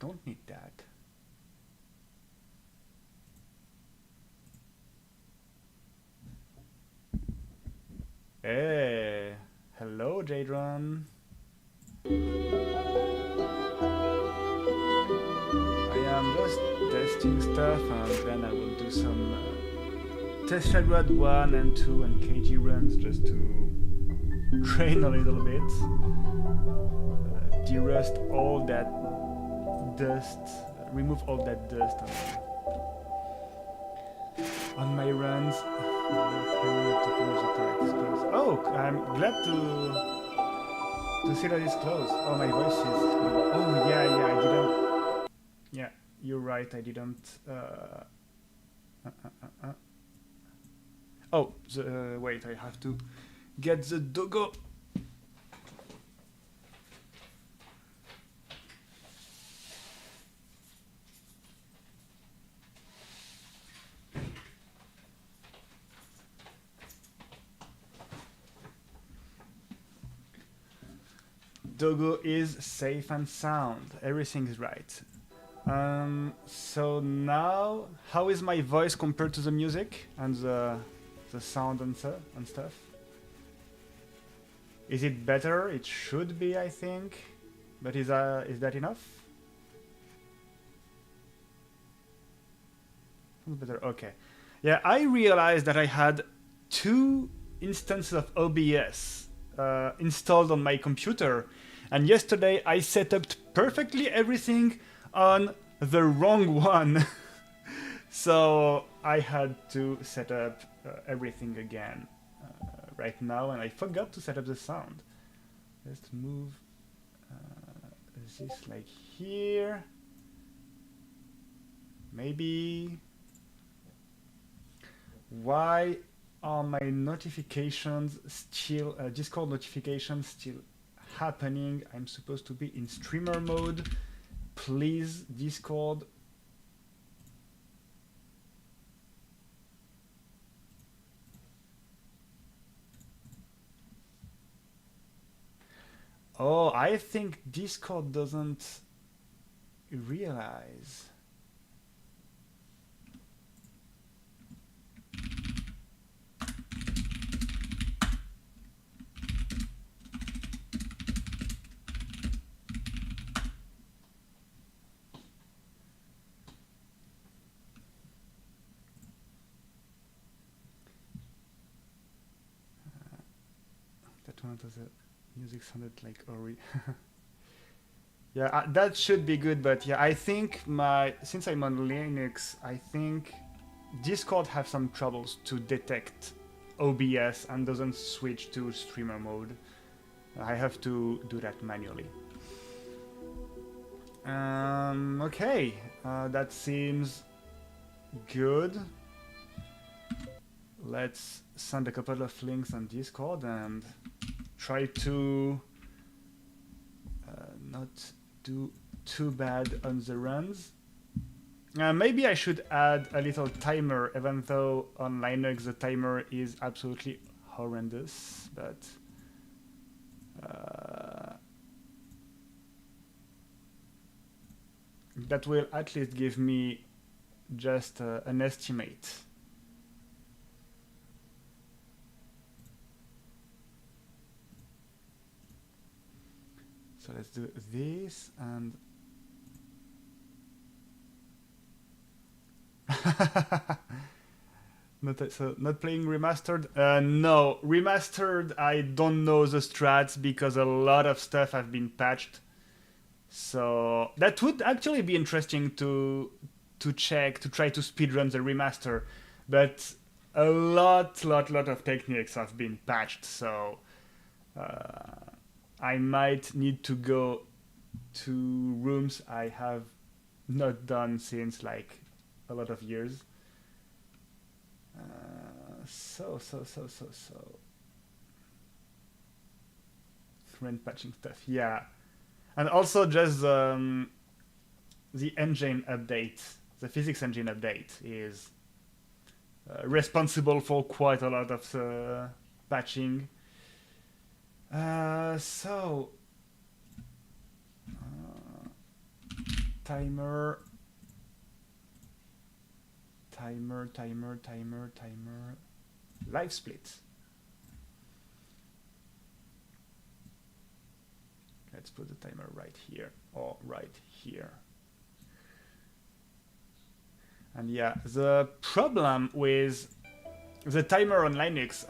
don't need that. Hey, hello, Jadron. I am just testing stuff, and then I will do some Teslagrad 1 and 2 and KG runs just to train a little bit. Derust all that dust, remove all that dust on my runs. Oh, I'm glad to see that it's close. Oh, my voice is. Oh, yeah, I didn't. Yeah, you're right. I didn't. Oh, wait. I have to get the doggo. Doggo is safe and sound. Everything is right. So now, how is my voice compared to the music and the sound and stuff? Is it better? It should be, I think. But is that enough? Better. Okay. Yeah, I realized that I had 2 instances of OBS installed on my computer. And yesterday I set up perfectly everything on the wrong one. So I had to set up everything again right now, and I forgot to set up the sound. Let's move this like here. Maybe. Why are my notifications still, Discord notifications still happening? I'm supposed to be in streamer mode. Please, Discord. Oh, I think Discord doesn't realize. That one does it. Music sounded like Ori. Yeah, that should be good, but yeah, I think since I'm on Linux, I think Discord have some troubles to detect OBS and doesn't switch to streamer mode. I have to do that manually. Okay, that seems good. Let's send a couple of links on Discord and try to not do too bad on the runs. Maybe I should add a little timer, even though on Linux the timer is absolutely horrendous, but that will at least give me just an estimate. So let's do this and not playing remastered. No, remastered. I don't know the strats because a lot of stuff have been patched. So that would actually be interesting to check, to try to speedrun the remaster, but a lot of techniques have been patched. So I might need to go to rooms I have not done since like a lot of years. So rent patching stuff, yeah, and also just the engine update, the physics engine update is responsible for quite a lot of patching. timer, timer, live split. Let's put the timer right here or right here. And yeah, the problem with the timer on Linux,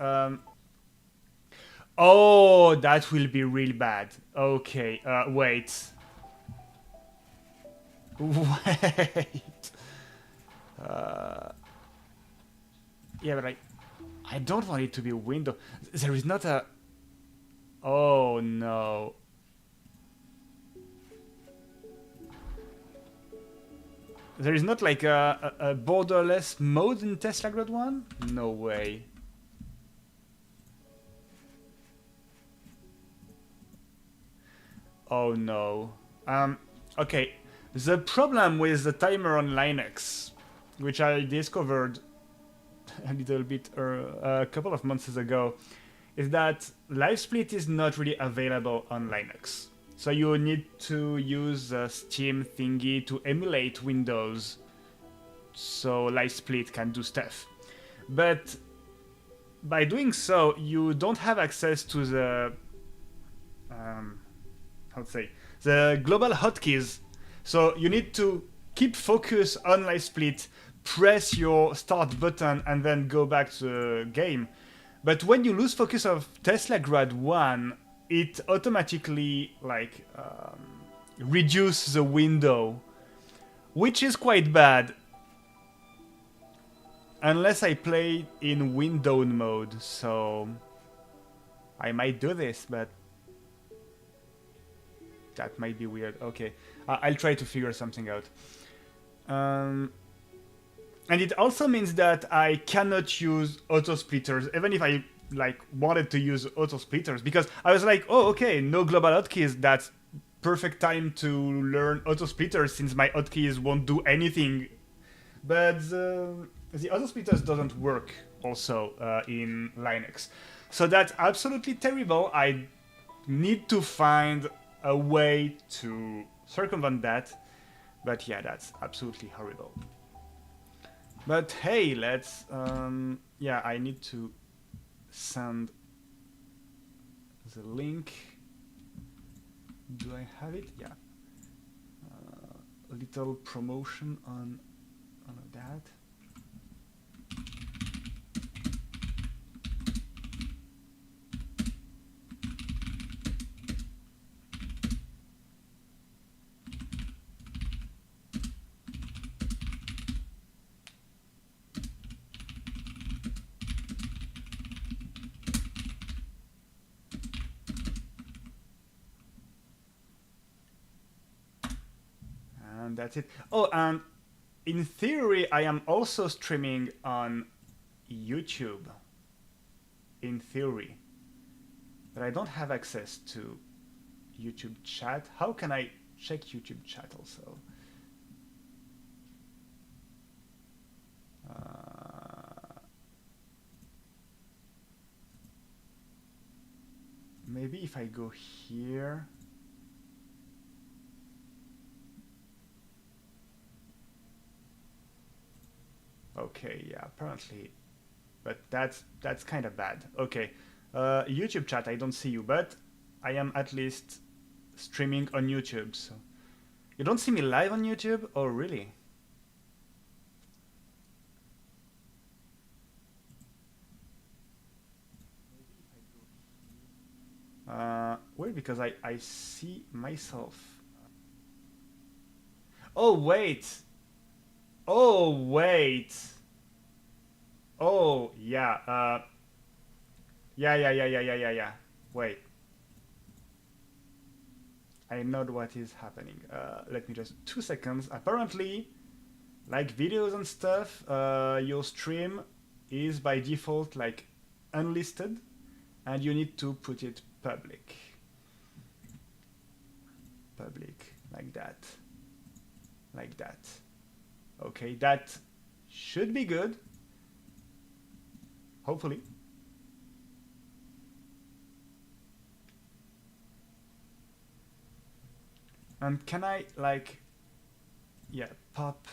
oh, that will be real bad. Okay, wait. Wait. Yeah, but I don't want it to be window. There is not a... Oh, no. There is not like a borderless mode in Teslagrad 1? No way. Oh no. Okay. The problem with the timer on Linux, which I discovered a little bit a couple of months ago, is that live split is not really available on Linux. So you need to use a Steam thingy to emulate Windows so live split can do stuff. But by doing so, you don't have access to the how to say, the global hotkeys. So you need to keep focus on live split, press your start button, and then go back to the game. But when you lose focus of Teslagrad 1, it automatically like reduces the window, which is quite bad. Unless I play in windowed mode, so I might do this, but that might be weird. Okay, I'll try to figure something out. And it also means that I cannot use auto splitters, even if I like wanted to use auto splitters, because I was like, oh, okay, no global hotkeys. That's perfect time to learn auto splitters since my hotkeys won't do anything. But the auto splitters doesn't work also in Linux, so that's absolutely terrible. I need to find a way to circumvent that, but yeah, that's absolutely horrible. But hey, let's yeah, I need to send the link. Do I have it? Yeah, a little promotion on that. And that's it. Oh, and in theory, I am also streaming on YouTube. In theory. But I don't have access to YouTube chat. How can I check YouTube chat also? Maybe if I go here. Okay, yeah, apparently, but that's kind of bad. Okay, YouTube chat, I don't see you, but I am at least streaming on YouTube. So you don't see me live on YouTube? Oh, really? Weird, because I see myself. Oh wait. Oh, wait. Oh, yeah. Yeah. Wait. I know what is happening. Let me just 2 seconds. Apparently, like videos and stuff, your stream is by default like unlisted, and you need to put it public. Public, like that. Like that. Okay, that should be good. Hopefully. And can I, like, yeah, pop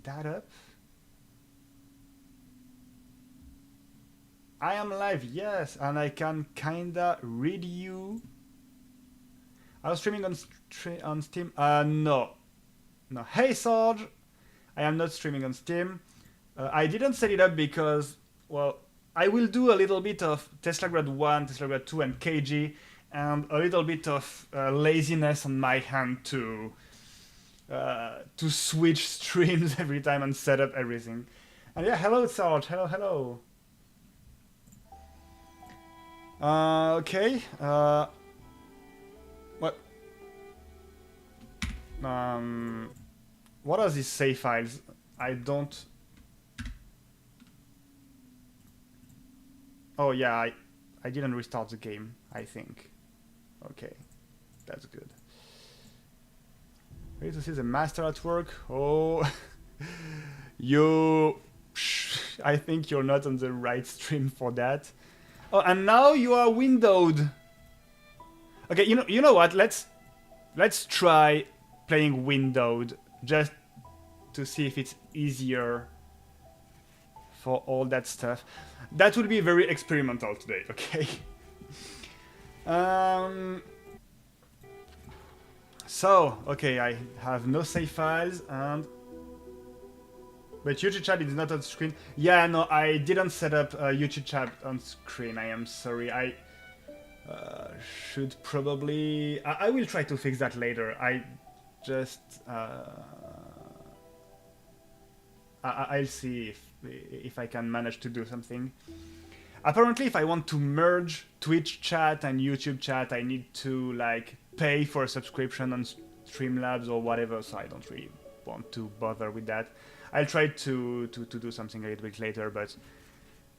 that up. I am live, yes, and I can kinda read you. I was streaming on Steam. No. Hey, Sarge! I am not streaming on Steam. I didn't set it up because, well, I will do a little bit of Teslagrad 1, Teslagrad 2, and KG, and a little bit of laziness on my hand to switch streams every time and set up everything. And yeah, hello, Sarge. Hello. Okay. What? What are these save files? I don't. Oh yeah, I didn't restart the game, I think. Okay, that's good. Ready to see the master at work? Oh, you. I think you're not on the right stream for that. Oh, and now you are windowed. Okay, you know what? Let's try playing windowed just to see if it's easier for all that stuff. That will be very experimental today, okay? So, okay, I have no save files and... But YouTube chat is not on screen. Yeah, no, I didn't set up YouTube chat on screen. I am sorry. I should probably... I will try to fix that later. I just... I'll see if I can manage to do something. Apparently, if I want to merge Twitch chat and YouTube chat, I need to like pay for a subscription on Streamlabs or whatever, so I don't really want to bother with that. I'll try to do something a little bit later, but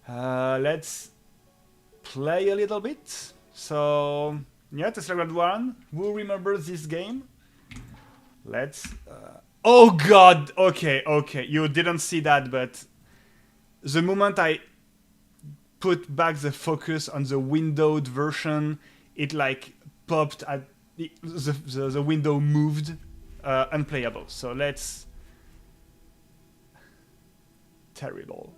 let's play a little bit. So, yeah, Teslagrad 1. Who remembers this game? Let's... Oh god! Okay. You didn't see that, but the moment I put back the focus on the windowed version, it like popped at... The window moved unplayable. So let's... Terrible.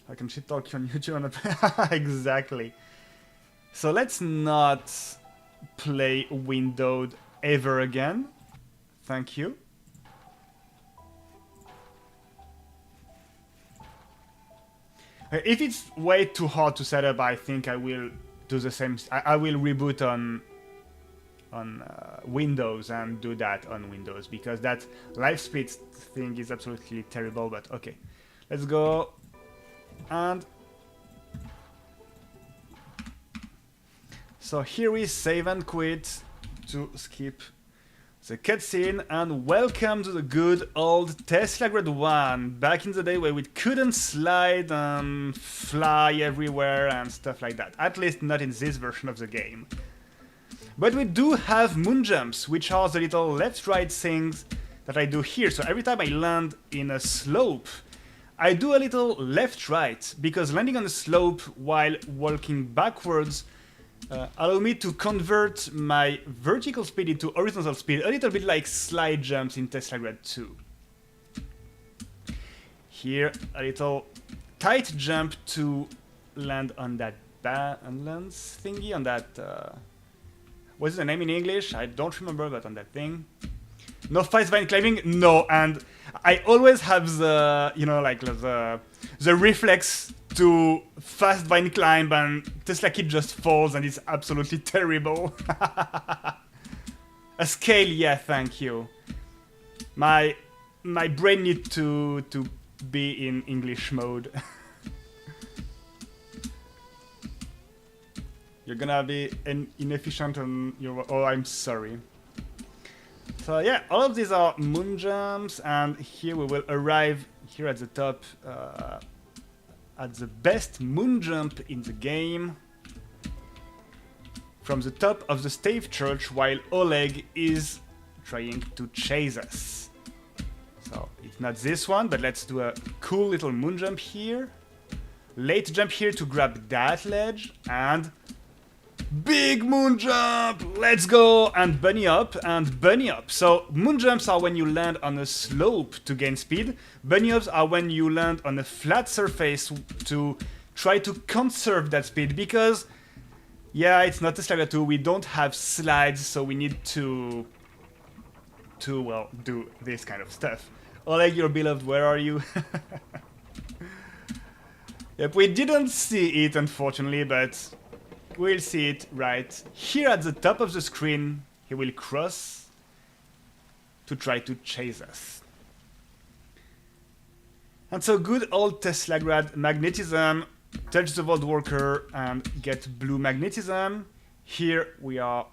I can shit talk you on YouTube and exactly. So let's not play windowed ever again. Thank you. If it's way too hard to set up, I think I will do the same. I will reboot on Windows and do that on Windows, because that live split thing is absolutely terrible. But okay, let's go. And so here we save and quit to skip the cutscene, and welcome to the good old Teslagrad 1, back in the day where we couldn't slide and fly everywhere and stuff like that. At least not in this version of the game. But we do have moon jumps, which are the little left-right things that I do here. So every time I land in a slope, I do a little left-right, because landing on a slope while walking backwards allow me to convert my vertical speed into horizontal speed, a little bit like slide jumps in Teslagrad 2. Here, a little tight jump to land on that balance thingy, on that... what's the name in English? I don't remember, but on that thing. No fast vine climbing? No, and I always have the, you know, like the reflex to fast vine climb, and Teslakid just falls and it's absolutely terrible. A scale, yeah, thank you. My brain needs to be in English mode. You're gonna be inefficient on your... Oh, I'm sorry. So yeah, all of these are moon jumps, and here we will arrive here at the top at the best moon jump in the game, from the top of the Stave Church, while Oleg is trying to chase us. So it's not this one, but let's do a cool little moon jump here. Late jump here to grab that ledge, and Big moon jump! Let's go! And bunny up, and bunny up. So moon jumps are when you land on a slope to gain speed. Bunny ups are when you land on a flat surface to try to conserve that speed, because yeah, it's not Teslagrad 2, we don't have slides, so we need to well, do this kind of stuff. Oleg, your beloved, where are you? Yep, we didn't see it, unfortunately, but we'll see it right here at the top of the screen. He will cross to try to chase us. And so good old Teslagrad magnetism. Touch the Vault Walker and get blue magnetism. Here we are.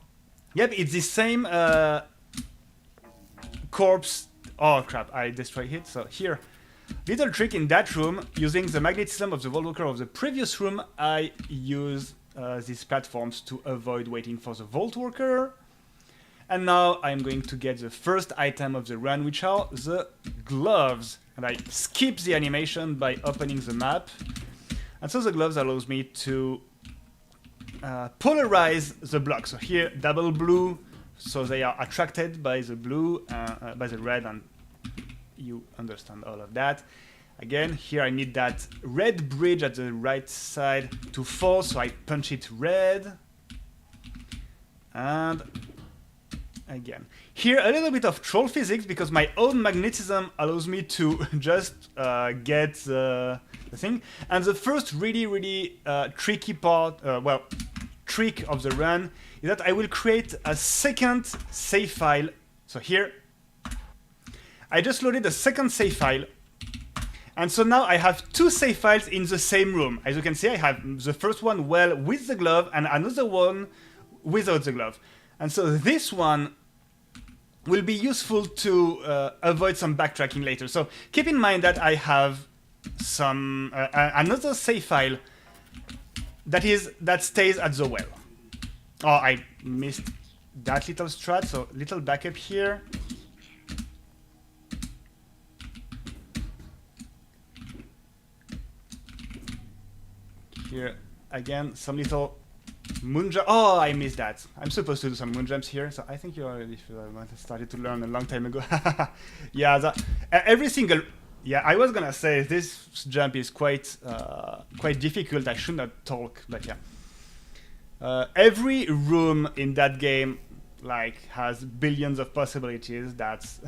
Yep, it's the same corpse. Oh crap, I destroyed it. So here, little trick in that room, using the magnetism of the Vault Walker of the previous room, I use these platforms to avoid waiting for the Vault Walker. And now I'm going to get the first item of the run, which are the gloves. And I skip the animation by opening the map. And so the gloves allows me to polarize the block. So here, double blue, so they are attracted by the blue, by the red, and you understand all of that. Again, here I need that red bridge at the right side to fall, so I punch it red. And again. Here, a little bit of troll physics, because my own magnetism allows me to just get the thing. And the first really tricky part, trick of the run, is that I will create a second save file. So here, I just loaded a second save file. And so now I have two save files in the same room. As you can see, I have the first one with the glove and another one without the glove. And so this one will be useful to avoid some backtracking later. So keep in mind that I have some another save file that stays at the well. Oh, I missed that little strat, so little backup here. Here again, some little moon jump. Oh, I missed that. I'm supposed to do some moon jumps here, so I think you already started to learn a long time ago. Yeah, every single. Yeah, I was gonna say this jump is quite difficult. I should not talk, but yeah. Every room in that game has billions of possibilities. That's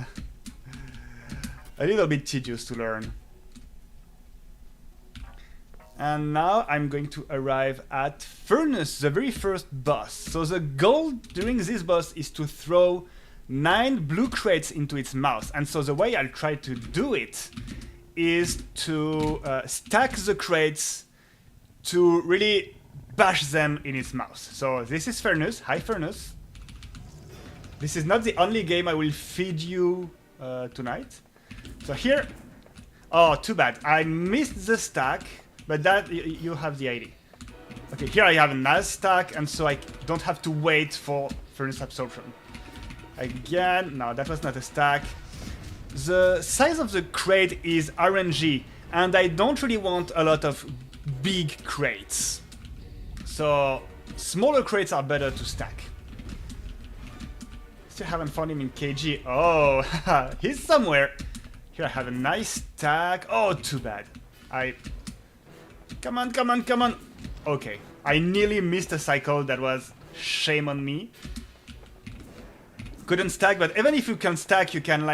a little bit tedious to learn. And now I'm going to arrive at Furnace, the very first boss. So the goal during this boss is to throw 9 blue crates into its mouth. And so the way I'll try to do it is to stack the crates to really bash them in its mouth. So this is Furnace. Hi, Furnace. This is not the only game I will feed you tonight. So here... Oh, too bad. I missed the stack. But that, you have the idea. Okay, here I have a nice stack, and so I don't have to wait for furnace absorption. Again, no, that was not a stack. The size of the crate is RNG, and I don't really want a lot of big crates. So, smaller crates are better to stack. Still haven't found him in KG. Oh, he's somewhere. Here I have a nice stack. Oh, too bad. Come on, come on, come on. Okay, I nearly missed a cycle. That was shame on me. Couldn't stack, but even if you can stack, you can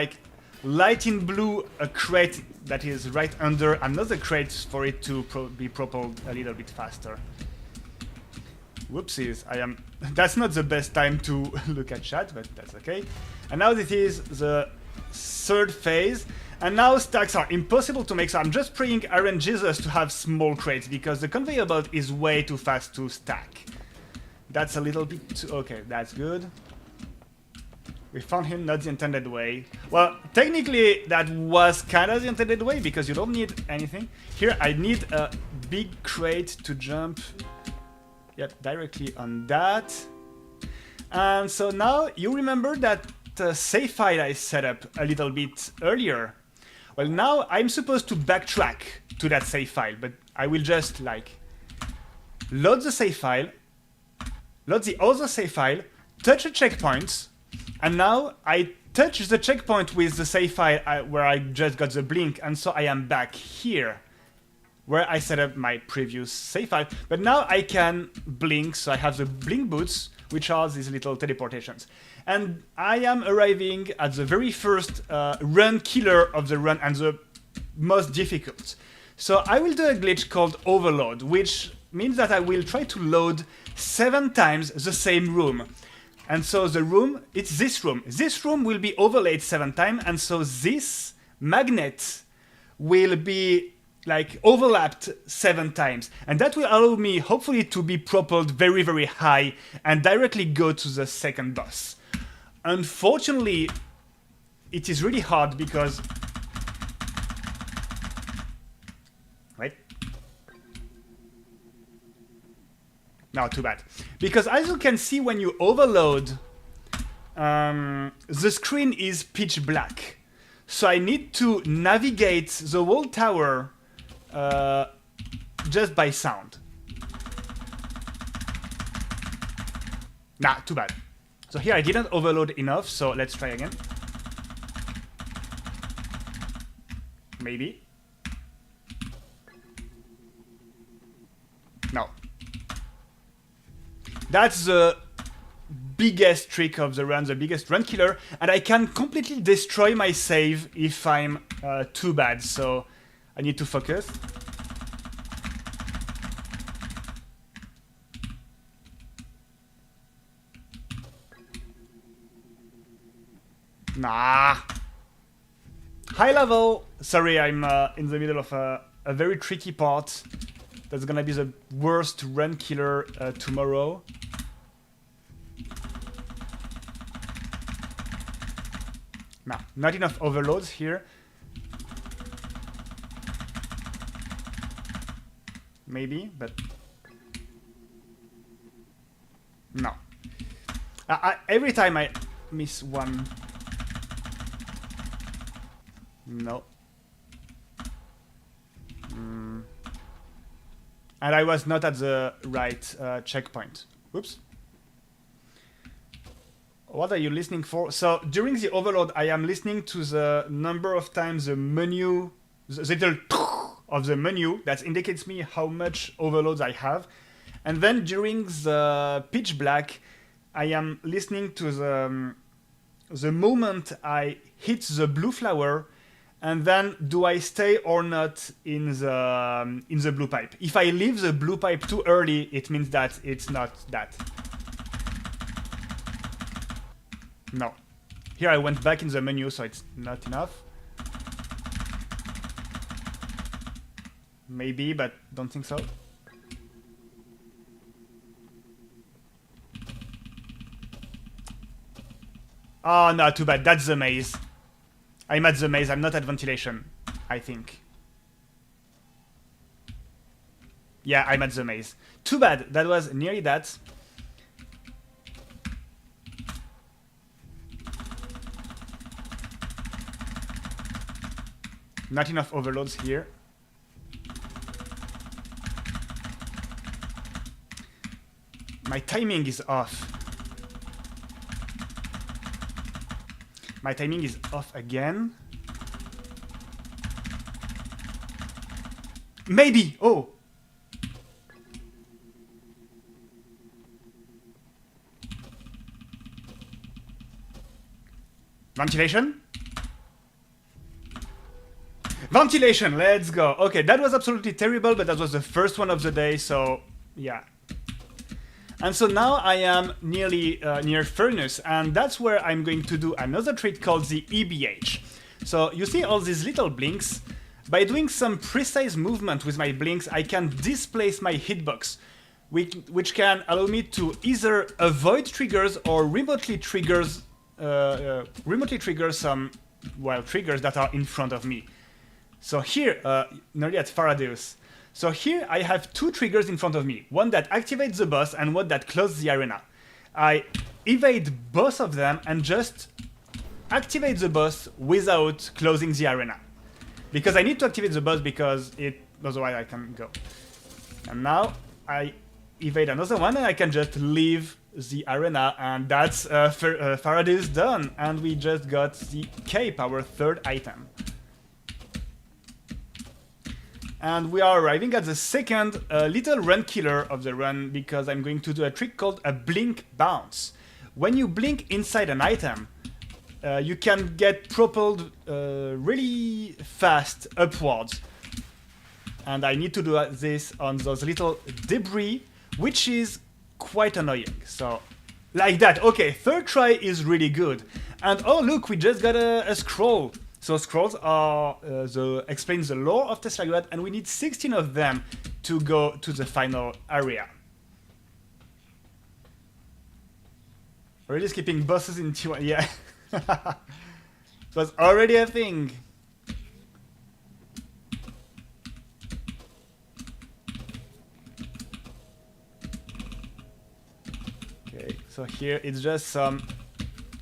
light in blue a crate that is right under another crate for it to be propelled a little bit faster. Whoopsies, that's not the best time to look at chat, but that's okay. And now this is the third phase. And now stacks are impossible to make, so I'm just praying RNGesus to have small crates, because the conveyor belt is way too fast to stack. That's a little bit too... Okay, that's good. We found him not the intended way. Well, technically that was kind of the intended way, because you don't need anything. Here I need a big crate to jump, yep, directly on that. And so now you remember that save file I set up a little bit earlier. Well, now I'm supposed to backtrack to that save file, but I will just load the save file, load the other save file, touch a checkpoint, and now I touch the checkpoint with the save file where I just got the blink, and so I am back here where I set up my previous save file. But now I can blink, so I have the blink boots, which are these little teleportations. And I am arriving at the very first run killer of the run and the most difficult. So I will do a glitch called overload, which means that I will try to load 7 times the same room. And so the room, it's this room. This room will be overlaid 7 times, and so this magnet will be like overlapped 7 times, and that will allow me hopefully to be propelled very, very high and directly go to the second boss. Unfortunately, it is really hard because... Wait. No, too bad. Because as you can see, when you overload, the screen is pitch black. So I need to navigate the whole tower just by sound. Nah, too bad. So here I didn't overload enough, so let's try again. Maybe. No. That's the biggest trick of the run, the biggest run killer, and I can completely destroy my save if I'm too bad, so I need to focus. Nah. High level. Sorry, I'm in the middle of a very tricky part. That's gonna be the worst run killer tomorrow. Nah, not enough overloads here. Maybe, but no. Every time I miss one. No. And I was not at the right checkpoint. Oops. What are you listening for? So during the overload, I am listening to the number of times the menu, the little of the menu that indicates me how much overloads I have. And then during the pitch black, I am listening to the moment I hit the blue flower, and then do I stay or not in the blue pipe. If I leave the blue pipe too early, it means that it's not that. No. Here I went back in the menu, so it's not enough. Maybe, but don't think so. Oh, no, too bad. That's the maze. I'm at the maze. I'm not at ventilation, I think. Yeah, I'm at the maze. Too bad. That was nearly that. Not enough overloads here. My timing is off. My timing is off again. Maybe! Oh! Ventilation? Ventilation, let's go. Okay, that was absolutely terrible, but that was the first one of the day, so yeah. And so now I am nearly near furnace, and that's where I'm going to do another trick called the EBH. So you see all these little blinks. By doing some precise movement with my blinks, I can displace my hitbox, which can allow me to either avoid triggers or remotely trigger some, well, triggers that are in front of me. So here, nearly at Faraday's. So here I have 2 triggers in front of me, one that activates the boss and one that closes the arena. I evade both of them and just activate the boss without closing the arena. Because I need to activate the boss because otherwise I can go. And now I evade another one, and I can just leave the arena, and that's Faraday's done, and we just got the cape, our third item. And we are arriving at the second little run killer of the run, because I'm going to do a trick called a blink bounce. When you blink inside an item, you can get propelled really fast upwards. And I need to do this on those little debris, which is quite annoying. So, like that. Okay, third try is really good. And oh look, we just got a scroll. So scrolls are explain the lore of Teslagrad, and we need 16 of them to go to the final area. Already skipping bosses in T1, yeah. It was already a thing. Okay, so here it's just some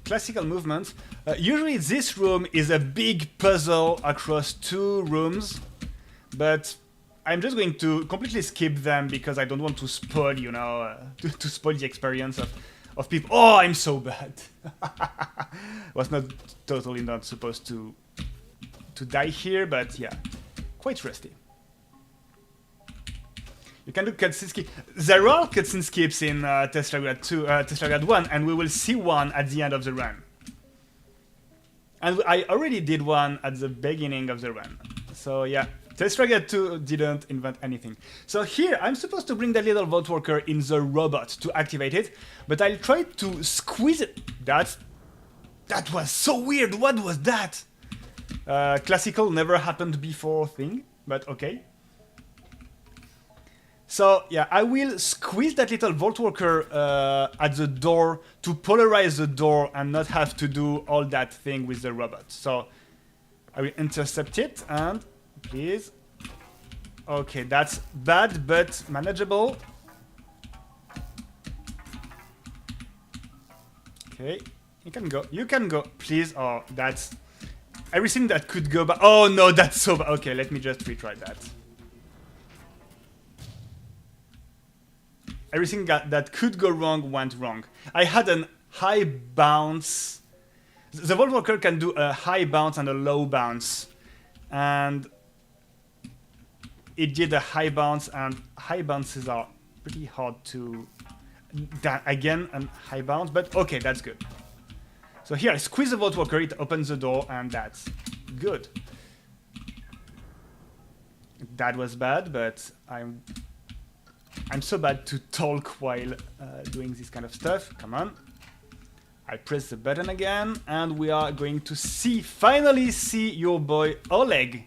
classical movements. Usually this room is a big puzzle across 2 rooms, but I'm just going to completely skip them because I don't want to spoil, you know, to spoil the experience of people. Oh, I'm so bad. Was totally not supposed to die here, but yeah, quite rusty. You can do cutscene skip. There are cutscene skips in Teslagrad 2, Teslagrad 1, and we will see one at the end of the run. And I already did one at the beginning of the run. So yeah, Teslagrad 2 didn't invent anything. So here, I'm supposed to bring that little Vault Worker in the robot to activate it, but I'll try to squeeze it. That was so weird, what was that? Classical never happened before thing, but okay. So yeah, I will squeeze that little Vault Worker at the door to polarize the door and not have to do all that thing with the robot. So I will intercept it and please. Okay, that's bad but manageable. Okay, you can go, please. Oh, that's everything that could go bad. Oh no, that's so bad. Okay, let me just retry that. Everything that could go wrong went wrong. I had a high bounce. The Vault Worker can do a high bounce and a low bounce. And it did a high bounce, and high bounces are pretty hard to... Again, a high bounce, but okay, that's good. So here, I squeeze the Vault Worker, it opens the door, and that's good. That was bad, but I'm so bad to talk while doing this kind of stuff. Come on. I press the button again, and we are going to finally see your boy Oleg,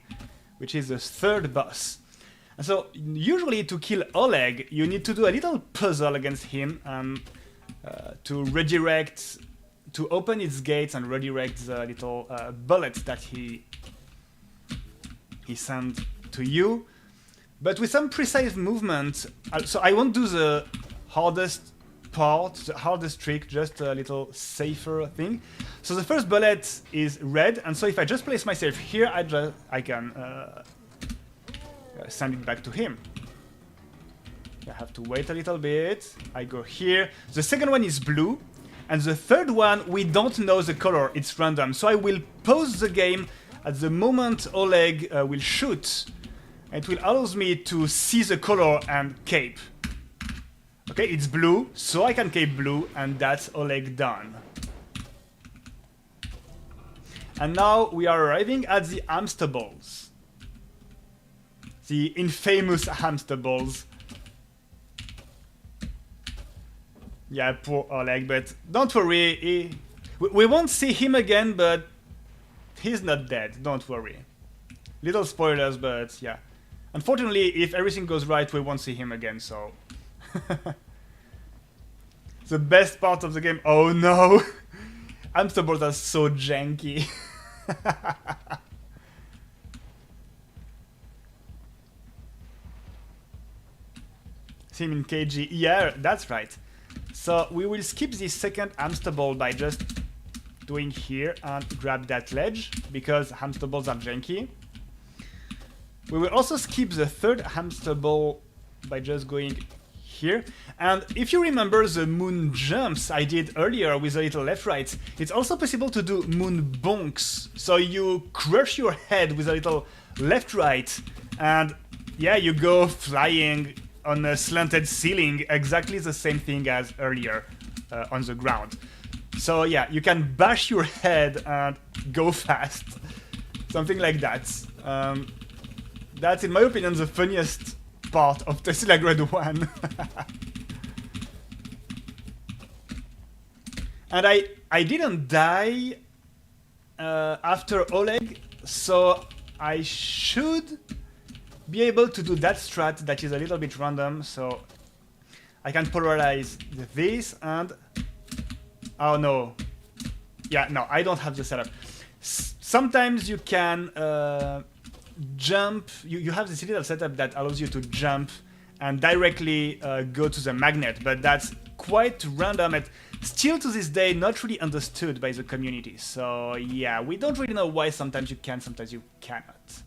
which is the third boss. And so, usually to kill Oleg, you need to do a little puzzle against him to redirect, to open its gates and redirect the little bullets that he sent to you. But with some precise movement, so I won't do the hardest part, the hardest trick, just a little safer thing. So the first bullet is red, and so if I just place myself here, I can send it back to him. I have to wait a little bit. I go here. The second one is blue, and the third one, we don't know the color, it's random. So I will pause the game at the moment Oleg will shoot. It will allow me to see the color and cape. Okay, it's blue, so I can cape blue, and that's Oleg done. And now we are arriving at the hamster balls. The infamous hamster balls. Yeah, poor Oleg, but don't worry, we won't see him again, but he's not dead, don't worry. Little spoilers, but yeah. Unfortunately, if everything goes right, we won't see him again, so... The best part of the game... Oh no! Hamster balls are so janky. See him in KG. Yeah, that's right. So we will skip the second hamster ball by just doing here and grab that ledge, because hamster balls are janky. We will also skip the third hamster ball by just going here. And if you remember the moon jumps I did earlier with a little left-right, it's also possible to do moon bonks. So you crush your head with a little left-right, and yeah, you go flying on a slanted ceiling, exactly the same thing as earlier on the ground. So yeah, you can bash your head and go fast. Something like that. That's, in my opinion, the funniest part of Teslagrad 1. And I didn't die after Oleg, so I should be able to do that strat that is a little bit random. So I can polarize this and... Oh no. Yeah, no, I don't have the setup. Sometimes you can jump. You have this little setup that allows you to jump and directly go to the magnet, but that's quite random and still to this day not really understood by the community. So yeah, we don't really know why sometimes you can, sometimes you cannot.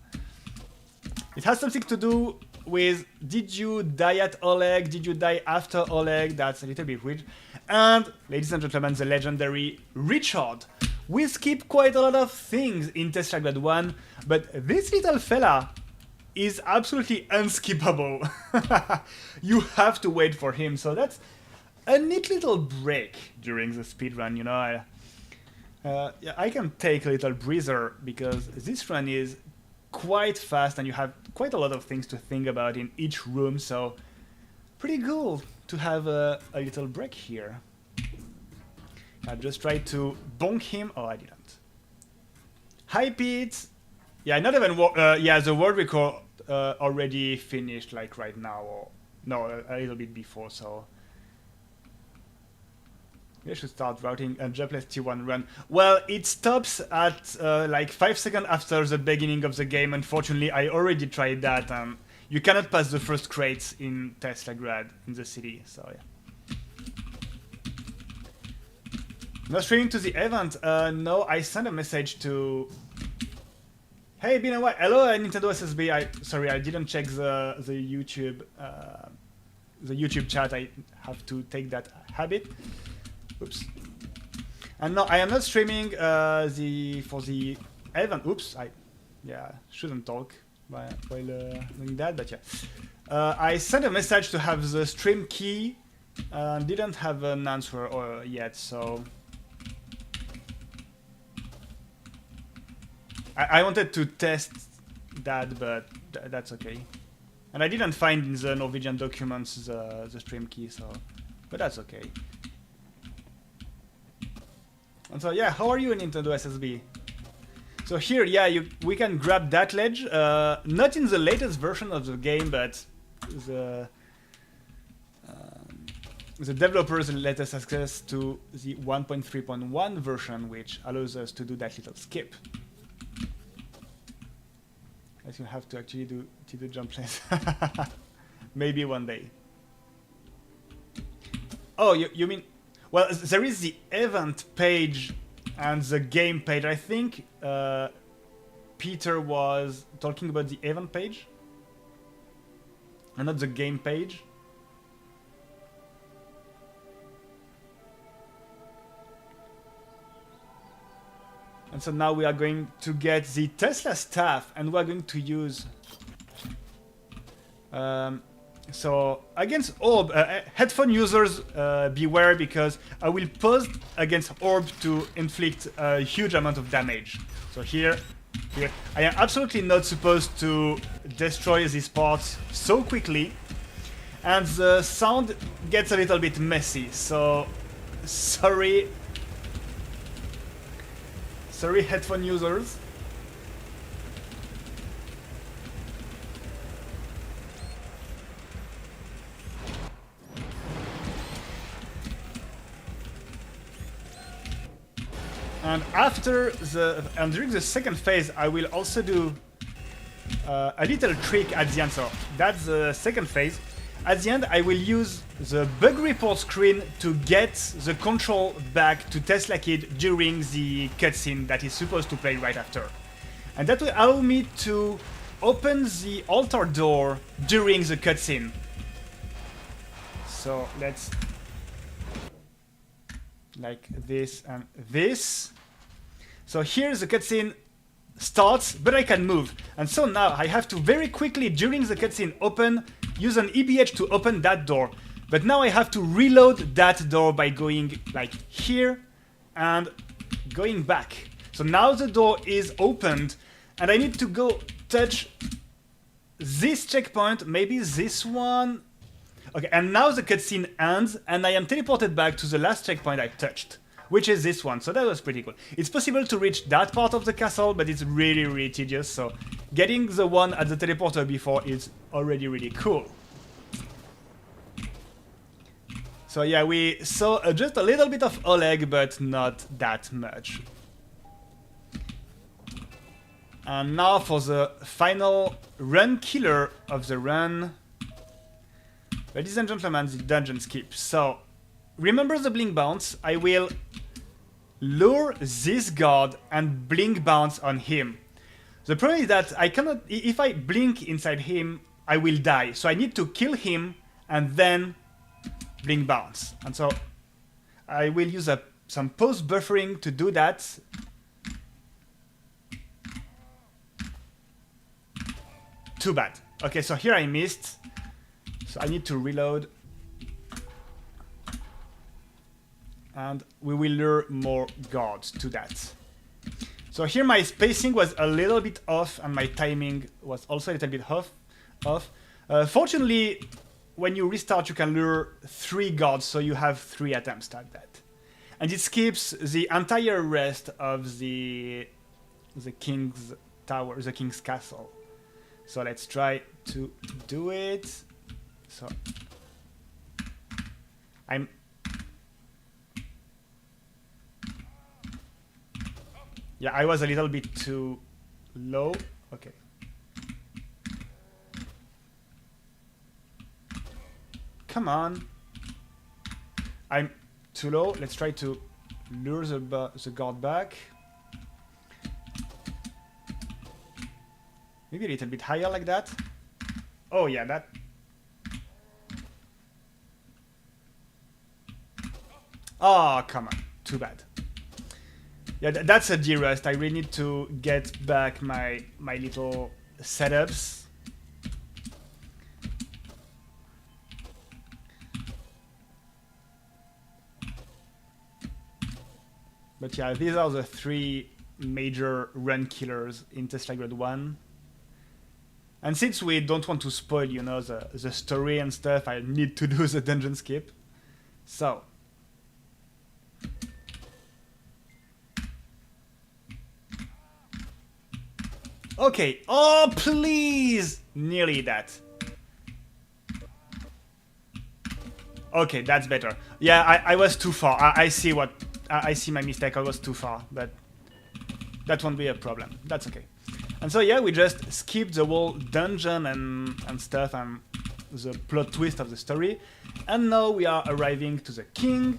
It has something to do with, did you die at Oleg, did you die after Oleg? That's a little bit weird. And ladies and gentlemen, the legendary Richard. We skip quite a lot of things in Teslagrad 1, but this little fella is absolutely unskippable. You have to wait for him, so that's a neat little break during the speedrun, you know. Yeah, I can take a little breather because this run is quite fast and you have quite a lot of things to think about in each room, so pretty cool to have a little break here. I just tried to bonk him. Oh, I didn't. Hi, Pete. Yeah, not even. Yeah, the world record already finished, like right now, or no, a little bit before. So we should start routing a jobless T1 run. Well, it stops at like 5 seconds after the beginning of the game. Unfortunately, I already tried that. You cannot pass the first crates in Teslagrad in the city. So yeah. Not streaming to the event. No, I sent a message to... Hey, been a while. Hello, Nintendo SSB. Sorry, I didn't check the YouTube chat. I have to take that habit. Oops. And no, I am not streaming for the event. Oops, shouldn't talk while doing that, but yeah. I sent a message to have the stream key. Didn't have an answer yet, so... I wanted to test that, but that's okay. And I didn't find in the Norwegian documents the stream key, so... But that's okay. And so, yeah, how are you, Nintendo SSB? So here, yeah, we can grab that ledge. Not in the latest version of the game, but the developers let us access to the 1.3.1 version, which allows us to do that little skip. As you have to actually do jump lanes. Maybe one day. Oh, you mean... Well, there is the event page and the game page. I think Peter was talking about the event page and not the game page. And so now we are going to get the Tesla staff and we are going to use... So against orb, headphone users beware, because I will pause against orb to inflict a huge amount of damage. So here, I am absolutely not supposed to destroy these parts so quickly, and the sound gets a little bit messy, so sorry headphone users. And during the second phase, I will also do a little trick at the end. So that's the second phase. At the end, I will use the bug report screen to get the control back to Tesla Kid during the cutscene that is supposed to play right after. And that will allow me to open the altar door during the cutscene. So let's like this and this. So here the cutscene starts, but I can move. And so now I have to very quickly during the cutscene use an EBH to open that door. But now I have to reload that door by going like here and going back. So now the door is opened and I need to go touch this checkpoint, maybe this one. Okay, and now the cutscene ends and I am teleported back to the last checkpoint I touched, which is this one. So that was pretty cool. It's possible to reach that part of the castle, but it's really, really tedious. So getting the one at the teleporter before is already really cool. So yeah, we saw just a little bit of Oleg, but not that much. And now for the final run killer of the run. Ladies and gentlemen, the dungeon skip. So, remember the blink bounce? I will lure this guard and blink bounce on him. The problem is that I cannot, if I blink inside him, I will die. So I need to kill him and then blink bounce. And so I will use some post buffering to do that. Too bad. Okay, so here I missed. So I need to reload. And we will lure more guards to that. So here my spacing was a little bit off and my timing was also a little bit off. Fortunately, when you restart you can lure 3 guards, so you have 3 attempts at that. And it skips the entire rest of the king's tower, the king's castle. So let's try to do it. So yeah, I was a little bit too low. Okay. Come on. I'm too low. Let's try to lure the guard back. Maybe a little bit higher like that. Oh yeah, that. Oh, come on. Too bad. Yeah, that's a derust. I really need to get back my little setups. But yeah, these are the 3 major run killers in Teslagrad 1. And since we don't want to spoil, you know, the story and stuff, I need to do the dungeon skip. So. Okay. Oh, please! Nearly that. Okay, that's better. Yeah, I was too far. I see what... I see my mistake. I was too far, but that won't be a problem. That's okay. And so yeah, we just skipped the whole dungeon and stuff and the plot twist of the story. And now we are arriving to the king.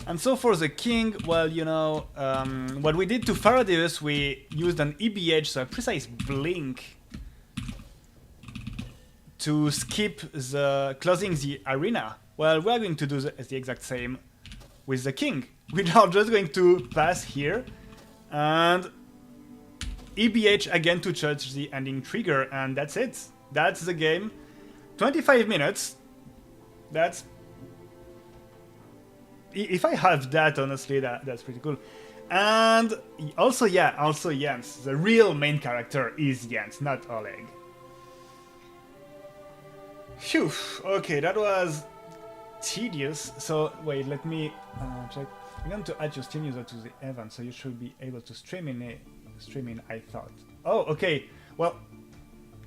And so for the king, well, you know, what we did to Faradius, we used an EBH, so a precise blink, to skip closing the arena. Well, we are going to do the exact same with the king. We are just going to pass here and EBH again to charge the ending trigger, and that's it. That's the game. 25 minutes. That's... If I have that, honestly, that's pretty cool. And also, yeah, also Jens. The real main character is Jens, not Oleg. Phew, okay, that was tedious. So, wait, let me check. I'm going to add your Steam user to the event, so you should be able to stream in, I thought. Oh, okay. Well,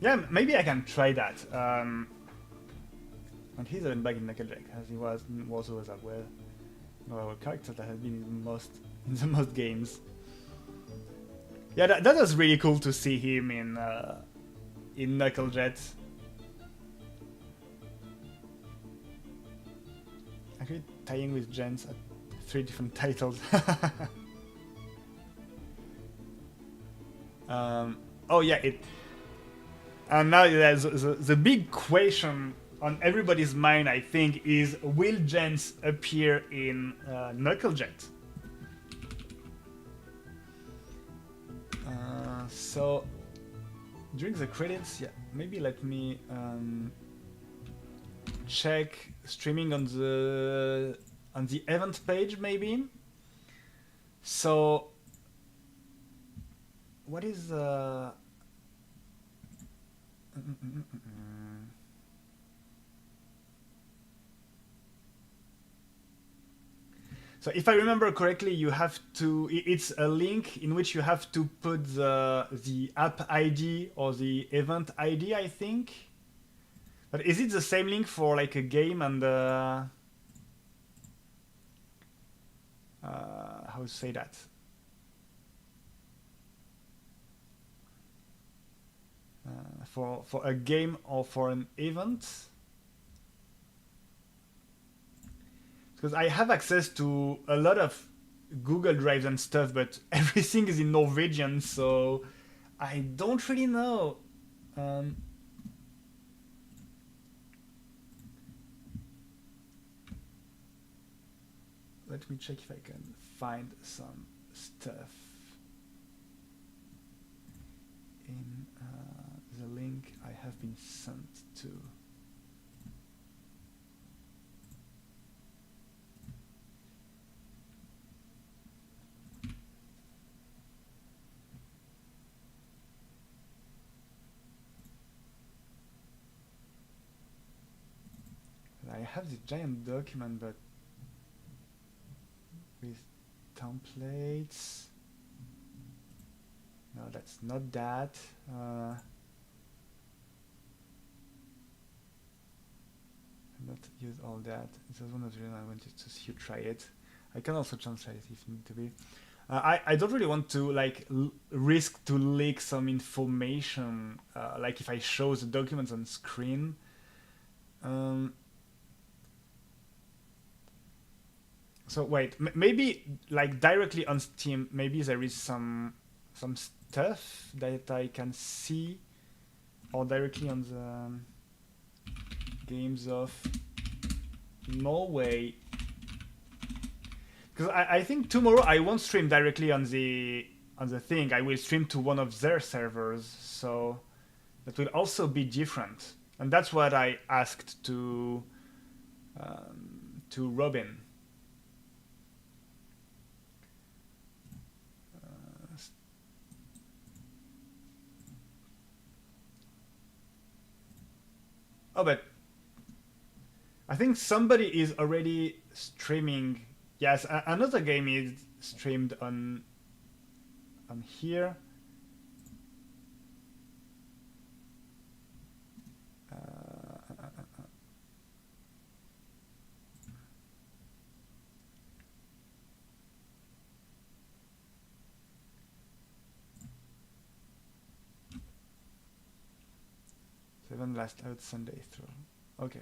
yeah, maybe I can try that. And he's even back in KnuckleJet, as he was also as well. Our character that has been in the most games. Yeah, that was really cool to see him in KnuckleJet. Actually, tying with Jens at 3 different titles. Oh yeah, and now there's the big question on everybody's mind, I think, is will Jens appear in KnuckleJet? So during the credits, yeah, maybe let me check streaming on the event page, maybe. So what is So if I remember correctly, you have to. It's a link in which you have to put the app ID or the event ID, I think. But is it the same link for like a game and how to say that? For a game or for an event? Because I have access to a lot of Google Drives and stuff, but everything is in Norwegian, so I don't really know. Let me check if I can find some stuff in the link I have been sent to. I have this giant document, but with templates. No, that's not that. Not use all that. It was one of the reasons I wanted to see you try it. I can also translate it if need to be. I don't really want to like risk to leak some information, like if I show the documents on screen. So wait, maybe like directly on Steam, maybe there is some stuff that I can see, or directly on the Games of Norway. Because I think tomorrow I won't stream directly on the thing. I will stream to one of their servers, so that will also be different. And that's what I asked to Robin. Oh, but I think somebody is already streaming. Yes, another game is streamed on here. Seven last out Sunday through. Okay.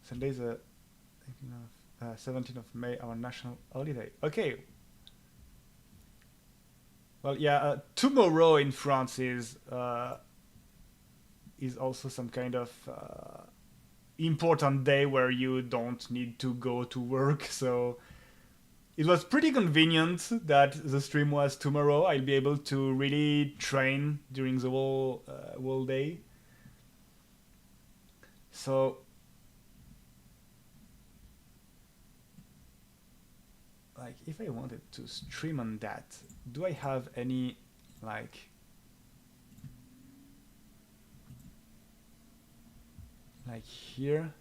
Sunday is the 17th of May, our national holiday. Okay. Well, yeah. Tomorrow in France is also some kind of important day where you don't need to go to work. So it was pretty convenient that the stream was tomorrow. I'll be able to really train during the whole day. So like if I wanted to stream on that, do I have any like here?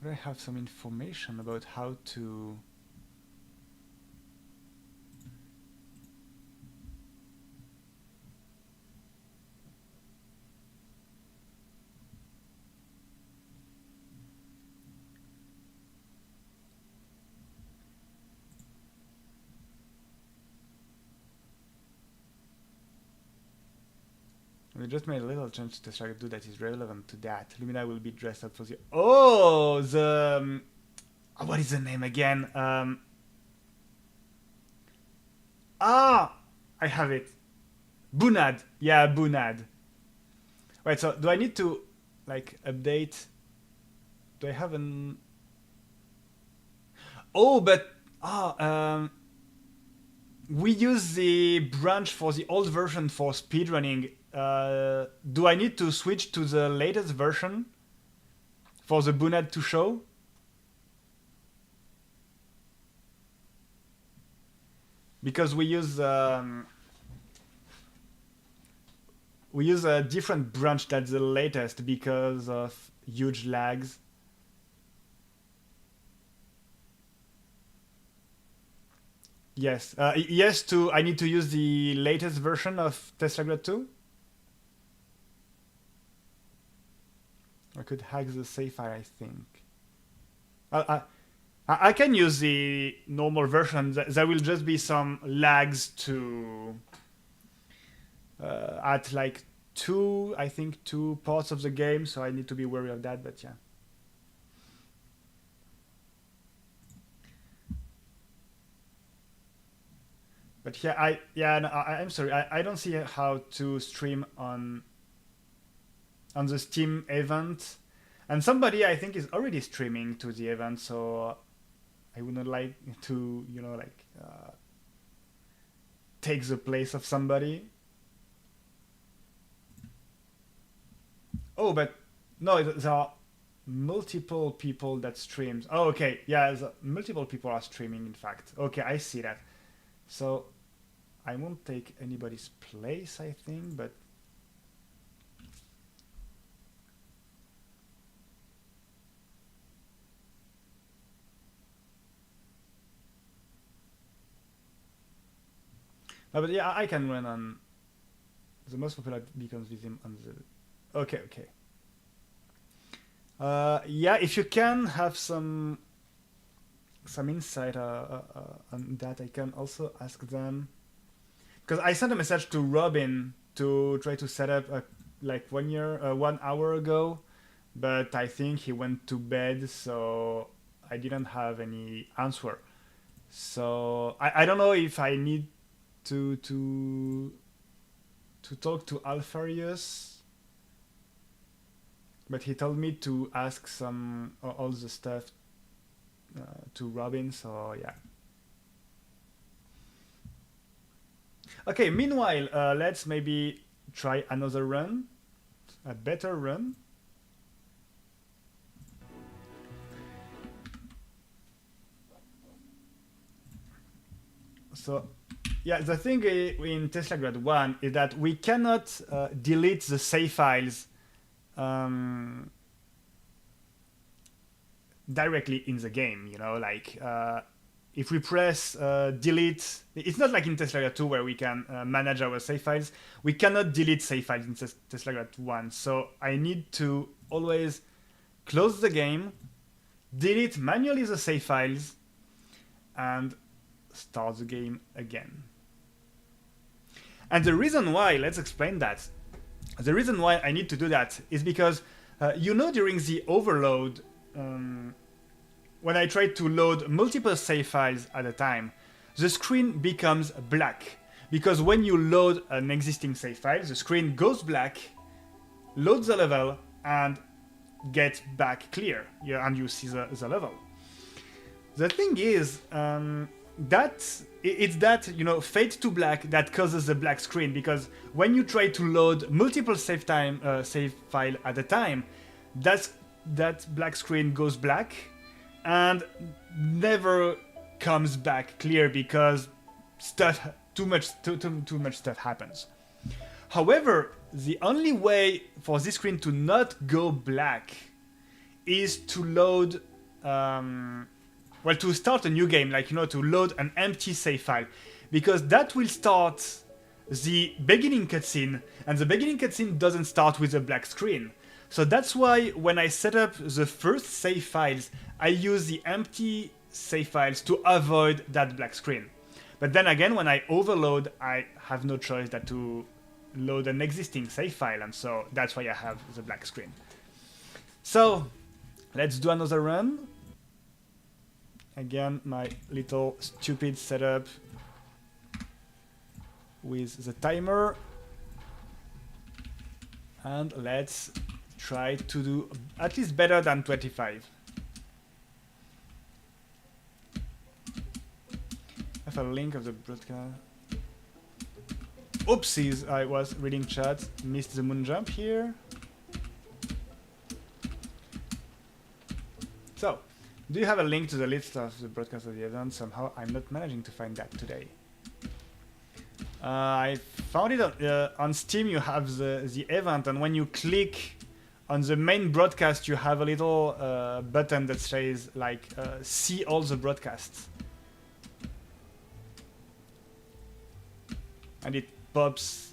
Would I have some information about how to We just made a little change to Teslagrad do that is relevant to that. Lumina will be dressed up for the... Oh, the... what is the name again? Ah, I have it. Bunad. Yeah, Bunad. Right, so do I need to like update? Do I have an? Oh, but we use the branch for the old version for speedrunning. Do I need to switch to the latest version for the Bunad to show? Because we use a different branch than the latest because of huge lags. Yes, yes. I need to use the latest version of Teslagrad 2. I could hack the save file, I think. I can use the normal version. There will just be some lags to at like I think two parts of the game, so I need to be wary of that. But yeah. But yeah, no, I'm sorry. I don't see how to stream on the Steam event, and somebody I think is already streaming to the event, so I would not like to like take the place of somebody. Oh, but no, there are multiple people that streams. Oh, okay, yeah, multiple people are streaming. In fact, okay, I see that. So I won't take anybody's place, I think, but but yeah, I can run on the most popular beacons with him on the. Okay, okay. Yeah, if you can have some insight on that, I can also ask them. Because I sent a message to Robin to try to set up like 1 hour ago, but I think he went to bed, so I didn't have any answer. So I don't know if I need to talk to Alfarius, but he told me to ask some all the stuff to Robin. So yeah. Okay. Meanwhile, let's maybe try another run, a better run. So yeah, the thing in Teslagrad 1 is that we cannot delete the save files directly in the game. Like if we press delete, it's not like in Teslagrad 2 where we can manage our save files. We cannot delete save files in Teslagrad 1. So I need to always close the game, delete manually the save files, and start the game again. And the reason why, let's explain that. The reason why I need to do that is because, during the overload, when I try to load multiple save files at a time, the screen becomes black. Because when you load an existing save file, the screen goes black, loads the level, and gets back clear. Yeah, and you see the level. The thing is, it's that fade to black that causes the black screen, because when you try to load multiple save file at a time, that black screen goes black and never comes back clear because too much stuff happens. However, the only way for this screen to not go black is to load to start a new game, like to load an empty save file, because that will start the beginning cutscene, and the beginning cutscene doesn't start with a black screen. So that's why when I set up the first save files, I use the empty save files to avoid that black screen. But then again, when I overload, I have no choice than to load an existing save file, and so that's why I have the black screen. So let's do another run. Again, my little stupid setup. with the timer. And let's try to do at least better than 25. I have a link of the broadcast. Oopsies, I was reading chat, missed the moon jump here. So, do you have a link to the list of the broadcast of the event? Somehow I'm not managing to find that today. I found it on Steam. You have the event, and when you click on the main broadcast, you have a little button that says like see all the broadcasts. And it pops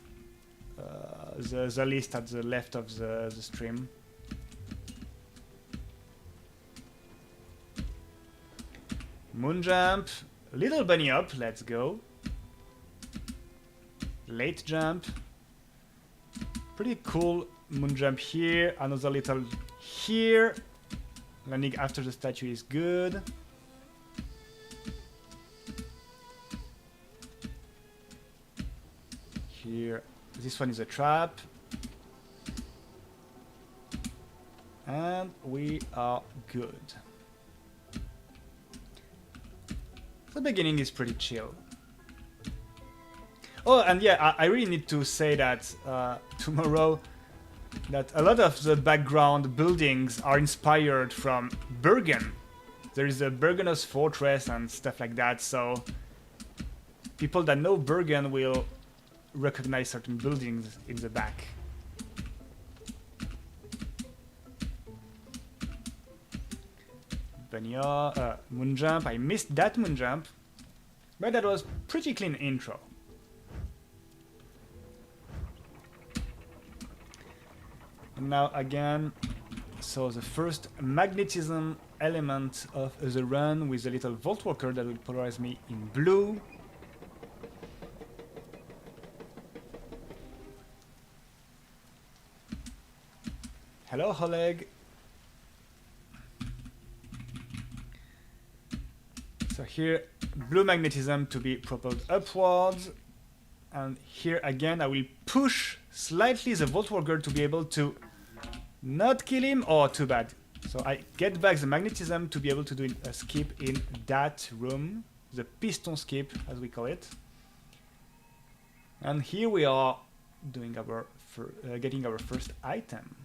the list at the left of the stream. Moon jump, little bunny up, let's go. Late jump, pretty cool moon jump here, another little here. Landing after the statue is good. Here, this one is a trap. And we are good. The beginning is pretty chill. Oh, and yeah, I really need to say that tomorrow that a lot of the background buildings are inspired from Bergen. There is a Bergenos fortress and stuff like that, so people that know Bergen will recognize certain buildings in the back. Moon jump, I missed that moon jump, but that was pretty clean intro. And now again, so the first magnetism element of the run with a little Volt Walker that will polarize me in blue. Hello, Oleg. So here, blue magnetism to be propelled upwards. And here again, I will push slightly the Volt Walker to be able to not kill him. Oh, too bad. So I get back the magnetism to be able to do a skip in that room. The piston skip, as we call it. And here we are doing our getting our first item.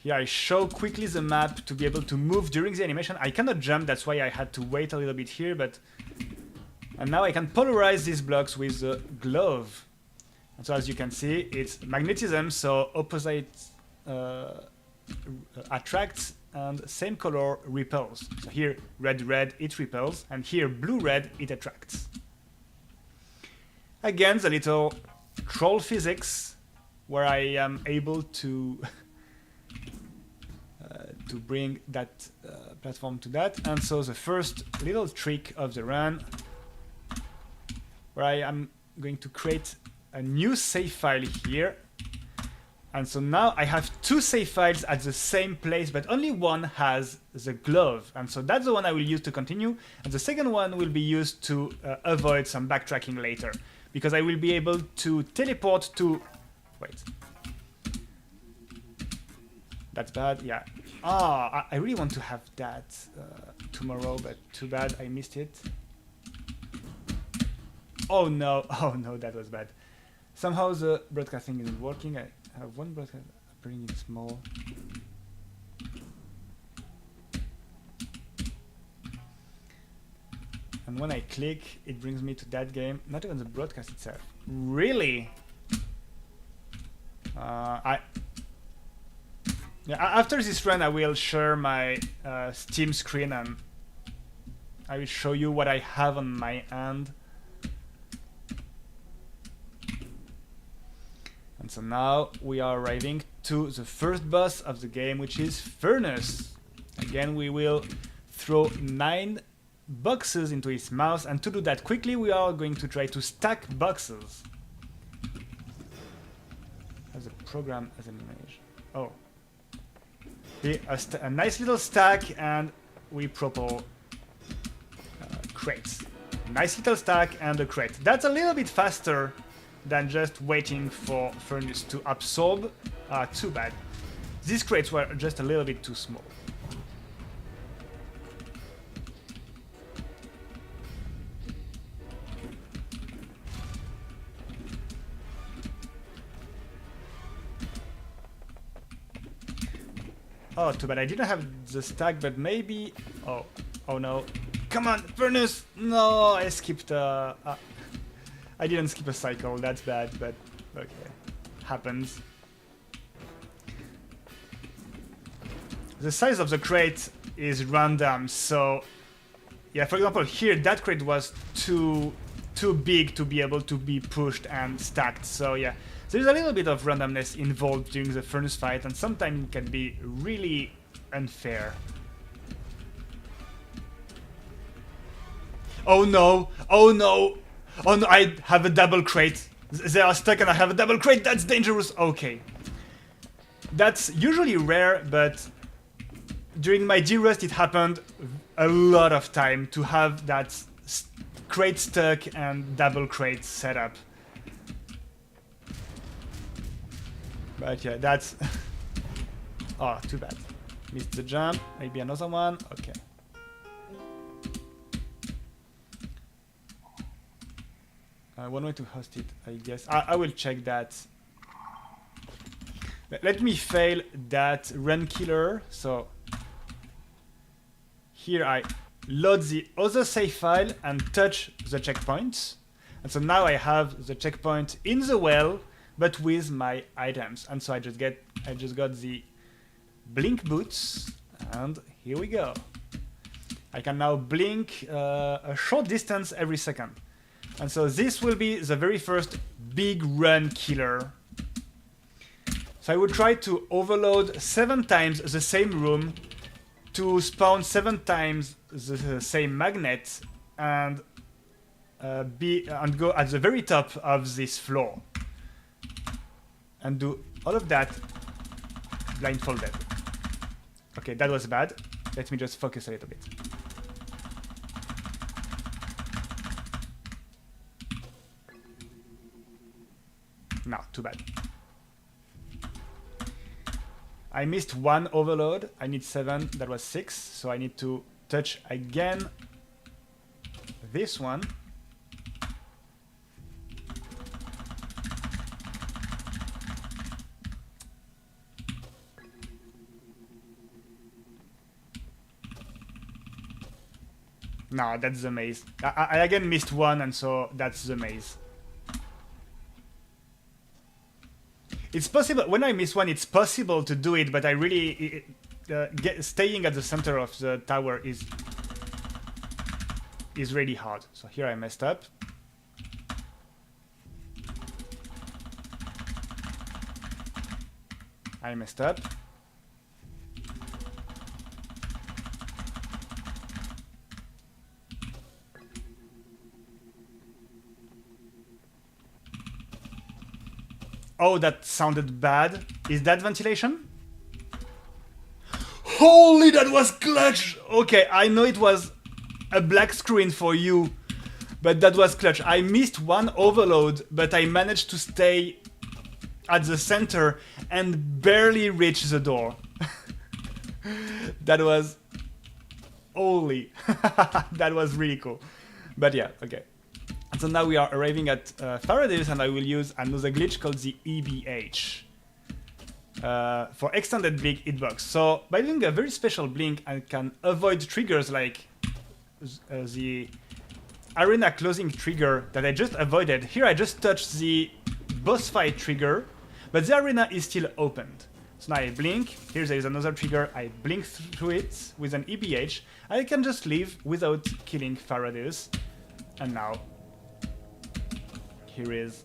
Here I show quickly the map to be able to move during the animation. I cannot jump, that's why I had to wait a little bit here, but... And now I can polarize these blocks with the glove. And so as you can see, it's magnetism, so opposite attracts and same color repels. So here, red, it repels, and here, blue-red, it attracts. Again, the little troll physics, where I am able to... to bring that platform to that. And so the first little trick of the run, where I am going to create a new save file here. And so now I have two save files at the same place, but only one has the glove. And so that's the one I will use to continue. And the second one will be used to avoid some backtracking later, because I will be able to teleport to... Wait. That's bad, yeah. Ah, I really want to have that tomorrow, but too bad I missed it. Oh no, that was bad. Somehow the broadcasting isn't working. I have one broadcast appearing in small. And when I click, it brings me to that game, not even the broadcast itself. Really? Yeah, after this run, I will share my Steam screen and I will show you what I have on my end. And so now we are arriving to the first boss of the game, which is Furnace. Again, we will throw 9 boxes into his mouth, and to do that quickly, we are going to try to stack boxes. As a program, as an image. Oh. A nice little stack, and we propel crates. Nice little stack and a crate. That's a little bit faster than just waiting for furnace to absorb. Too bad. These crates were just a little bit too small. Oh, too bad. I didn't have the stack, but maybe... Oh no. Come on, furnace! No, I skipped I didn't skip a cycle, that's bad, but okay. Happens. The size of the crate is random, so... Yeah, for example, here, that crate was too big to be able to be pushed and stacked, so yeah. There's a little bit of randomness involved during the furnace fight, and sometimes it can be really unfair. Oh no! Oh no! Oh no, I have a double crate. They are stuck and I have a double crate, that's dangerous! Okay. That's usually rare, but during my derust it happened a lot of time to have that crate stuck and double crate set up. But yeah, that's... Oh, too bad. Missed the jump. Maybe another one. Okay. One way to host it, I guess. I will check that. Let me fail that run killer. So here I load the other save file and touch the checkpoint. And so now I have the checkpoint in the well, but with my items. And so I just got the blink boots, and here we go. I can now blink a short distance every second. And so this will be the very first big run killer. So I will try to overload 7 times the same room to spawn 7 times the same magnet and go at the very top of this floor. And do all of that blindfolded. Okay, that was bad. Let me just focus a little bit. No, too bad. I missed 1 overload. I need 7. That was 6. So I need to touch again this one. No, that's the maze. I again missed 1, and so that's the maze. It's possible, when I miss 1, it's possible to do it, but I really... staying at the center of the tower is really hard. So here I messed up. I messed up. Oh, that sounded bad. Is that ventilation? Holy, that was clutch! Okay, I know it was a black screen for you, but that was clutch. I missed 1 overload, but I managed to stay at the center and barely reach the door. That was... Holy. That was really cool. But yeah, okay. So now we are arriving at Faraday's, and I will use another glitch called the EBH for extended blink hitbox. So by doing a very special blink, I can avoid triggers like the arena closing trigger that I just avoided. Here I just touched the boss fight trigger, but the arena is still opened. So now I blink, here there is another trigger, I blink through it with an EBH, I can just leave without killing Faraday's. And now here is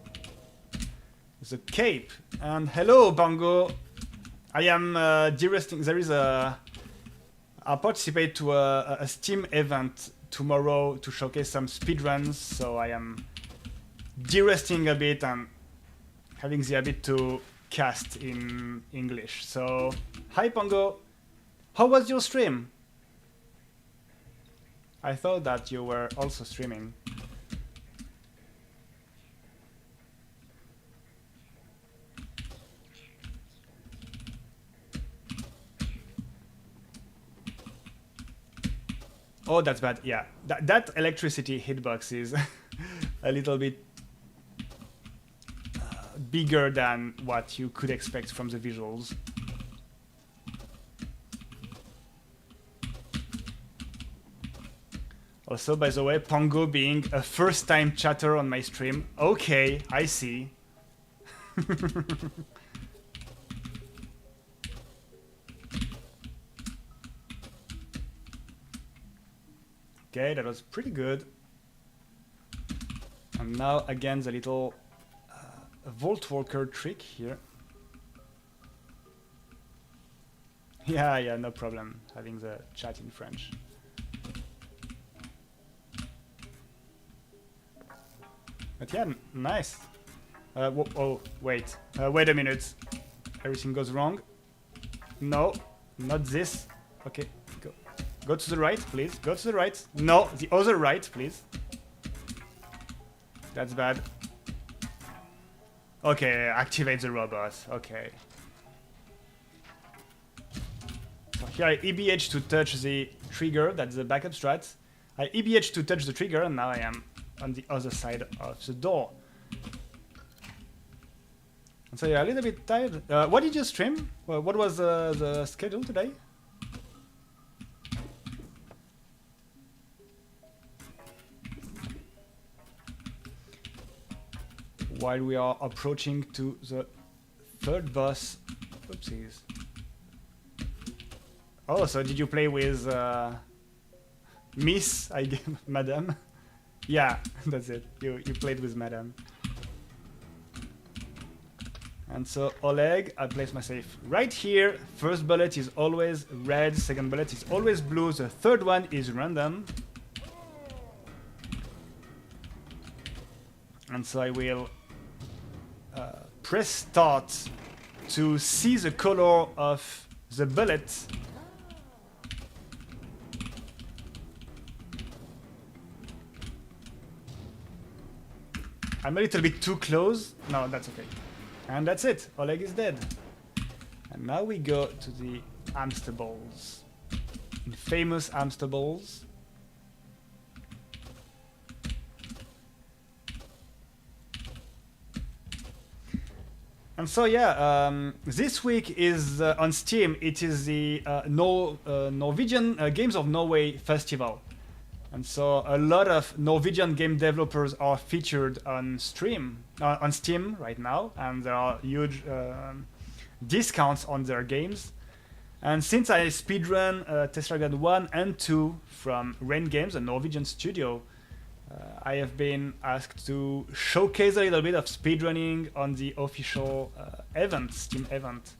the cape. And hello, Bongo. I am derusting. There is a... I'll participate to a Steam event tomorrow to showcase some speedruns. So I am derusting a bit and having the habit to cast in English. So, hi, Bongo. How was your stream? I thought that you were also streaming. Oh, that's bad. Yeah, that electricity hitbox is a little bit bigger than what you could expect from the visuals. Also, by the way, Pongo being a first-time chatter on my stream. Okay, I see. Okay, that was pretty good. And now again the little Vault Walker trick here. Yeah, no problem having the chat in French. But yeah, nice. Oh, wait. Wait a minute. Everything goes wrong. No, not this. Okay, go. Go to the right, please. Go to the right. No, the other right, please. That's bad. Okay, activate the robot. Okay. So here I EBH to touch the trigger. That's the backup strat. I EBH to touch the trigger, and now I am on the other side of the door. And so yeah, a little bit tired. What did you stream? Well, what was the schedule today? While we are approaching to the third boss. Oopsies. Oh, so did you play with Miss, I guess, Madame? Yeah, that's it. You played with Madame. And so Oleg, I place myself right here. First bullet is always red, second bullet is always blue, the third one is random. And so I will press start to see the color of the bullet. I'm a little bit too close. No, that's okay. And that's it. Oleg is dead. And now we go to the hamster balls. Infamous hamster balls. And so yeah, this week is on Steam. It is the Norwegian Games of Norway festival. And so a lot of Norwegian game developers are featured on Steam right now, and there are huge discounts on their games. And since I speedrun Teslagrad 1 and 2 from Rain Games, a Norwegian studio, I have been asked to showcase a little bit of speedrunning on the official event, Steam event,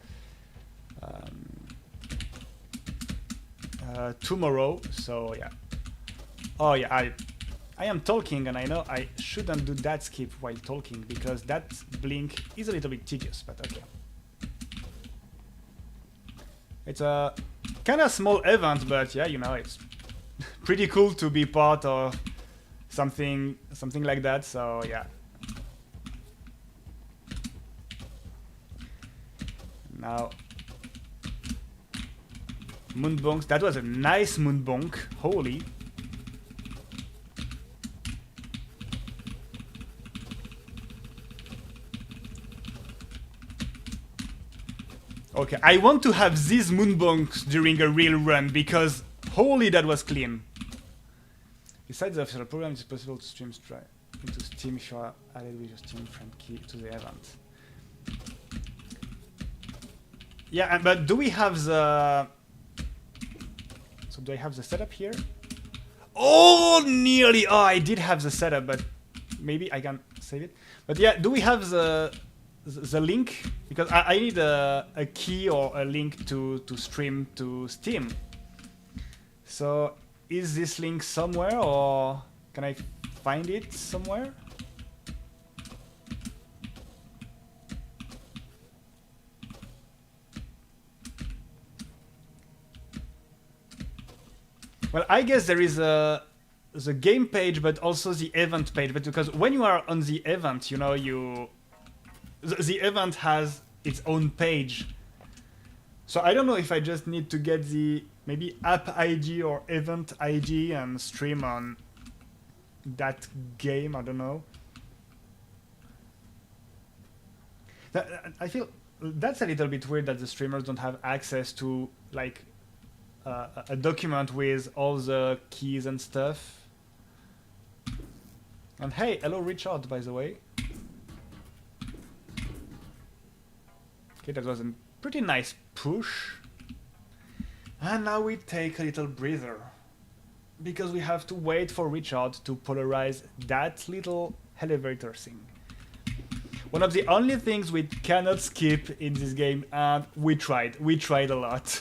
tomorrow. So yeah. Oh yeah, I am talking, and I know I shouldn't do that skip while talking because that blink is a little bit tedious, but okay. It's a kind of small event, but yeah, you know, it's pretty cool to be part of something like that, so yeah. Now, moonbonks, that was a nice moonbonk, holy. Okay, I want to have these moonbonks during a real run because holy, that was clean. Besides the official program, it's possible to stream straight into Steam if you are added with your Steam friend key to the event. Yeah, but do we have the... So do I have the setup here? Oh, nearly! Oh, I did have the setup, but maybe I can save it. But yeah, do we have the link? Because I need a key or a link to stream to Steam. So is this link somewhere, or can I find it somewhere? Well, I guess there is a the game page, but also the event page. But because when you are on the event, you know, the event has its own page. So I don't know if I just need to get the maybe app ID or event ID and stream on that game. I don't know. I feel that's a little bit weird that the streamers don't have access to like a document with all the keys and stuff. And hey, hello Richard, by the way. Okay, that was a pretty nice push. And now we take a little breather, because we have to wait for Richard to polarize that little elevator thing. One of the only things we cannot skip in this game, and we tried a lot.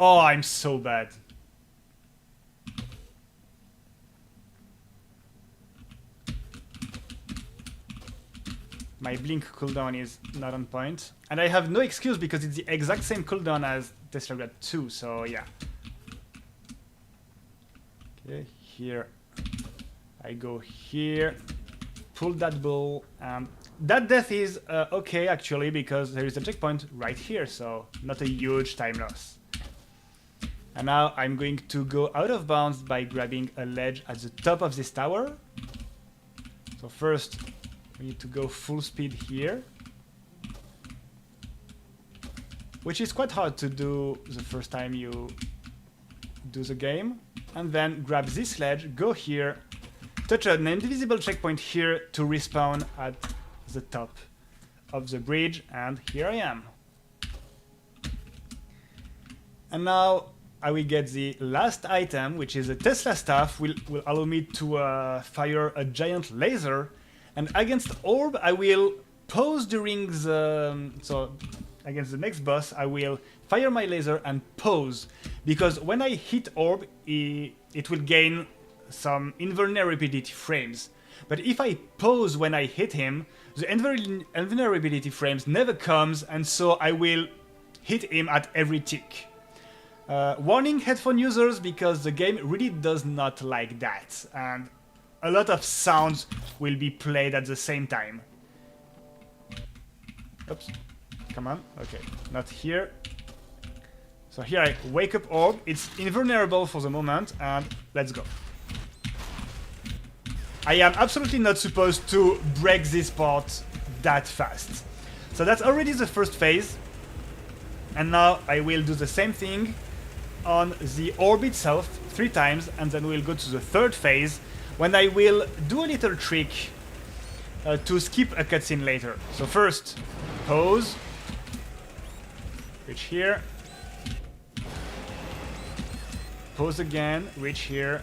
Oh, I'm so bad. My blink cooldown is not on point. And I have no excuse because it's the exact same cooldown as Teslagrad 2, so yeah. Okay, here. I go here. Pull that ball, and that death is okay actually, because there is a checkpoint right here, so not a huge time loss. And now I'm going to go out of bounds by grabbing a ledge at the top of this tower. So first, we need to go full speed here, which is quite hard to do the first time you do the game. And then grab this ledge, go here, touch an invisible checkpoint here to respawn at the top of the bridge, and here I am. And now I will get the last item, which is a Tesla staff, will allow me to fire a giant laser. And against orb, I will pause during the... So, against the next boss, I will fire my laser and pause. Because when I hit orb, it will gain some invulnerability frames. But if I pause when I hit him, the invulnerability frames never comes, and so I will hit him at every tick. Warning headphone users, because the game really does not like that, and a lot of sounds will be played at the same time. Oops, come on, okay, not here. So here I wake up orb, it's invulnerable for the moment, and let's go. I am absolutely not supposed to break this part that fast. So that's already the first phase, and now I will do the same thing on the orb itself 3 times, and then we'll go to the third phase when I will do a little trick to skip a cutscene later. So first, pause, reach here, pause again, reach here.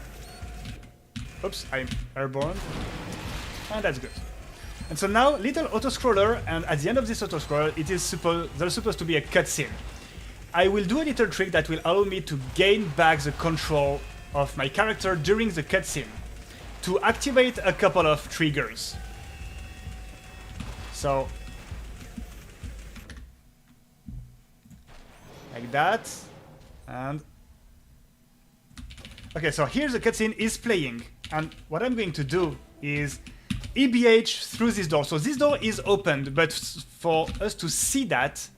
Oops, I'm airborne, and that's good. And so now, little auto-scroller, and at the end of this auto-scroller, there's supposed to be a cutscene. I will do a little trick that will allow me to gain back the control of my character during the cutscene, to activate a couple of triggers. So, like that, and... Okay, so here the cutscene is playing, and what I'm going to do is EBH through this door. So this door is opened, but for us to see that,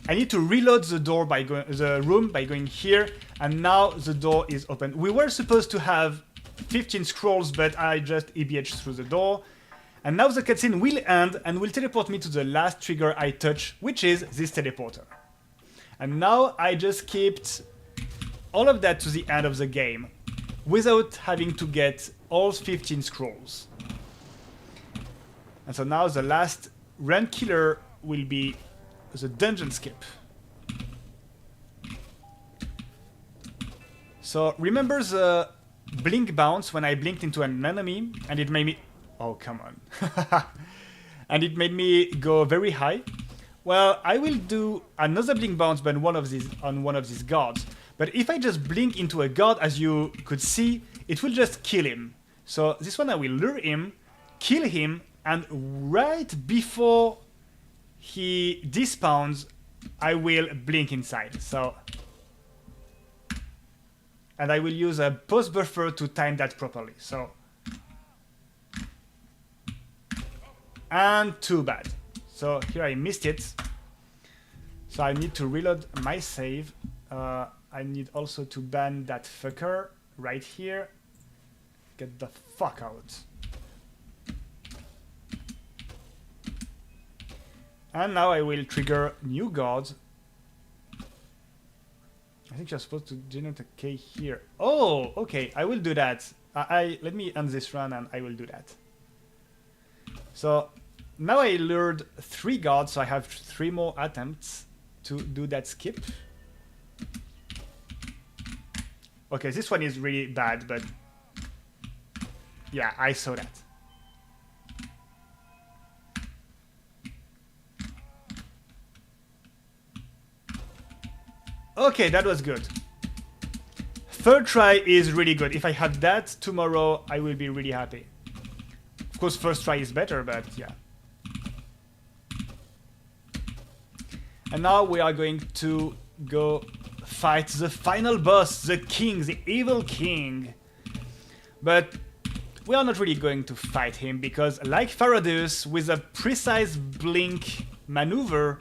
I need to reload the door by the room by going here, and now the door is open. We were supposed to have 15 scrolls, but I just EBH through the door. And now the cutscene will end and will teleport me to the last trigger I touch, which is this teleporter. And now I just skipped all of that to the end of the game without having to get all 15 scrolls. And so now the last run killer will be the dungeon skip. So remember the blink bounce when I blinked into an enemy and it made me... Oh, come on. And it made me go very high. Well, I will do another blink bounce but on one of these guards. But if I just blink into a guard, as you could see, it will just kill him. So this one I will lure him, kill him, and right before he despawns, I will blink inside. So, and I will use a pause buffer to time that properly. So, and too bad. So here I missed it. So I need to reload my save. I need also to ban that fucker right here. Get the fuck out. And now I will trigger new guard. I think you're supposed to generate a K here. Oh, okay, I will do that. Let me end this run and I will do that. So now I lured 3 guards, so I have 3 more attempts to do that skip. Okay, this one is really bad, but yeah, I saw that. Okay, that was good. Third try is really good. If I have that tomorrow, I will be really happy. Of course, first try is better, but yeah. And now we are going to go fight the final boss, the king, the evil king. But we are not really going to fight him because, like Pharaoh's, with a precise blink maneuver,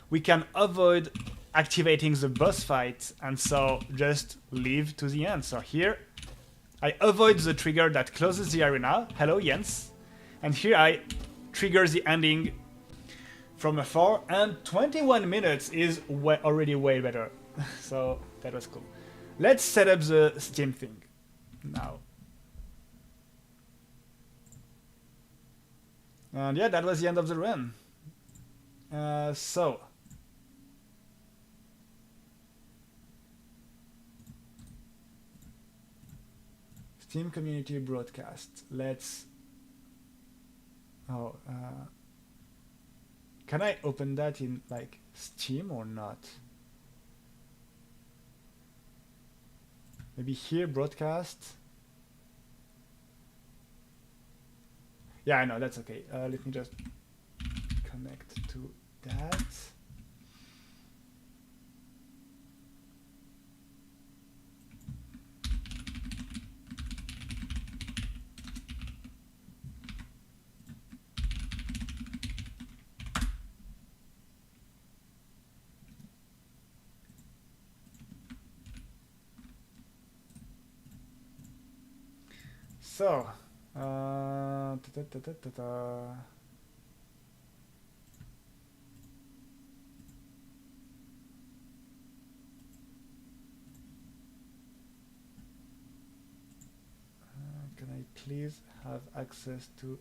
we can avoid activating the boss fight and so just live to the end. So here I avoid the trigger that closes the arena. Hello, Jens. And here I trigger the ending from afar, and 21 minutes is already way better. So that was cool. Let's set up the Steam thing now. And yeah, that was the end of the run. So Steam community broadcast. Let's. Oh, can I open that in like Steam or not? Maybe here broadcast. Yeah, I know, that's okay. Let me just connect to that. So, can I please have access to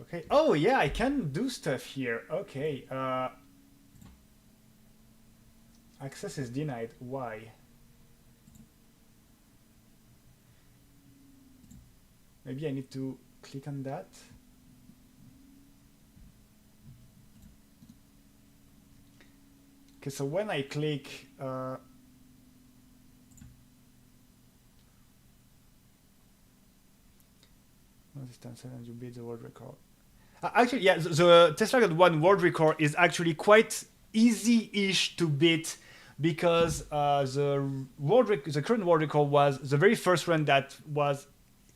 okay. Oh yeah, I can do stuff here. Okay. Access is denied. Why? Maybe I need to click on that. Okay, so when I click distance and you beat the world record. Actually, yeah, the Teslagrad 1 world record is actually quite easy-ish to beat because the current world record was the very first run that was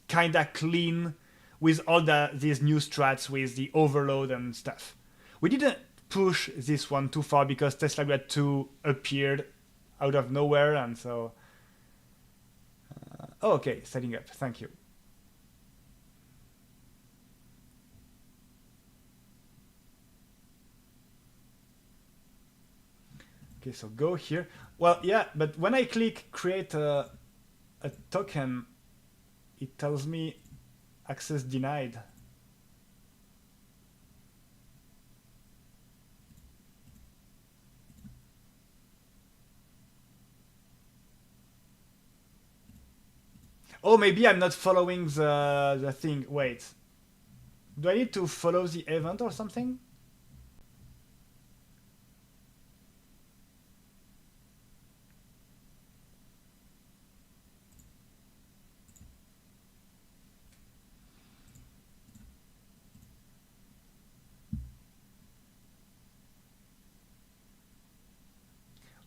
kinda clean with all these new strats with the overload and stuff. We didn't push this one too far because Teslagrad 2 appeared out of nowhere, and so oh, okay, setting up, thank you. Okay, so go here. Well, yeah, but when I click create a token, it tells me access denied. Oh, maybe I'm not following the thing. Wait. Do I need to follow the event or something?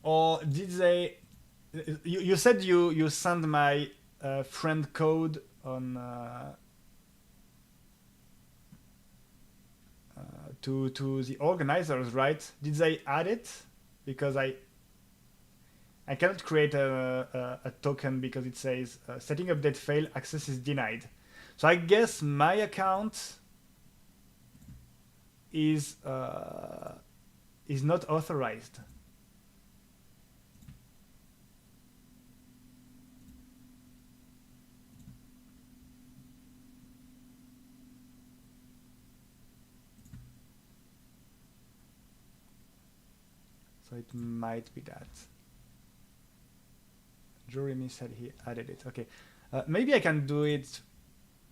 Or did they? You said you sent my friend code on to the organizers, right? Did they add it? Because I cannot create a token because it says setting update failed, access is denied. So I guess my account is not authorized. So it might be that. Jeremy said he added it. Okay, maybe I can do it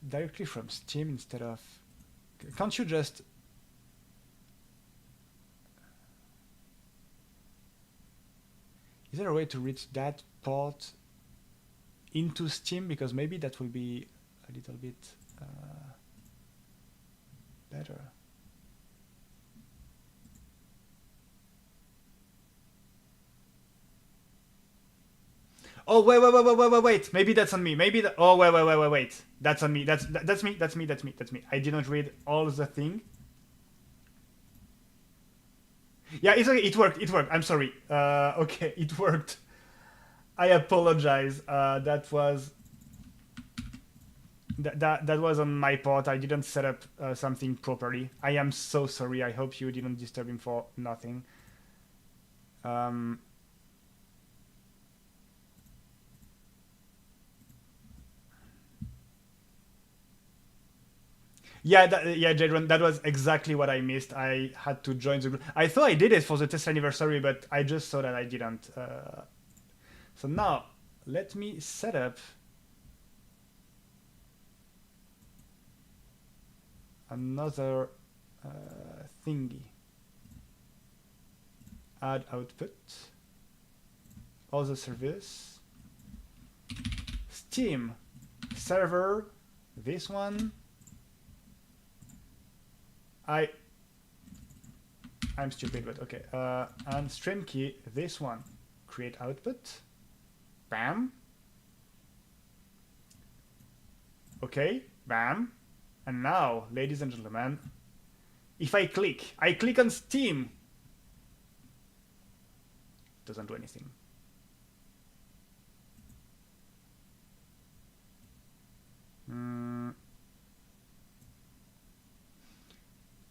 directly from Steam instead of. Can't you just? Is there a way to reach that port into Steam? Because maybe that will be a little bit better. Oh wait! Maybe that's on me. Maybe that. Oh wait! That's on me. That's me. That's me. I didn't read all the thing. Yeah, it's okay. It worked. I'm sorry. Okay, it worked. I apologize. That was that was on my part. I didn't set up something properly. I am so sorry. I hope you didn't disturb him for nothing. Yeah, Jadron, that was exactly what I missed. I had to join the group. I thought I did it for the Tesla anniversary, but I just saw that I didn't. So now, let me set up another thingy. Add output. Other service. Steam. Server. This one. I'm stupid, but okay. And stream key, this one. Create output. Bam. Okay, bam. And now, ladies and gentlemen, if I click on Steam. Doesn't do anything.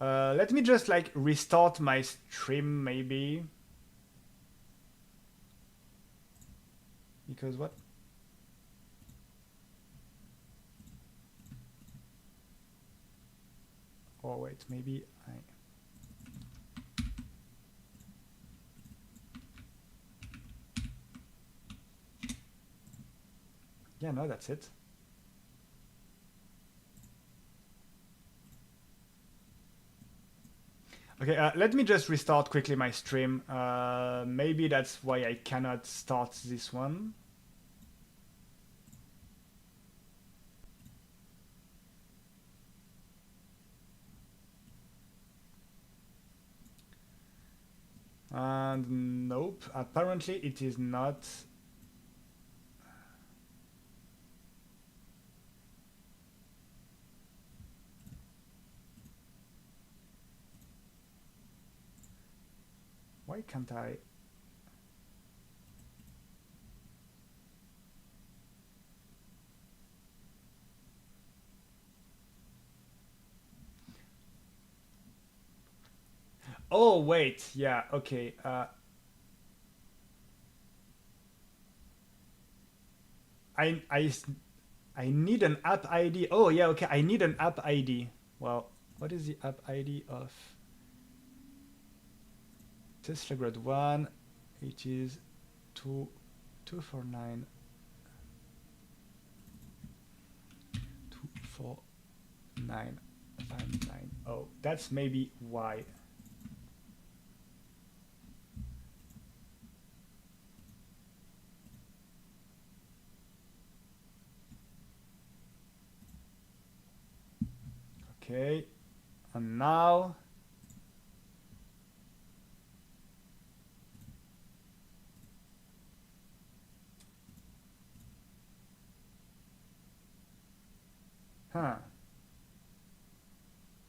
Let me just like restart my stream maybe. Because what? Oh wait, maybe I... Yeah, no, that's it. Okay, let me just restart quickly my stream. Maybe that's why I cannot start this one. And nope, apparently it is not. Why can't I? Oh wait, yeah, okay. I need an app ID. Oh yeah, okay. I need an app ID. Well, what is the app ID of Teslagrad 1? It is 249 590. Oh, that's maybe why. Okay, and now Huh.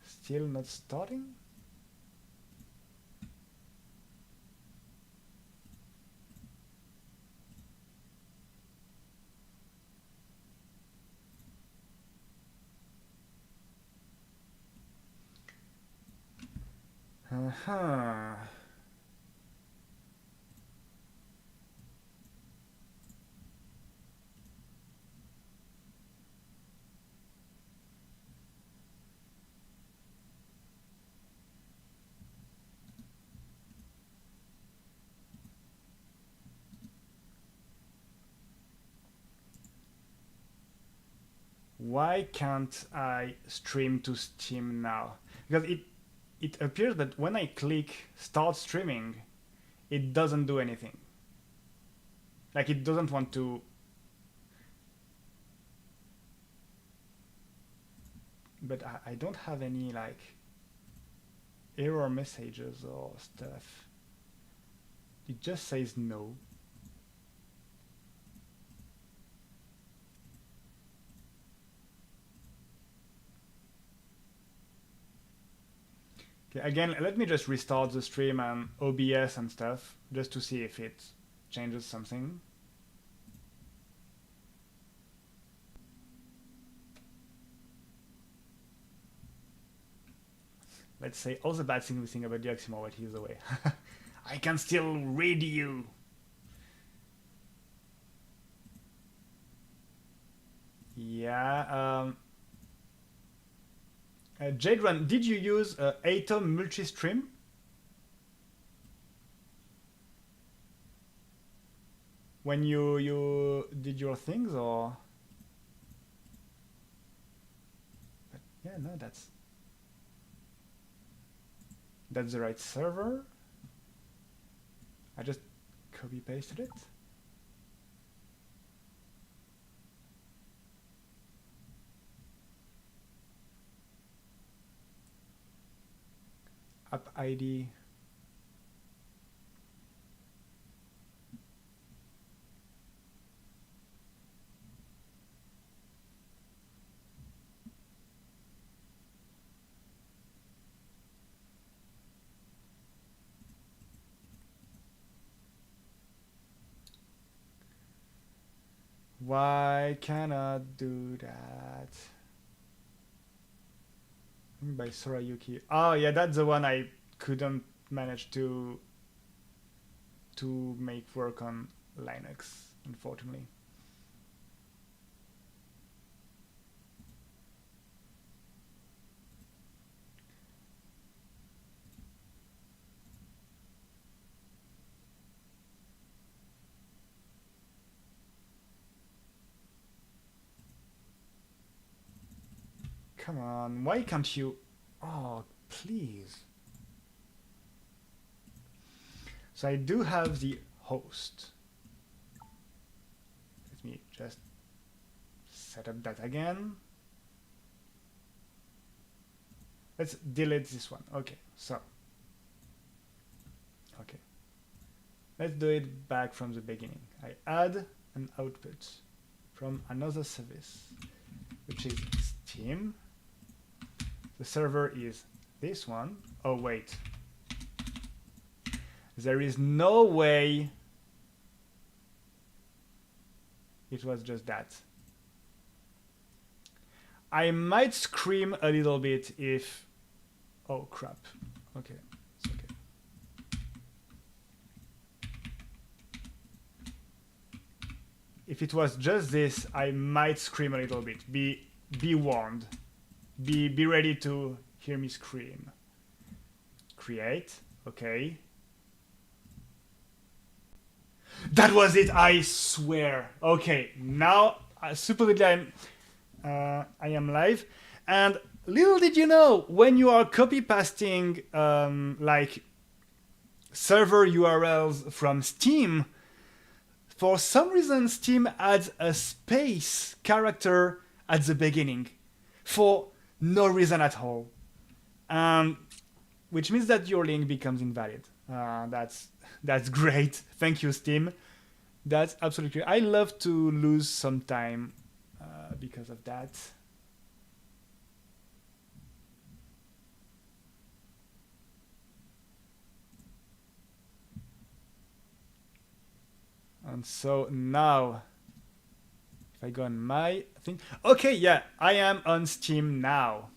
Still not starting? Uh-huh. Why can't I stream to Steam now? Because it appears that when I click start streaming, it doesn't do anything. Like it doesn't want to. But I don't have any like error messages or stuff. It just says no. Okay, again, let me just restart the stream and OBS and stuff, just to see if it changes something. Let's say all the bad things we think about the Oxymore while he's away. I can still read you. Yeah, Jade Run, did you use Atom Multistream? When you did your things, or? But yeah, no, that's the right server. I just copy pasted it. App ID. Why cannot do that? By Sorayuki. Oh yeah, that's the one I couldn't manage to make work on Linux, unfortunately. Come on, why can't you? Oh, please. So I do have the host. Let me just set up that again. Let's delete this one. Okay, so. Okay. Let's do it back from the beginning. I add an output from another service, which is Steam. The server is this one. Oh, wait. There is no way it was just that. I might scream a little bit if... Oh, crap. Okay, it's okay. If it was just this, I might scream a little bit. Be warned. Be ready to hear me scream. Create. Okay. That was it, I swear. Okay, now supposedly I am live, and little did you know, when you are copy pasting like server URLs from Steam, for some reason Steam adds a space character at the beginning for no reason at all, which means that your link becomes invalid. That's great. Thank you, Steam. That's absolutely. I love to lose some time because of that. And so now, if I go on my thing, okay, yeah, I am on Steam now.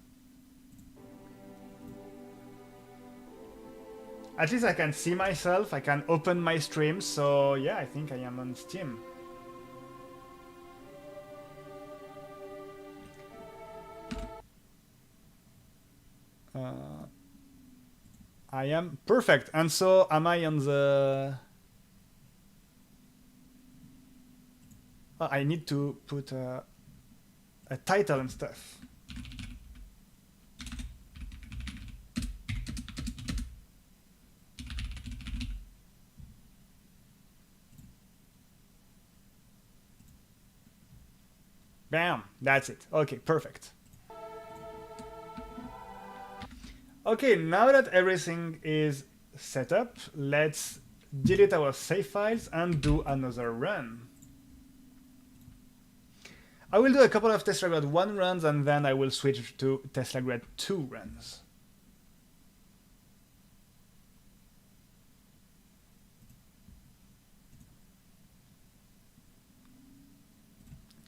At least I can see myself, I can open my stream, so yeah, I think I am on Steam. I am perfect, and so am I on the... Oh, I need to put a title and stuff. Bam! That's it. Okay, perfect. Okay, now that everything is set up, let's delete our save files and do another run. I will do a couple of Teslagrad 1 runs and then I will switch to Teslagrad 2 runs.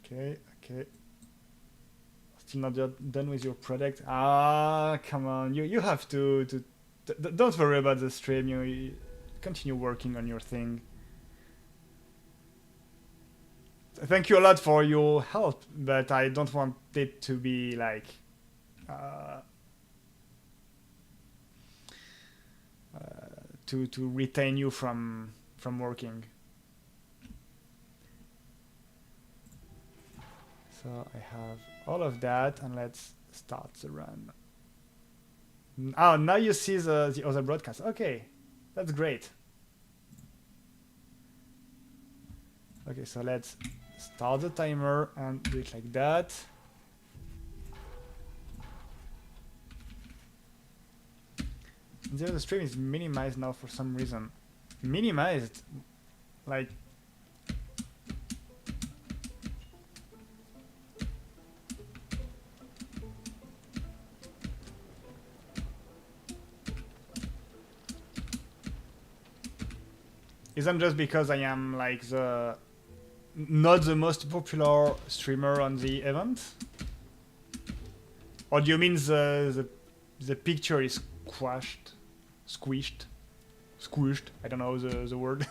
Okay, okay. Still not done with your product. Ah, come on. You have to don't worry about the stream. You continue working on your thing. Thank you a lot for your help, but I don't want it to be like to retain you from working. So I have all of that, and let's start the run. Oh, now you see the other broadcast. Okay, that's great. Okay, so let's start the timer and do it like that. The stream is minimized now for some reason. Minimized? Like... Isn't just because I am like the... not the most popular streamer on the event? Or do you mean the picture is squished? I don't know the word.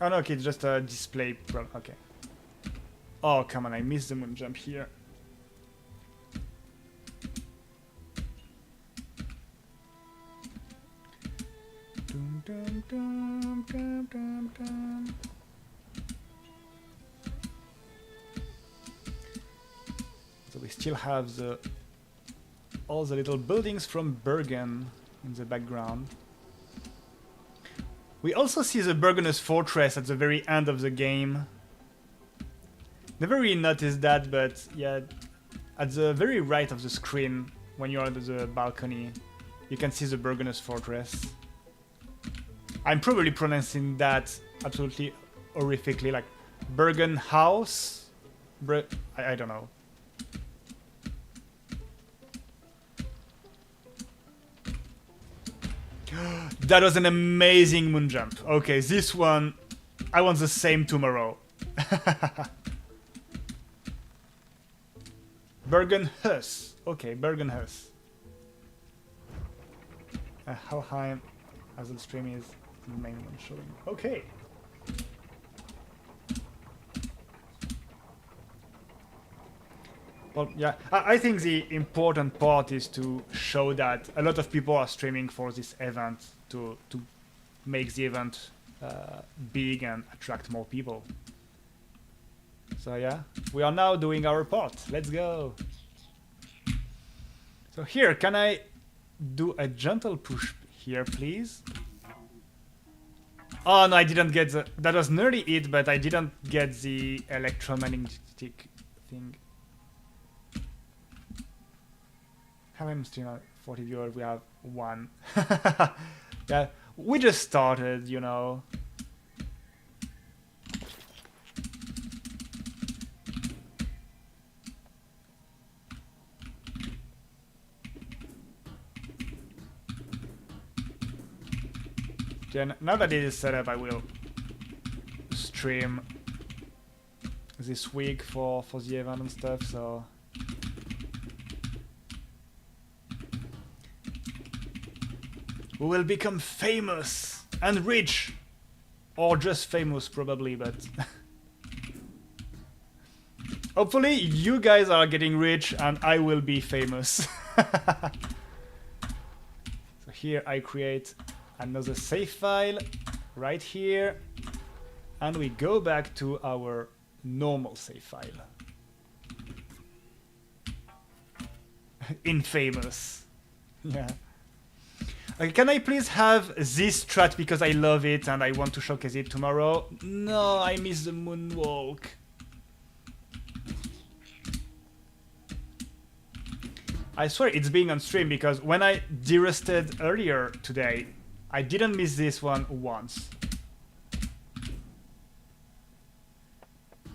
Oh no, okay, it's just a display problem. Okay. Oh, come on, I missed the moon jump here. Dum, dum, dum, dum, dum, dum. So we still have all the little buildings from Bergen in the background. We also see the Bergenus Fortress at the very end of the game. Never really noticed that, but yeah, at the very right of the screen, when you're on the balcony, you can see the Bergenus Fortress. I'm probably pronouncing that absolutely horrifically, like Bergen House? I don't know. That was an amazing moon jump. Okay, this one, I want the same tomorrow. Bergenhus. Okay, Bergenhus. How high as the stream is the main one showing. Okay. Well, yeah, I think the important part is to show that a lot of people are streaming for this event to make the event big and attract more people. So yeah, we are now doing our part. Let's go. So here, can I do a gentle push here, please? Oh no, I didn't get the... That was nearly it, but I didn't get the electromagnetic thing. How many streamers? 40 viewers, we have 1. Yeah, we just started, you know. Then now that it is set up, I will stream this week for the event and stuff. So we will become famous and rich, or just famous probably, but hopefully you guys are getting rich and I will be famous. So here I create another save file right here, and we go back to our normal save file. Infamous. Yeah. Okay, can I please have this strat because I love it and I want to showcase it tomorrow? No, I miss the moonwalk. I swear it's being on stream because when I derusted earlier today, I didn't miss this one once.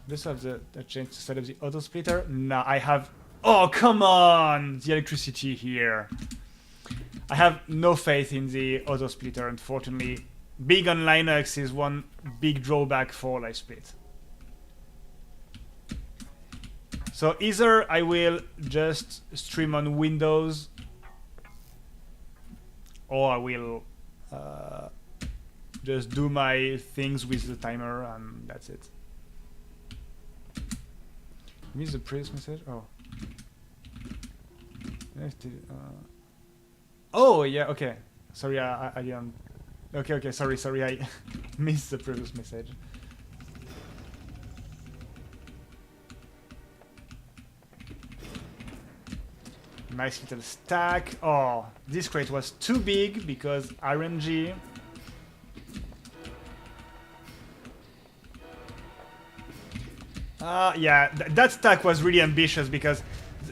Just have the chance to set up the auto splitter. No, I have. Oh, come on! The electricity here. I have no faith in the auto splitter, unfortunately. Big on Linux is one big drawback for live split. So either I will just stream on Windows, or I will just do my things with the timer, and that's it. Miss the previous message? Oh. Oh, yeah, okay. Sorry, I didn't... Okay, sorry, I missed the previous message. Nice little stack. Oh, this crate was too big because RNG. Yeah, that stack was really ambitious because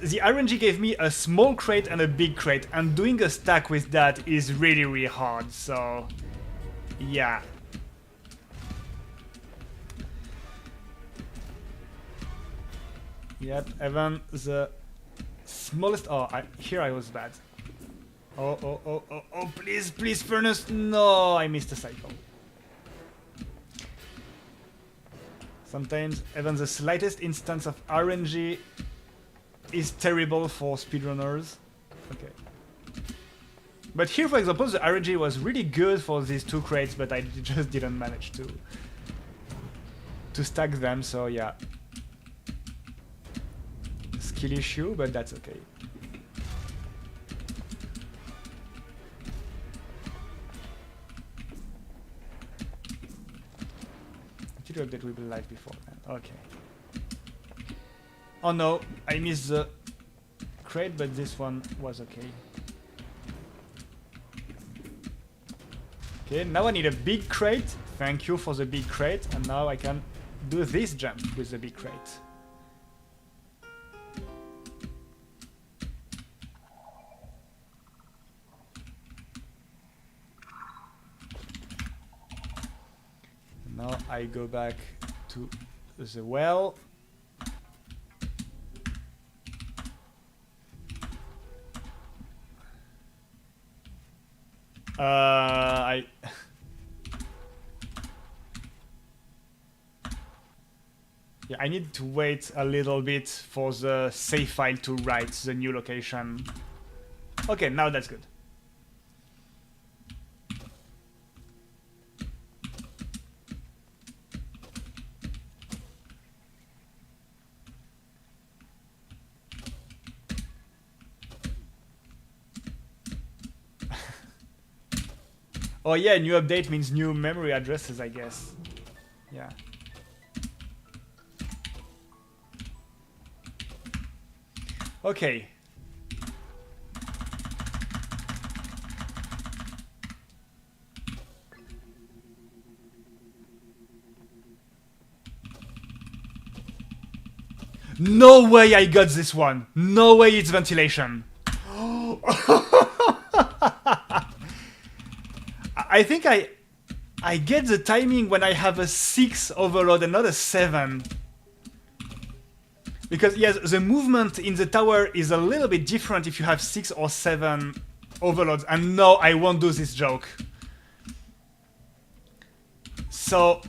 the RNG gave me a small crate and a big crate, and doing a stack with that is really, really hard, so yeah. Yep, even the smallest... Oh, here I was bad. Oh, please, furnace. No, I missed a cycle. Sometimes even the slightest instance of RNG is terrible for speedrunners. Okay. But here, for example, the RNG was really good for these two crates, but I just didn't manage to stack them, so yeah. Skill issue, but that's okay. Did update will be live before then. Okay. Oh no, I missed the crate, but this one was okay. Okay, now I need a big crate. Thank you for the big crate, and now I can do this jump with the big crate. Now I go back to the well. Yeah, I need to wait a little bit for the save file to write the new location. Okay, now that's good. Oh yeah, new update means new memory addresses, I guess. Yeah. Okay. No way I got this one. No way it's ventilation. I think I get the timing when I have a 6 overload and not a 7. Because yes, the movement in the tower is a little bit different if you have 6 or 7 overloads. And no, I won't do this joke. So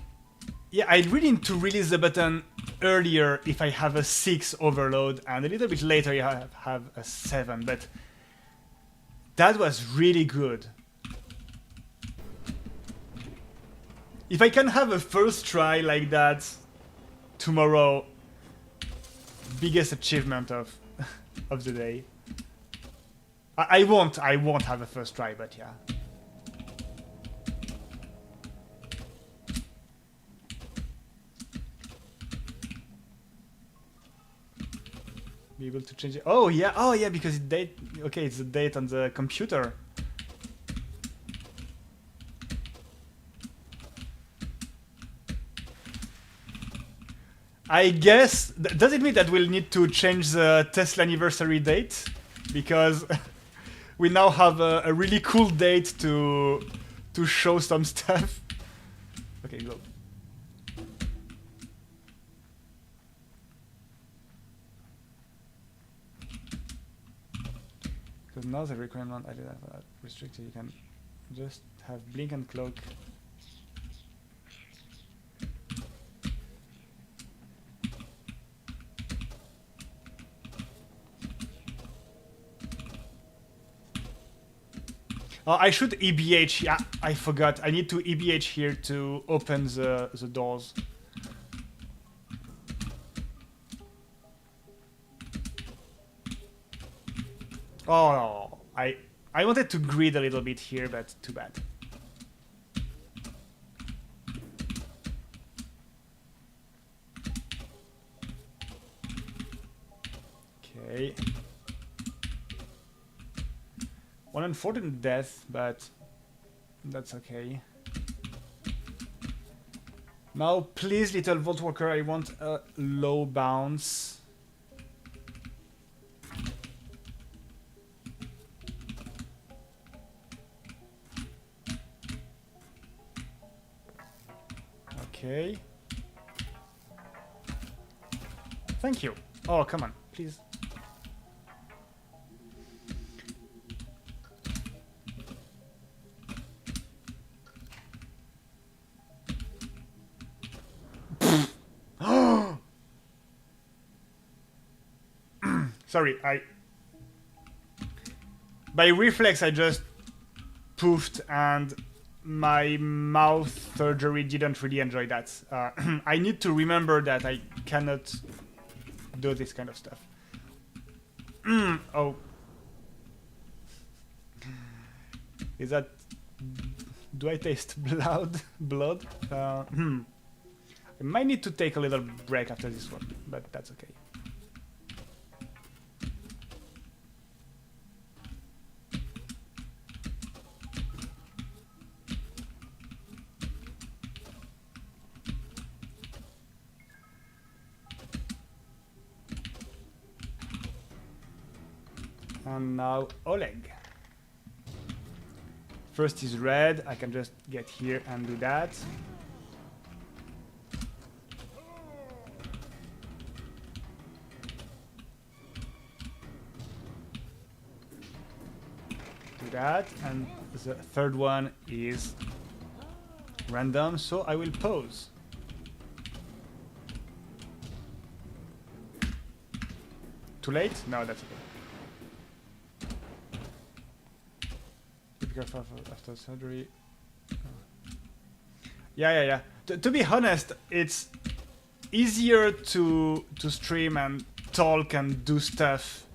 yeah, I really need to release the button earlier if I have a 6 overload, and a little bit later if I have a 7, but that was really good. If I can have a first try like that tomorrow, biggest achievement of of the day. I won't have a first try, but yeah. Be able to change it. Oh yeah, because it date. Okay, it's the date on the computer. I guess. Does it mean that we'll need to change the Tesla anniversary date? Because we now have a really cool date to show some stuff. Okay, go. Because now the requirement I did have restricted. You can just have blink and cloak. Oh, I should EBH. Yeah, I forgot. I need to EBH here to open the doors. Oh, I wanted to grid a little bit here, but too bad. Okay. One unfortunate death, but that's okay. Now, please, little Vault Walker, I want a low bounce. Okay. Thank you. Oh, come on, please. Sorry, by reflex I just poofed, and my mouth surgery didn't really enjoy that. I need to remember that I cannot do this kind of stuff. Oh. Is that... Do I taste blood? I might need to take a little break after this one, but that's okay. And now Oleg. First is red. I can just get here and do that. Do that, and the third one is random, so I will pause. Too late? No, that's okay. After surgery. Yeah. To be honest, it's easier to stream and talk and do stuff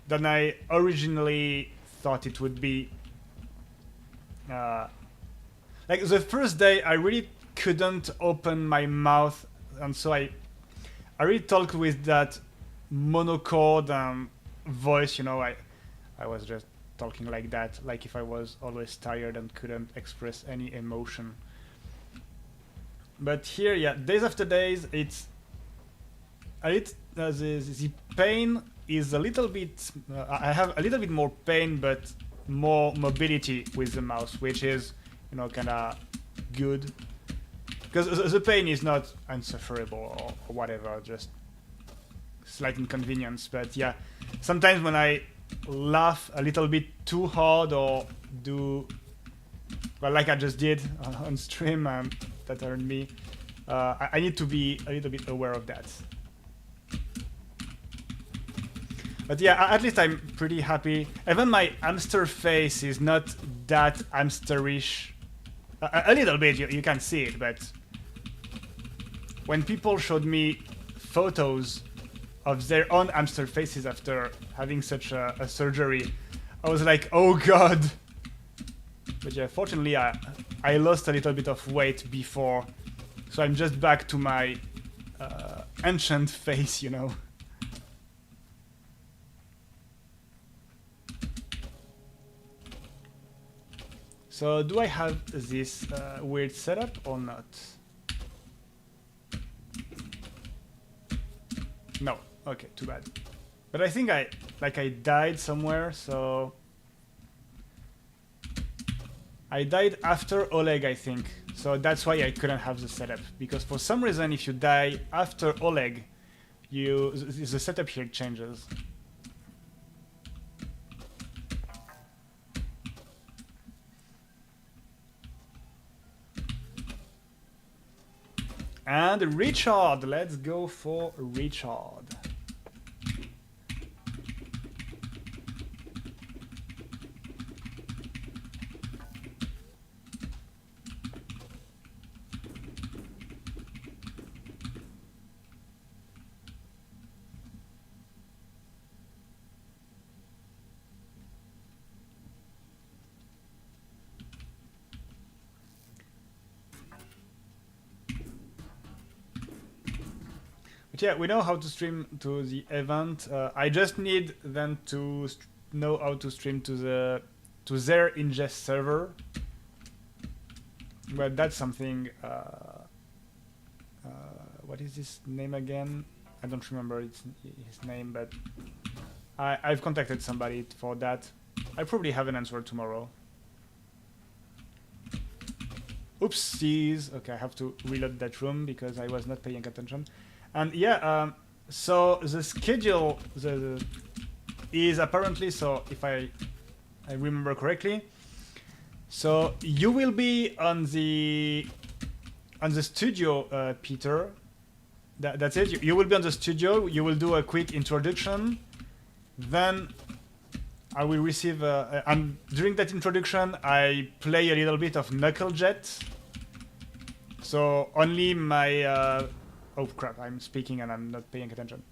than I originally thought it would be. Like the first day, I really couldn't open my mouth, and so I really talked with that monochord voice. You know, I was just talking like that, like if I was always tired and couldn't express any emotion. But here, yeah, days after days, it's the pain is a little bit. I have a little bit more pain, but more mobility with the mouse, which is, you know, kind of good. Because the pain is not insufferable or whatever, just slight inconvenience. But yeah, sometimes when I laugh a little bit too hard or do, well, like I just did on stream, that earned me. I need to be a little bit aware of that. But yeah, at least I'm pretty happy. Even my hamster face is not that hamsterish. A little bit, you can see it, but when people showed me photos of their own hamster faces after having such a surgery, I was like, oh god. But yeah, fortunately I lost a little bit of weight before, so I'm just back to my ancient face, you know. So do I have this weird setup or not? No. Okay, too bad. But I think I died somewhere, so I died after Oleg, I think. So that's why I couldn't have the setup, because for some reason if you die after Oleg, the setup here changes. And Richard, let's go for Richard. But yeah, we know how to stream to the event. I just need them to know how to stream to their ingest server. But that's something. What is his name again? I don't remember his name, but I've contacted somebody for that. I probably have an answer tomorrow. Oopsies. Okay, I have to reload that room because I was not paying attention. And yeah, so the schedule is apparently, so if I remember correctly, so you will be on the studio, Peter. That's it. You will be on the studio. You will do a quick introduction. Then I will receive, and during that introduction, I play a little bit of KnuckleJet. So only my oh crap, I'm speaking and I'm not paying attention.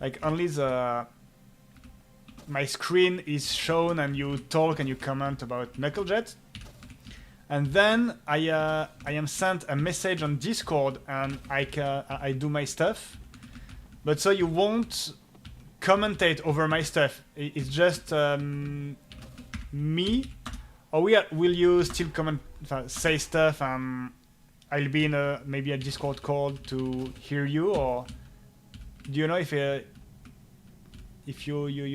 Like only my screen is shown and you talk and you comment about KnuckleJet. And then I am sent a message on Discord and I do my stuff. But so you won't commentate over my stuff. It's just me. Or will you still say stuff and I'll be in maybe a Discord call to hear you, or do you know if you'll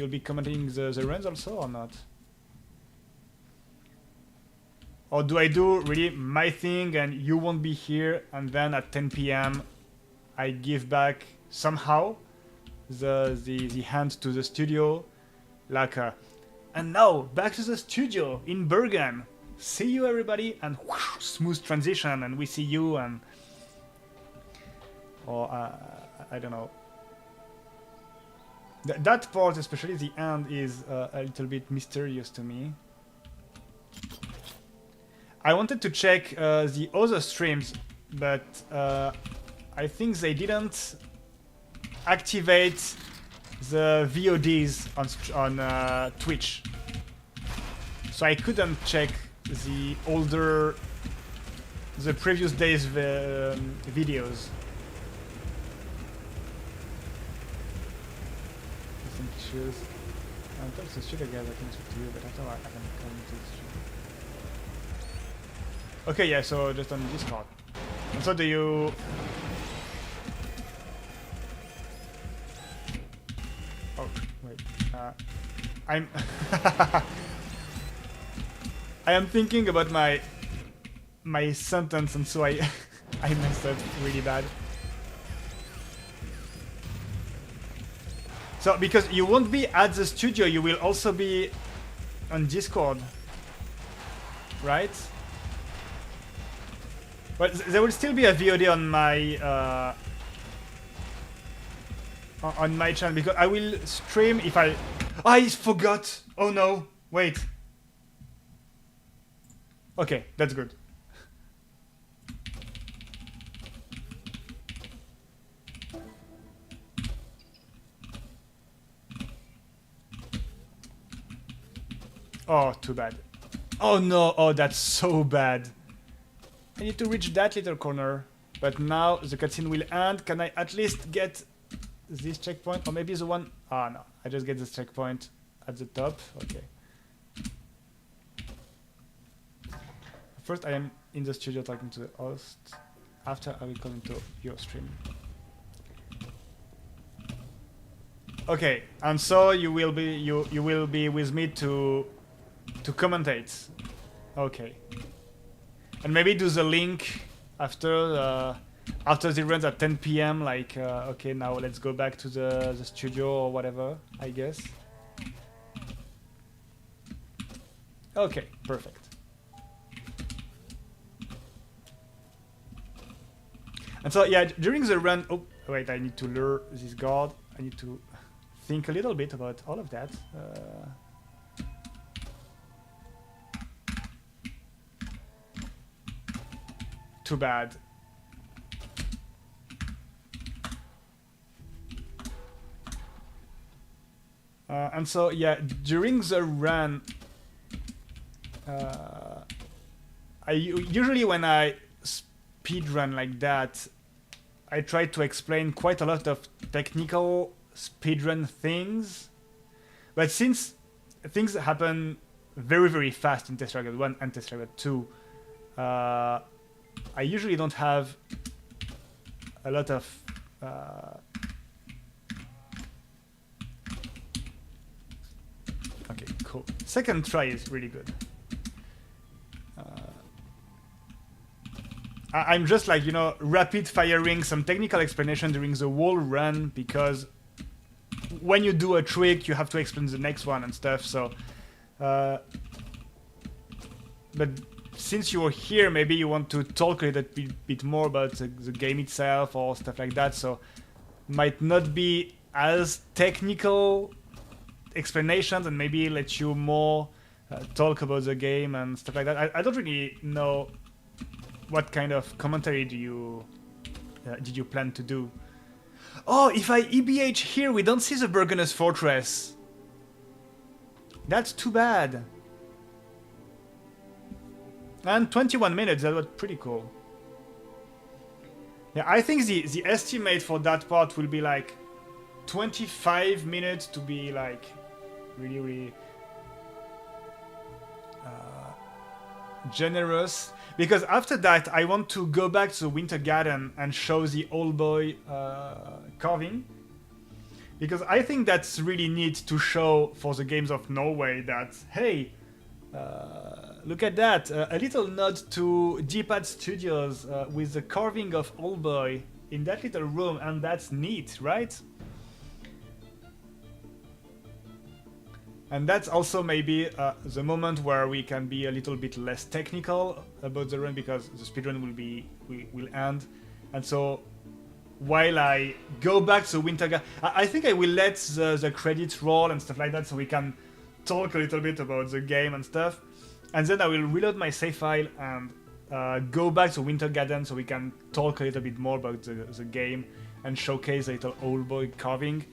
be commenting the runs also or not? Or do I do really my thing and you won't be here, and then at 10 p.m. I give back somehow the hand to the studio, like and now back to the studio in Bergen. See you everybody, and whoosh, smooth transition, and we see you, and or I don't know. That part, especially the end, is a little bit mysterious to me. I wanted to check the other streams, but I think they didn't activate the VODs on Twitch, so I couldn't check the previous days videos. Some issues. I'm talking to studio guys, I can speak to you, but after I can come to the stream. Okay, yeah, so just on Discord. And so do you... Oh, wait. I'm... I am thinking about my sentence, and so I messed up really bad. So because you won't be at the studio, you will also be on Discord, right? But there will still be a VOD on my channel because I will stream if I forgot. Oh no! Wait. Okay, that's good. Oh, too bad. Oh no! Oh, that's so bad. I need to reach that little corner. But now the cutscene will end. Can I at least get this checkpoint? Or maybe the one... Ah, no. I just get this checkpoint at the top. Okay. First, I am in the studio talking to the host. After, I will come into your stream. Okay, and so you will be with me to commentate. Okay. And maybe do the link after the runs at 10 p.m. Like, okay, now let's go back to the studio or whatever, I guess. Okay, perfect. And so, yeah, during the run... Oh, wait, I need to lure this guard. I need to think a little bit about all of that. Too bad. And so, yeah, during the run, usually when I speed run like that, I try to explain quite a lot of technical speedrun things. But since things happen very, very fast in Teslagrad 1 and Teslagrad 2, I usually don't have a lot of okay, cool. Second try is really good. I'm just like, you know, rapid firing some technical explanation during the whole run, because when you do a trick, you have to explain the next one and stuff. So, but since you're here, maybe you want to talk a little bit more about the game itself or stuff like that. So, might not be as technical explanations, and maybe let you more talk about the game and stuff like that. I don't really know what kind of commentary did you plan to do. Oh, if I EBH here, we don't see the Burgunus Fortress. That's too bad. And 21 minutes, that was pretty cool. Yeah, I think the estimate for that part will be like 25 minutes to be like really, really generous. Because after that, I want to go back to the Winter Garden and show the old boy carving. Because I think that's really neat to show for the Games of Norway that, hey, look at that, a little nod to D-Pad Studios with the carving of old boy in that little room, and that's neat, right? And that's also maybe the moment where we can be a little bit less technical about the run, because the speedrun will end. And so while I go back to Winter Garden, I think I will let the credits roll and stuff like that, so we can talk a little bit about the game and stuff. And then I will reload my save file and go back to Winter Garden so we can talk a little bit more about the game and showcase a little old boy carving.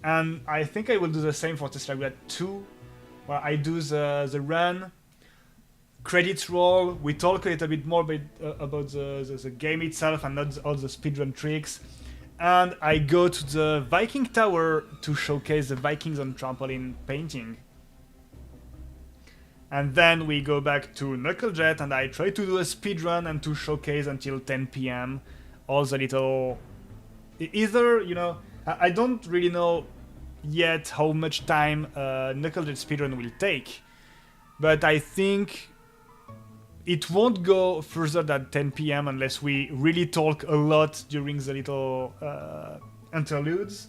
And I think I will do the same for Teslagrad 2, where I do the run, credits roll, we talk a little bit more about the game itself and not all the speedrun tricks, and I go to the Viking Tower to showcase the Vikings on trampoline painting. And then we go back to KnuckleJet and I try to do a speedrun and to showcase until 10 p.m. all the little... Either, you know, I don't really know yet how much time KnuckleJet speedrun will take, but I think it won't go further than 10 p.m. unless we really talk a lot during the little interludes.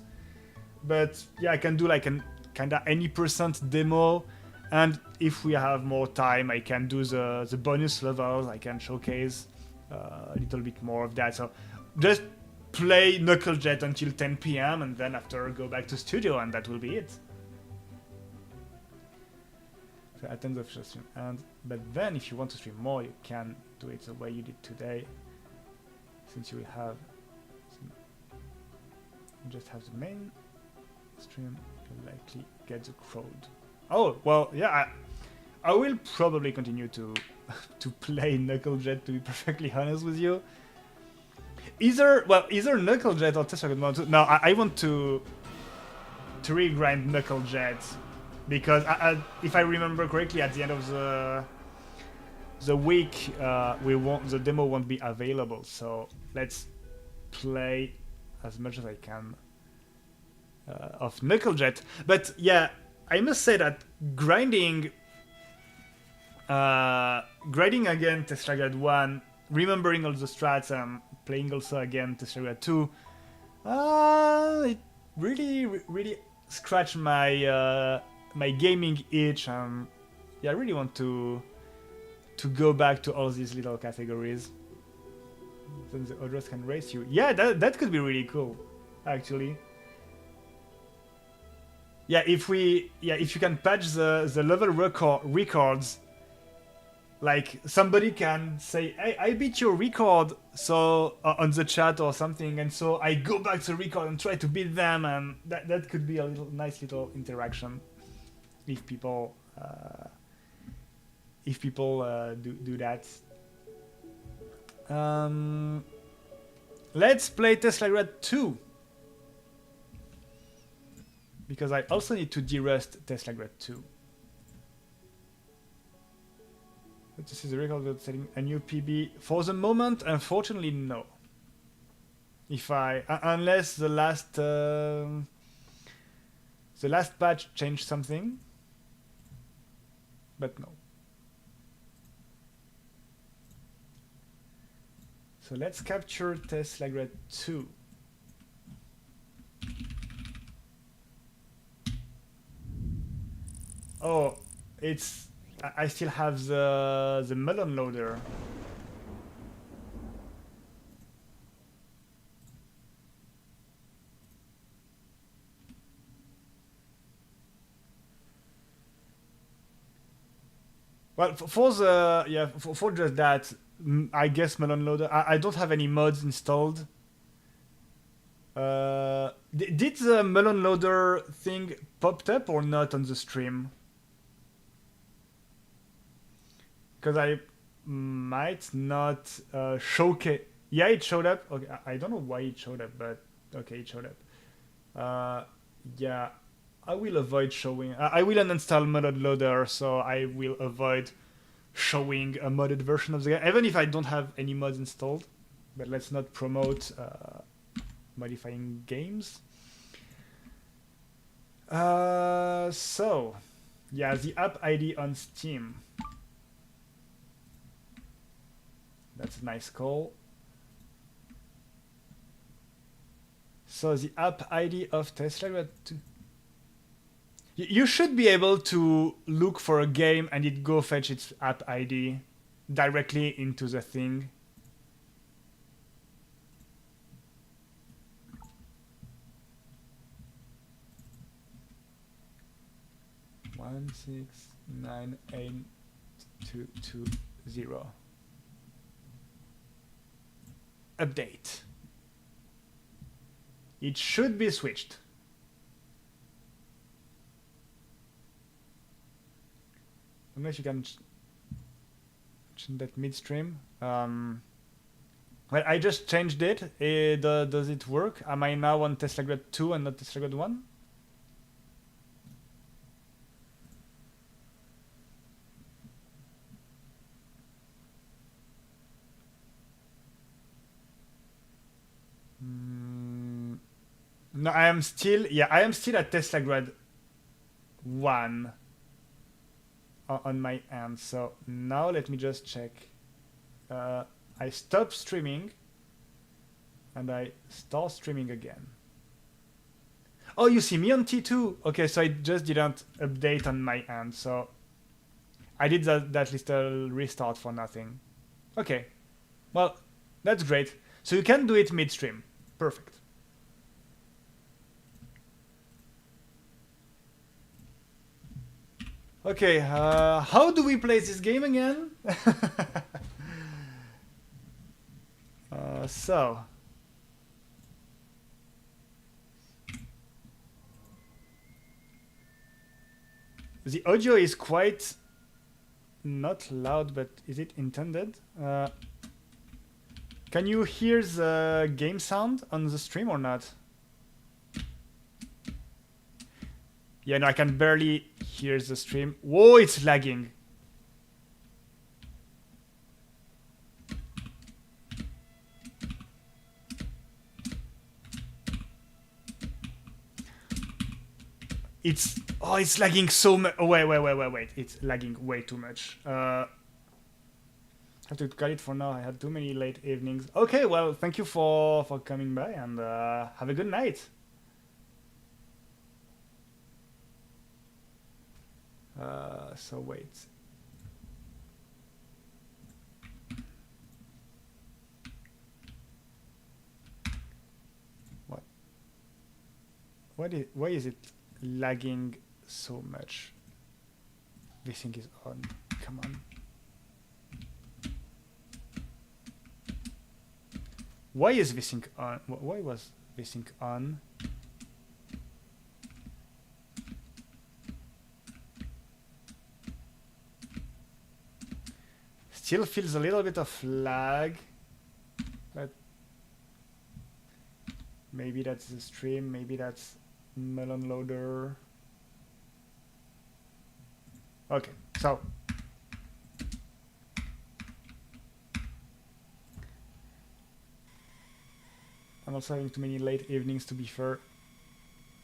But yeah, I can do like a kinda any % demo, and if we have more time, I can do the bonus levels. I can showcase a little bit more of that. So just play KnuckleJet until 10 p.m. and then after go back to studio, and that will be it. So attend the official stream. But then if you want to stream more, you can do it the way you did today. Since you will have you just have the main stream, you'll likely get the crowd. Oh, well, yeah, I will probably continue to to play KnuckleJet, to be perfectly honest with you. Either KnuckleJet or Teslagrad 1. No, I want to regrind KnuckleJet because if I remember correctly, at the end of the week, the demo won't be available. So let's play as much as I can of KnuckleJet. But yeah, I must say that grinding again Teslagrad 1, remembering all the strats and playing also again Teslagrad 2, it really scratched my my gaming itch, and yeah, I really want to go back to all these little categories. Then the others can race you. Yeah, that could be really cool, actually. Yeah, if you can patch the level records, like somebody can say, "Hey, I beat your record," so on the chat or something, and so I go back to the record and try to beat them, and that could be a nice little interaction if people do that. Let's play Teslagrad 2. Because I also need to derust Teslagrad 2. But this is a record with setting a new PB. For the moment, unfortunately, no. If unless the last patch changed something, but no. So let's capture Teslagrad 2. Oh, I still have the melon loader. Well, for just that, I guess melon loader. I don't have any mods installed. Did the melon loader thing popped up or not on the stream? Because I might not showcase. Yeah, it showed up. Okay, I don't know why it showed up, but okay, it showed up. Yeah, I will avoid showing. I will uninstall modded loader, so I will avoid showing a modded version of the game, even if I don't have any mods installed. But let's not promote modifying games. So, yeah, the app ID on Steam. That's a nice call. So the app ID of Teslagrad 2. You should be able to look for a game and it go fetch its app ID directly into the thing. One 6 9 8 2 2 0. Update. It should be switched. Unless you can change that midstream. Well, I just changed it. Does it work? Am I now on Teslagrad 2 and not Teslagrad 1? No, I am still at Teslagrad 1 on my end. So now let me just check. I stop streaming and I start streaming again. Oh, you see me on T2. Okay, so I just didn't update on my end. So I did that little restart for nothing. Okay. Well, that's great. So you can do it midstream. Perfect. Okay, how do we play this game again? So... The audio is quite... not loud, but is it intended? Can you hear the game sound on the stream or not? Yeah, no, I can barely hear the stream. Whoa, it's lagging. It's... oh, it's lagging so much. Oh, wait. It's lagging way too much. I have to cut it for now. I had too many late evenings. Okay, well, thank you for coming by, and have a good night. So wait. What? Why is it lagging so much? This thing is on. Come on. Why is this thing on? Why was this thing on? Still feels a little bit of lag, but maybe that's the stream, maybe that's Melon Loader. Okay, so I'm also having too many late evenings, to be fair.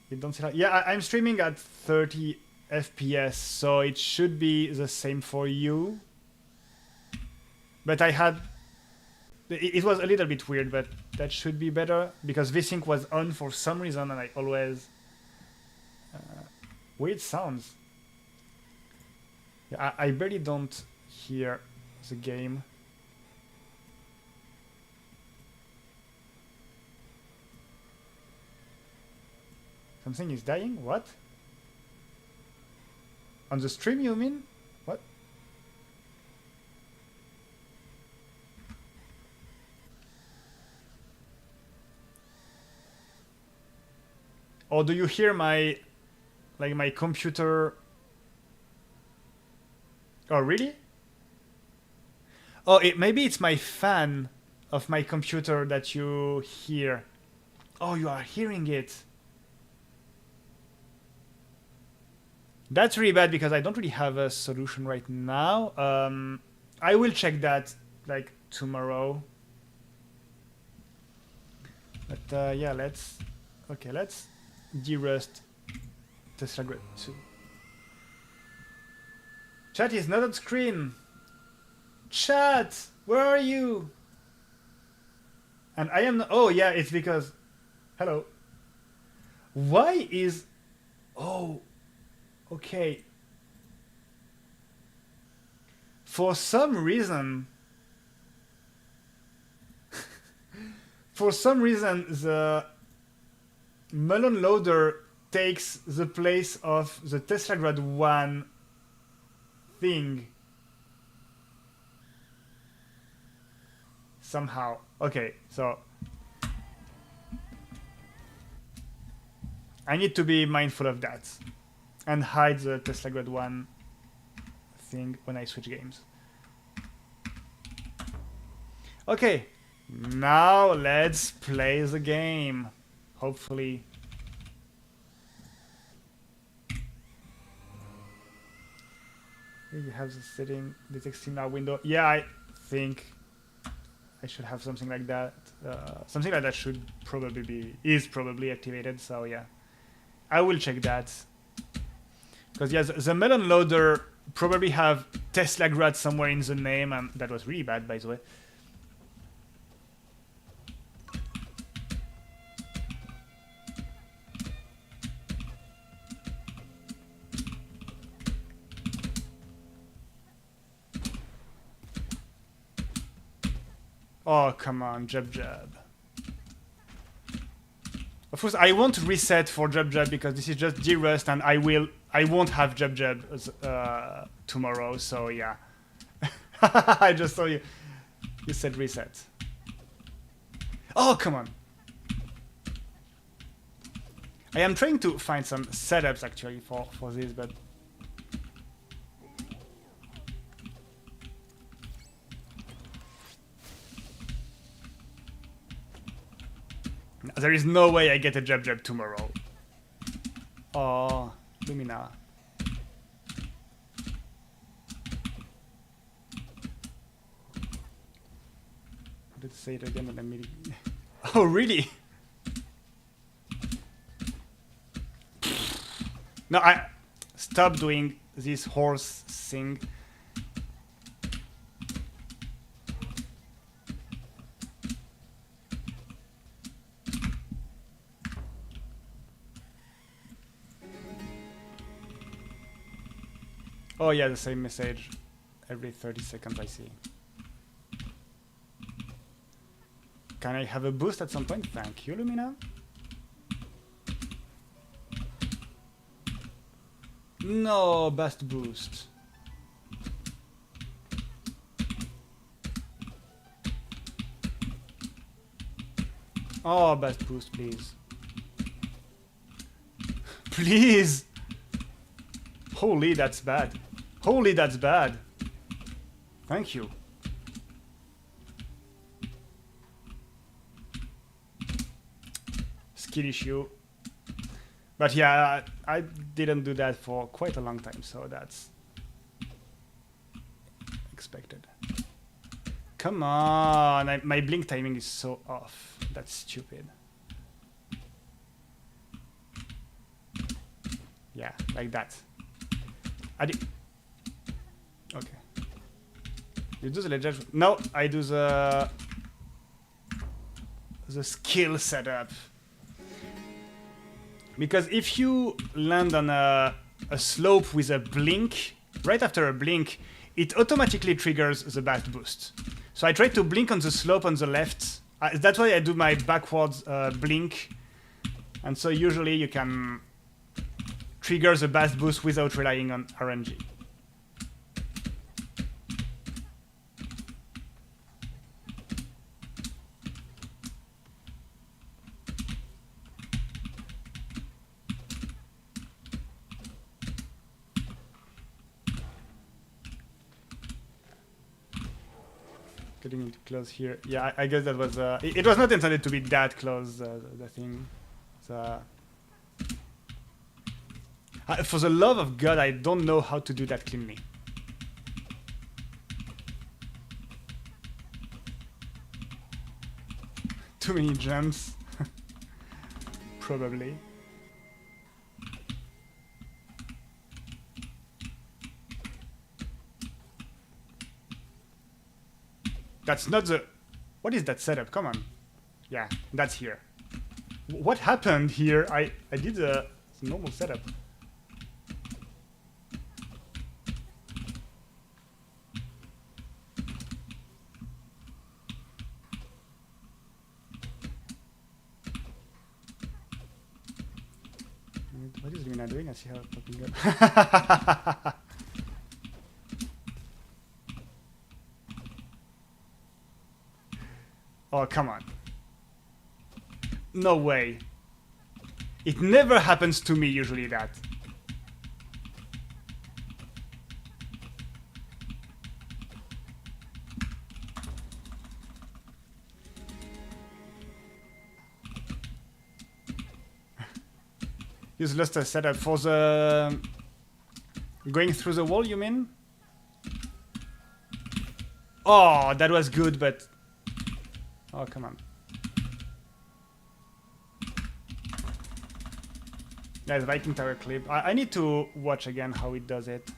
You don't see that? Yeah, I'm streaming at 30 FPS, so it should be the same for you. But I had... it was a little bit weird, but that should be better, because this thing was on for some reason, and I always... weird sounds. Yeah, I barely don't hear the game. Something is dying? What? On the stream, you mean? What? Or do you hear my... like my computer... Oh, really? Oh, maybe it's my fan of my computer that you hear. Oh, you are hearing it. That's really bad, because I don't really have a solution right now. I will check that like tomorrow. But yeah, let's derust Teslagrad 2. Chat is not on screen. Chat, where are you? And I am not... oh yeah, it's because... hello. Why is... oh, okay. For some reason... for some reason, the Melon Loader takes the place of the Teslagrad 1 thing. Somehow. Okay, so... I need to be mindful of that. And hide the Teslagrad 1 thing when I switch games. Okay, now let's play the game. Hopefully. You have the setting, the texting now window. Yeah, I think I should have something like that. Something like that should probably be, is probably activated, so yeah. I will check that. Because yes, the Melon Loader probably have Teslagrad somewhere in the name, and that was really bad, by the way. Oh, come on, Jub Jub. Of course, I won't reset for Jub Jub because this is just derust, and I won't have Jub Jub tomorrow. So yeah, I just saw you. You said reset. Oh, come on. I am trying to find some setups actually for this, but there is no way I get a Jub Jub tomorrow. Oh, Lumina. Let's say it again and I'm meeting. Oh, really? No, I stop doing this horse thing. Oh yeah, the same message every 30 seconds I see. Can I have a boost at some point? Thank you, Lumina. No, best boost. Oh, best boost, please. Please! Holy, that's bad. Holy, that's bad. Thank you. Skill issue. But yeah, I didn't do that for quite a long time, so that's expected. Come on, my blink timing is so off. That's stupid. Yeah, like that. Okay. You do the legend? No, I do the skill setup. Because if you land on a slope with a blink, right after a blink, it automatically triggers the bast boost. So I try to blink on the slope on the left. That's why I do my backwards blink. And so usually you can trigger the bast boost without relying on RNG. Getting into close here. Yeah, I guess that was... it was not intended to be that close, the thing. For the love of God, I don't know how to do that cleanly. Too many jumps. Probably. That's not the... What is that setup? Come on. Yeah, that's here. What happened here? I did the normal setup. What is Lumina doing? I see her popping up. Oh, come on. No way. It never happens to me, usually, that. Use lost a setup for the... Going through the wall, you mean? Oh, that was good, but... Oh, come on. Guys, Viking Tower clip. I need to watch again how it does it.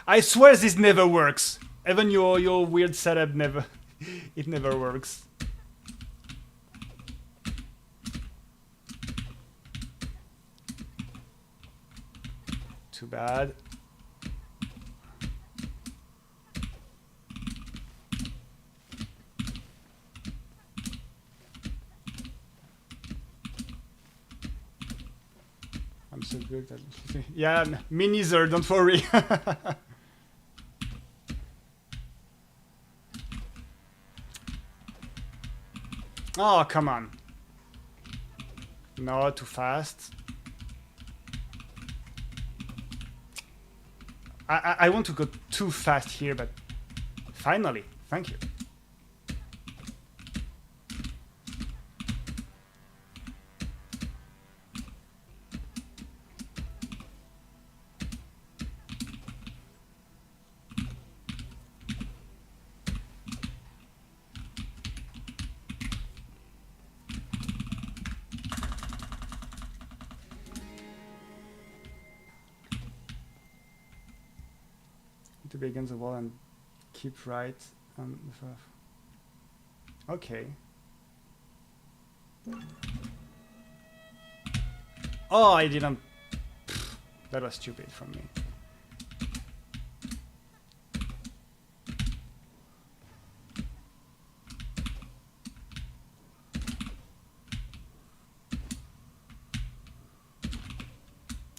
I swear this never works. Even your weird setup never... it never works. Too bad. Yeah, me neither, don't worry. Oh, come on. No, too fast. I want to go too fast here, but finally, thank you. To be against the wall and keep right on the okay. Oh, I didn't. That was stupid from me.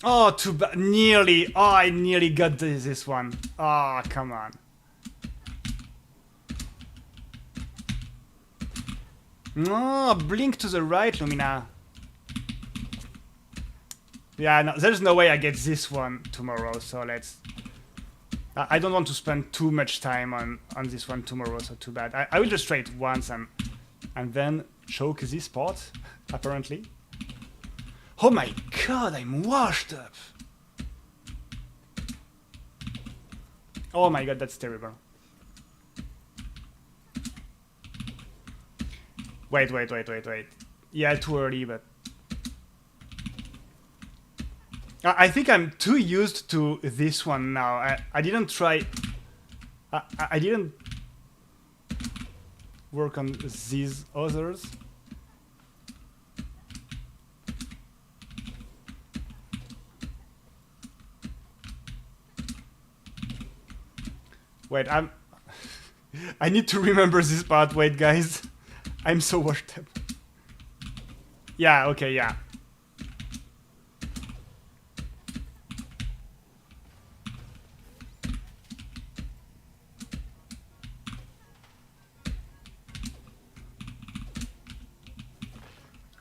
Oh, too bad. Nearly. Oh, I nearly got this one. Oh, come on. No, blink to the right, Lumina. Yeah, no, there's no way I get this one tomorrow, so let's... I don't want to spend too much time on this one tomorrow, so too bad. I will just try it once and then choke this part, apparently. Oh my god, I'm washed up! Oh my god, that's terrible. Wait. Yeah, too early, but... I think I'm too used to this one now. I didn't try... I didn't work on these others. Wait, I need to remember this part. Wait, guys. I'm so washed up. Yeah, okay, yeah.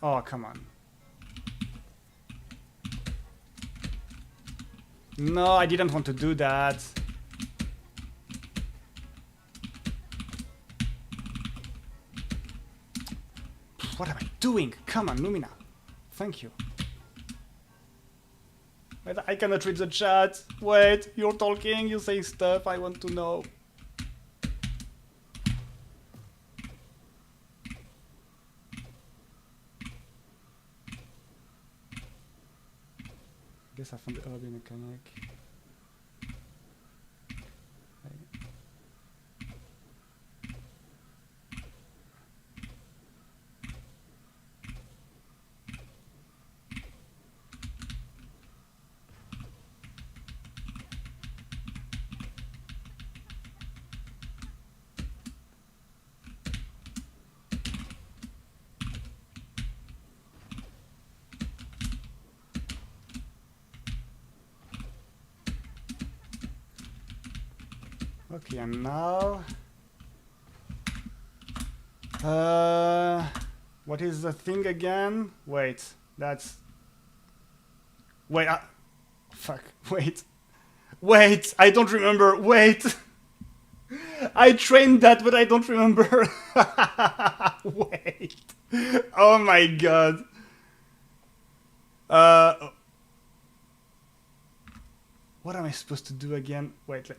Oh, come on. No, I didn't want to do that. What am I doing? Come on, Lumina. Thank you. Wait, I cannot read the chat. Wait, you're talking, you say stuff, I want to know. I guess I found the early mechanic. Okay, and now... what is the thing again? Wait, that's... Wait, fuck, wait. Wait, I don't remember, wait! I trained that, but I don't remember. Wait. Oh my god. What am I supposed to do again? Wait,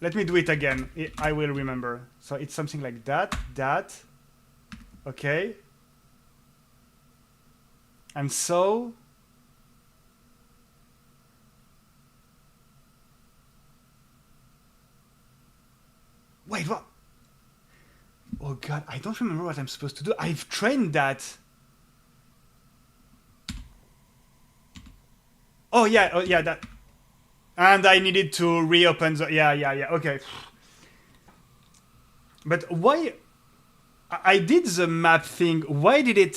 let me do it again. I will remember. So it's something like that, okay. And so... Wait, what? Oh god, I don't remember what I'm supposed to do. I've trained that. Oh yeah, that. And I needed to reopen the... Yeah, okay. But why... I did the map thing. Why did it...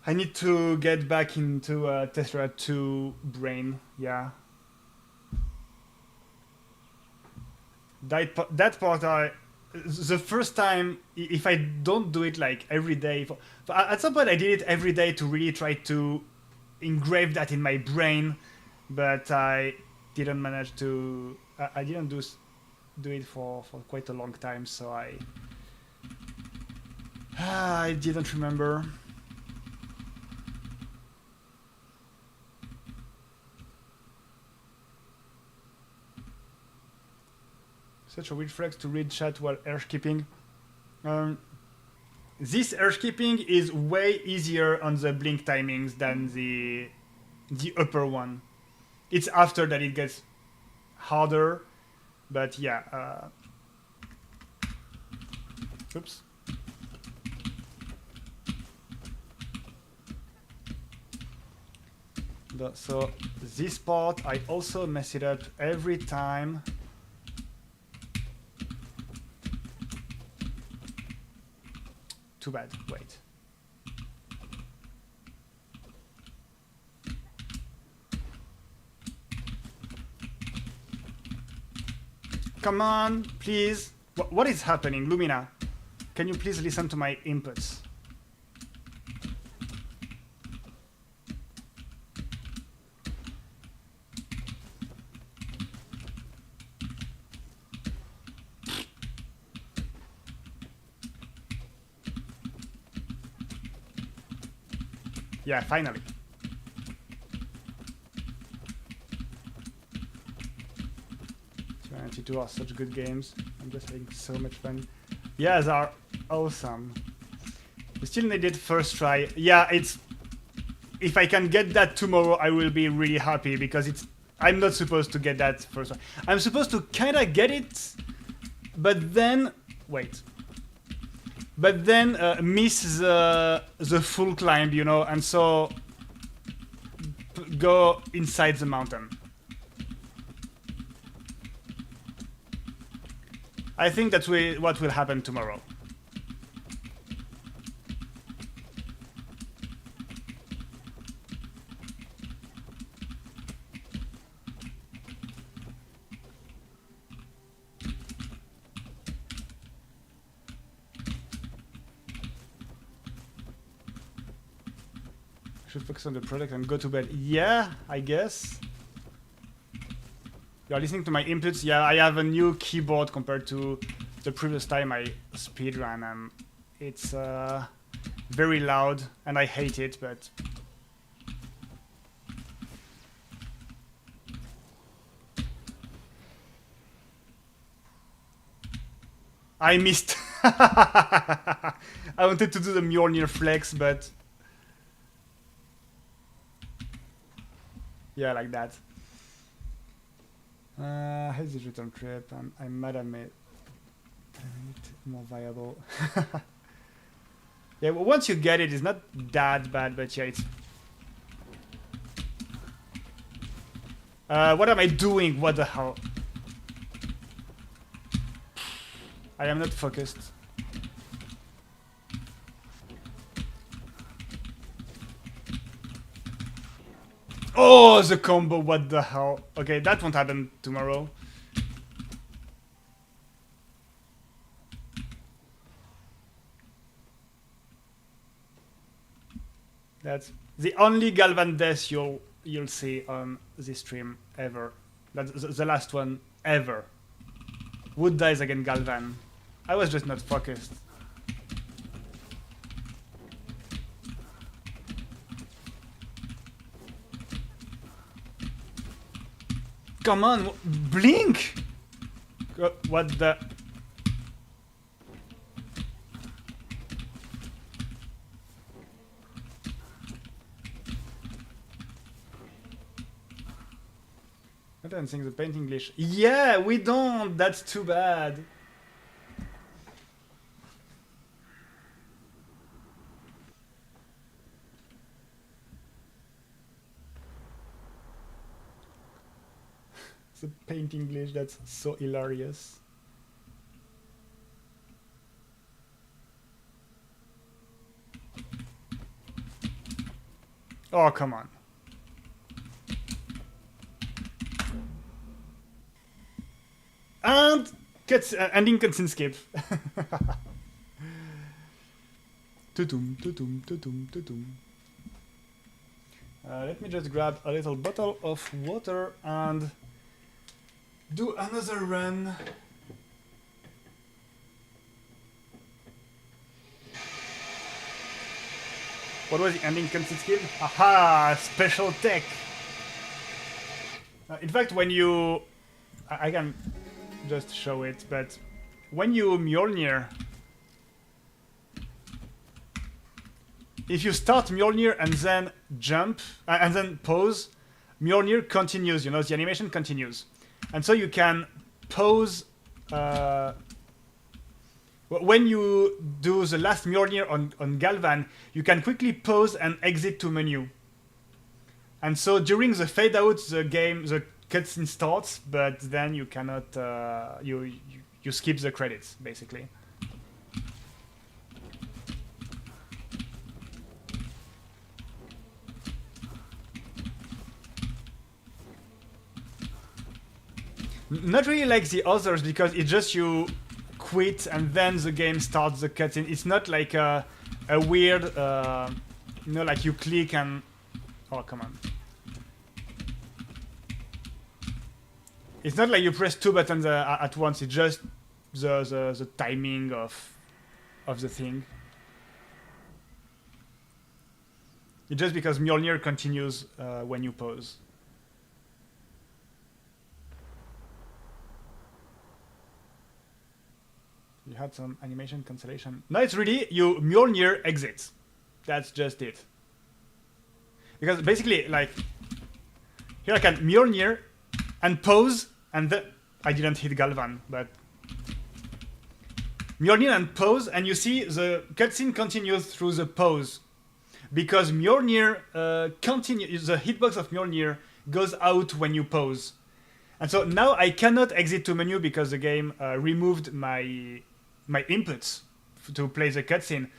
I need to get back into Teslagrad 2 brain. Yeah. That part, the first time, if I don't do it like every day, at some point I did it every day to really try to engrave that in my brain, but I didn't manage to. I didn't do it for quite a long time, so I didn't remember. Such a weird flex to read chat while airskipping. This airskipping is way easier on the blink timings than the upper one. It's after that it gets harder, but yeah. Oops. So this part, I also mess it up every time. Too bad. Wait. Come on, please. What is happening, Lumina? Can you please listen to my inputs? Yeah, finally. Two are such good games. I'm just having so much fun. Yeah, they are awesome. We still need it first try. Yeah, it's... If I can get that tomorrow, I will be really happy, because it's... I'm not supposed to get that first try. I'm supposed to kinda get it, but then... Wait. But then miss the full climb, you know, and so go inside the mountain. I think that's what will happen tomorrow. Should focus on the product and go to bed. Yeah, I guess. You are listening to my inputs. Yeah, I have a new keyboard compared to the previous time I speedrun, and it's very loud, and I hate it, but... I missed. I wanted to do the Mjolnir flex, but... Yeah, like that. How's this return trip? I'm mad at me. I need more viable. Yeah, well, once you get it, it's not that bad, but yeah, it's... what am I doing? What the hell? I am not focused. Oh, the combo, what the hell? Okay, that won't happen tomorrow. That's the only Galvan death you'll see on this stream ever. That's the last one ever. Wood dies against Galvan. I was just not focused. Come on, blink! What the... I don't think the painting glitch. Yeah, we don't! That's too bad. The painting glitch, that's so hilarious. Oh, come on. And ending cutscene skip. Tutum, tutum, tutum, tutum. Let me just grab a little bottle of water and do another run. What was the ending cutscene skip? Aha! Special tech! In fact, when you... I can just show it, but when you Mjolnir... If you start Mjolnir and then jump, and then pause, Mjolnir continues, you know, the animation continues. And so you can pause... when you do the last Mjolnir on Galvan, you can quickly pause and exit to menu. And so during the fade out, the cutscene starts, but then you cannot, you skip the credits, basically. Not really like the others, because it's just you quit and then the game starts the cutscene. It's not like a weird, you know, like you click and... Oh, come on. It's not like you press two buttons at once. It's just the timing of the thing. It's just because Mjolnir continues when you pause. You had some animation cancellation. No, it's really you Mjolnir exits. That's just it. Because basically, like, here I can Mjolnir and pause, and then I didn't hit Galvan, but Mjolnir and pause, and you see the cutscene continues through the pause, because Mjolnir continues. The hitbox of Mjolnir goes out when you pause, and so now I cannot exit to menu because the game removed my inputs to play the cutscene.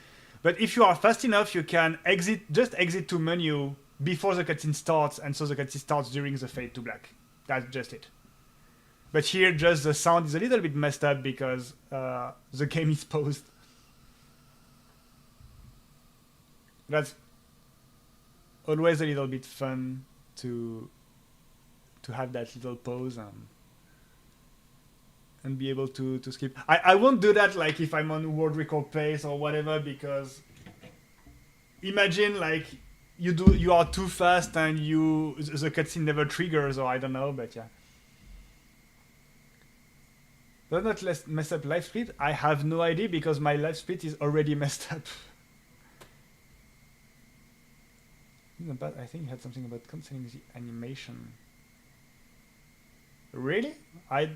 But if you are fast enough, you can just exit to menu before the cutscene starts, and so the cutscene starts during the fade to black. That's just it. But here, just the sound is a little bit messed up because the game is paused. That's always a little bit fun to have that little pause and be able to skip. I won't do that like if I'm on world record pace or whatever, because imagine like you are too fast and the cutscene never triggers, or I don't know, but yeah. Does not mess up live split? I have no idea because my live split is already messed up. But I think it had something about cancelling the animation. Really? I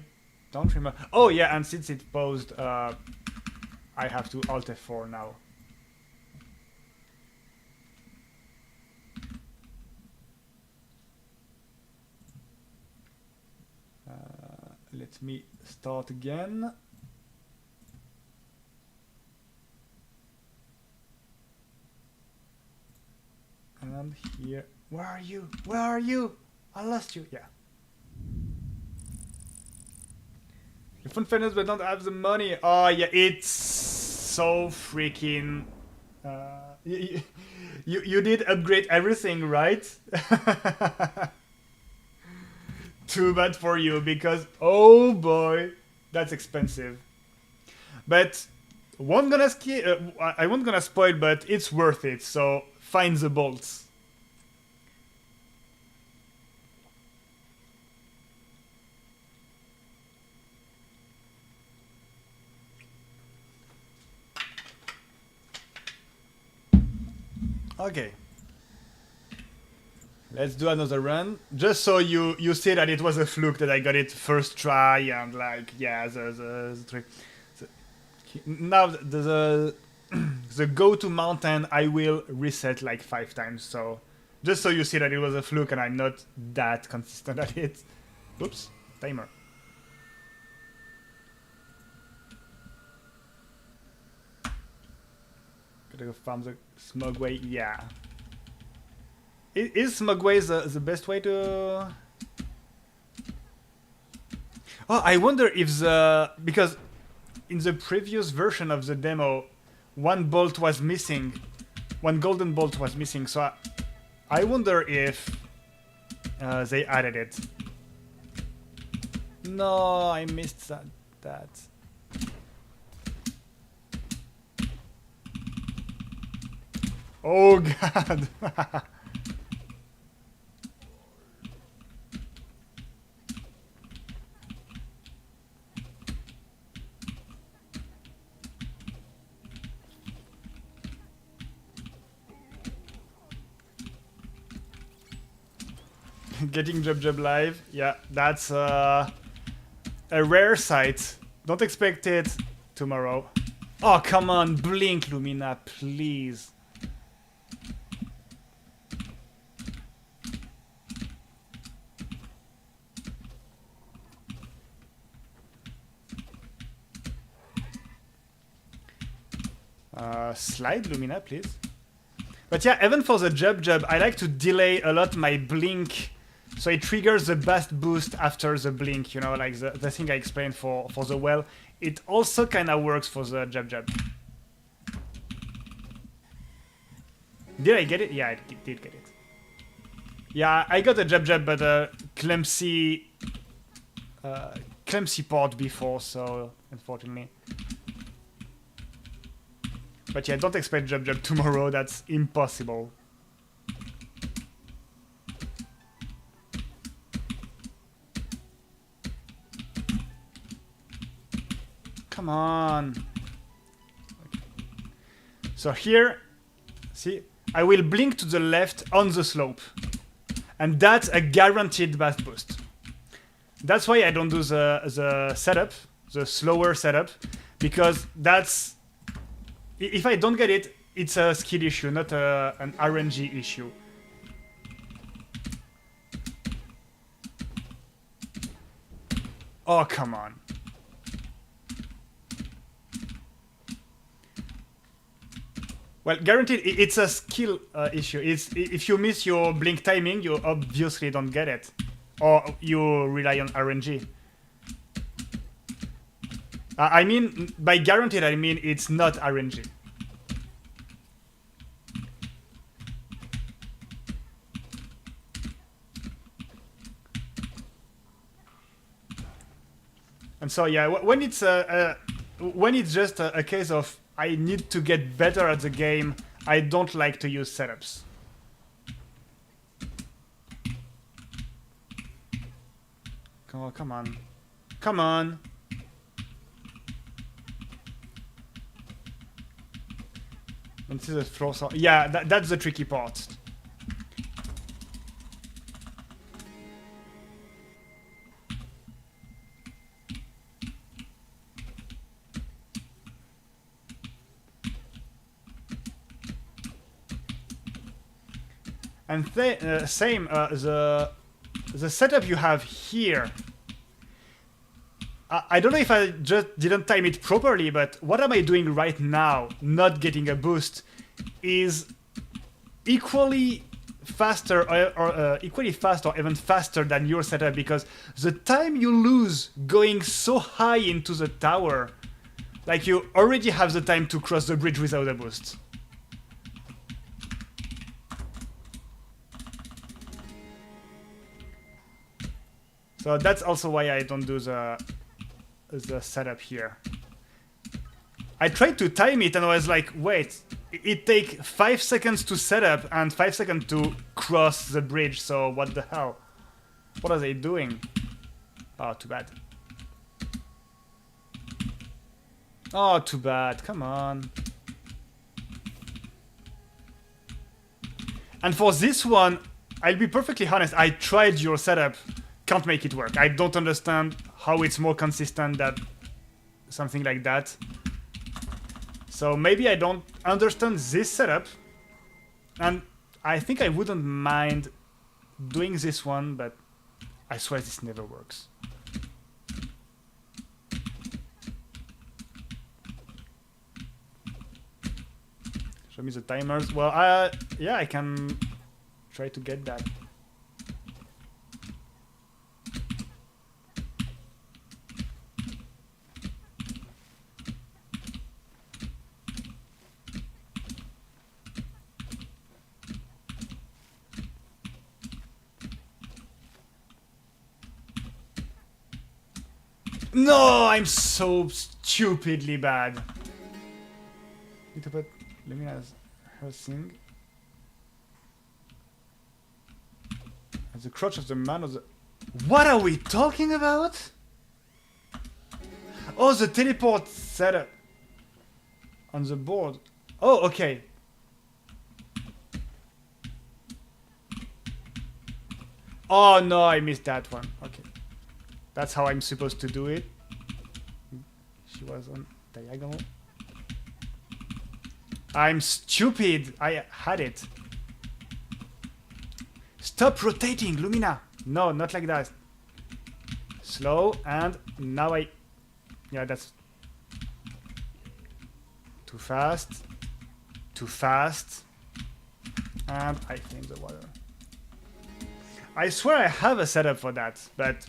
don't remember. Oh yeah, and since it paused, I have to Alt F4 now. Let me start again. And here, where are you? Where are you? I lost you. Yeah. The fun fairness, but don't have the money. Oh yeah, it's so freaking. You did upgrade everything, right? Too bad for you, because oh boy, that's expensive. But I won't gonna spoil, but it's worth it. So find the bolts. Okay. Let's do another run, just so you see that it was a fluke that I got it first try, and like, yeah, the trick. Now the go to mountain I will reset like 5 times, so just so you see that it was a fluke and I'm not that consistent at it. Oops, timer. Gotta go farm the Smogway, yeah. Is Smugway the best way to... Oh, I wonder if because in the previous version of the demo, one bolt was missing. One golden bolt was missing, so I wonder if they added it. No, I missed that. Oh god! Getting Jub live, yeah, that's a rare sight. Don't expect it tomorrow. Oh, come on, blink, Lumina, please. Slide, Lumina, please. But yeah, even for the Jub, I like to delay a lot my blink, so it triggers the best boost after the blink, you know, like the thing I explained for the well. It also kind of works for the Jub. Did I get it? Yeah, I did get it. Yeah, I got a Jub, but clumsy port before, so unfortunately. But yeah, don't expect Jub tomorrow, that's impossible. Come on. Okay. So here, see, I will blink to the left on the slope. And that's a guaranteed boost boost. That's why I don't do the setup, the slower setup, because that's... If I don't get it, it's a skill issue, not an RNG issue. Oh, come on. Well, guaranteed, it's a skill issue. If you miss your blink timing, you obviously don't get it. Or you rely on RNG. I mean, by guaranteed, I mean it's not RNG. And so yeah, when it's just a case of I need to get better at the game, I don't like to use setups. Oh, come on. Come on. And this is a floor saw. Yeah, that's the tricky part. And same, the setup you have here. I don't know if I just didn't time it properly, but what am I doing right now, not getting a boost, is equally faster or equally fast or even faster than your setup, because the time you lose going so high into the tower, like you already have the time to cross the bridge without a boost. So that's also why I don't do the setup here. I tried to time it and I was like, wait, it takes 5 seconds to set up and 5 seconds to cross the bridge, so what the hell? What are they doing? Oh, too bad. Oh, too bad, come on. And for this one, I'll be perfectly honest, I tried your setup. Can't make it work. I don't understand how it's more consistent than something like that. So maybe I don't understand this setup. And I think I wouldn't mind doing this one, but I swear this never works. Show me the timers. Well, yeah, I can try to get that. No, I'm so stupidly bad. Need to put Lumina's her thing at the crotch of the man of the. What are we talking about? Oh, the teleport setup on the board. Oh, okay. Oh no, I missed that one. Okay. That's how I'm supposed to do it. She was on diagonal. I'm stupid. I had it. Stop rotating, Lumina. No, not like that. Slow, and now I... Yeah, that's... Too fast. Too fast. And I clean the water. I swear I have a setup for that, but...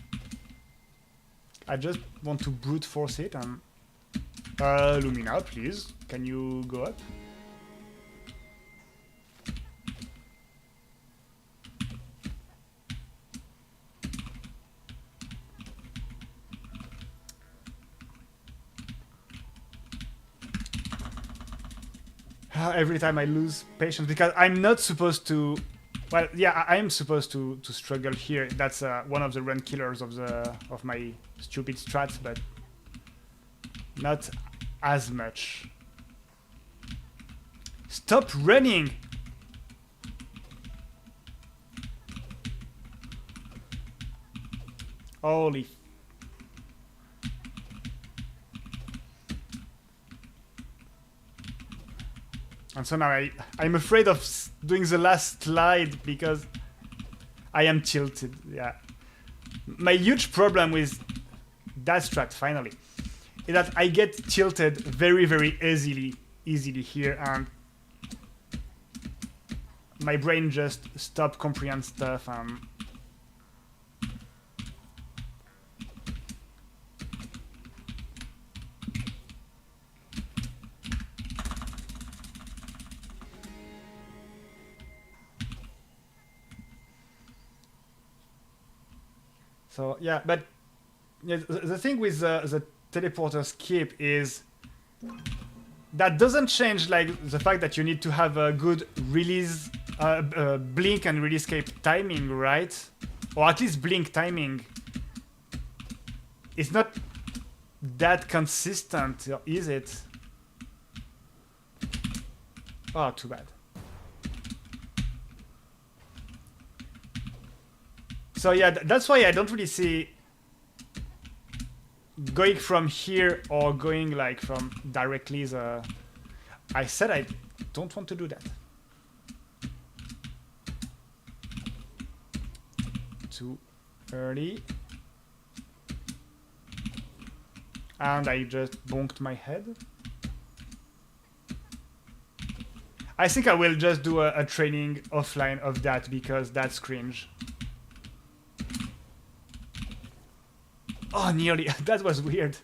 I just want to brute force it and... Lumina, please. Can you go up? Every time I lose patience, because I'm not supposed to... Well, yeah, I am supposed to struggle here. That's one of the run killers of my stupid strats, but not as much. Stop running! Holy... And so now I'm afraid of doing the last slide because I am tilted, yeah. My huge problem with that strat, finally, is that I get tilted very, very easily here, and my brain just stops comprehending stuff. So yeah, but yeah, the thing with the teleporter skip is that doesn't change like the fact that you need to have a good release, blink and release escape timing, right? Or at least blink timing. It's not that consistent, is it? Oh, too bad. So yeah, that's why I don't really see going from here or going like from directly the... I said I don't want to do that. Too early. And I just bonked my head. I think I will just do a training offline of that because that's cringe. Oh, nearly. That was weird.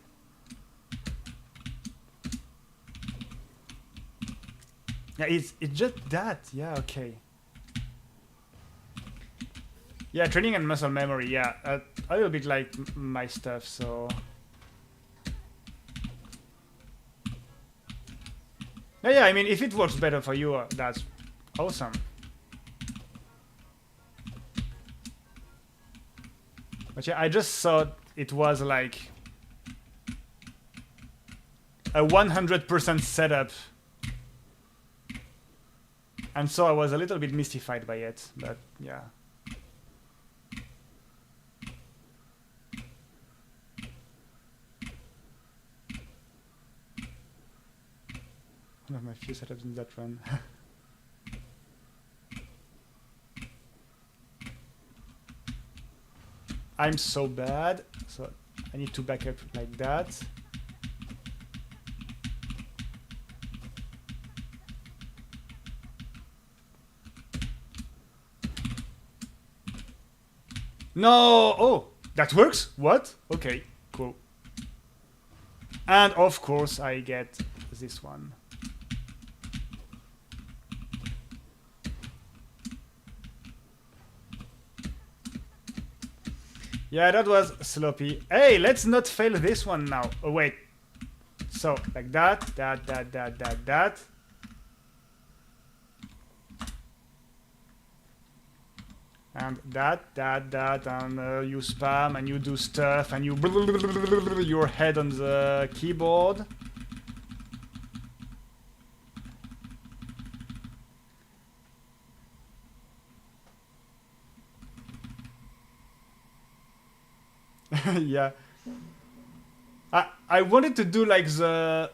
Yeah, it's just that. Yeah, okay. Yeah, training and muscle memory. Yeah, a little bit like my stuff. So. Yeah. I mean, if it works better for you, that's awesome. But yeah, I just thought it was like a 100% setup, and so I was a little bit mystified by it, but yeah. One of my few setups in that run. I'm so bad, so I need to back up like that. No! Oh, that works? What? Okay, cool. And of course I get this one. Yeah, that was sloppy. Hey, let's not fail this one now. Oh, wait. So, like that. And that, and you spam, and you do stuff, and you your head on the keyboard. Yeah. I wanted to do like the...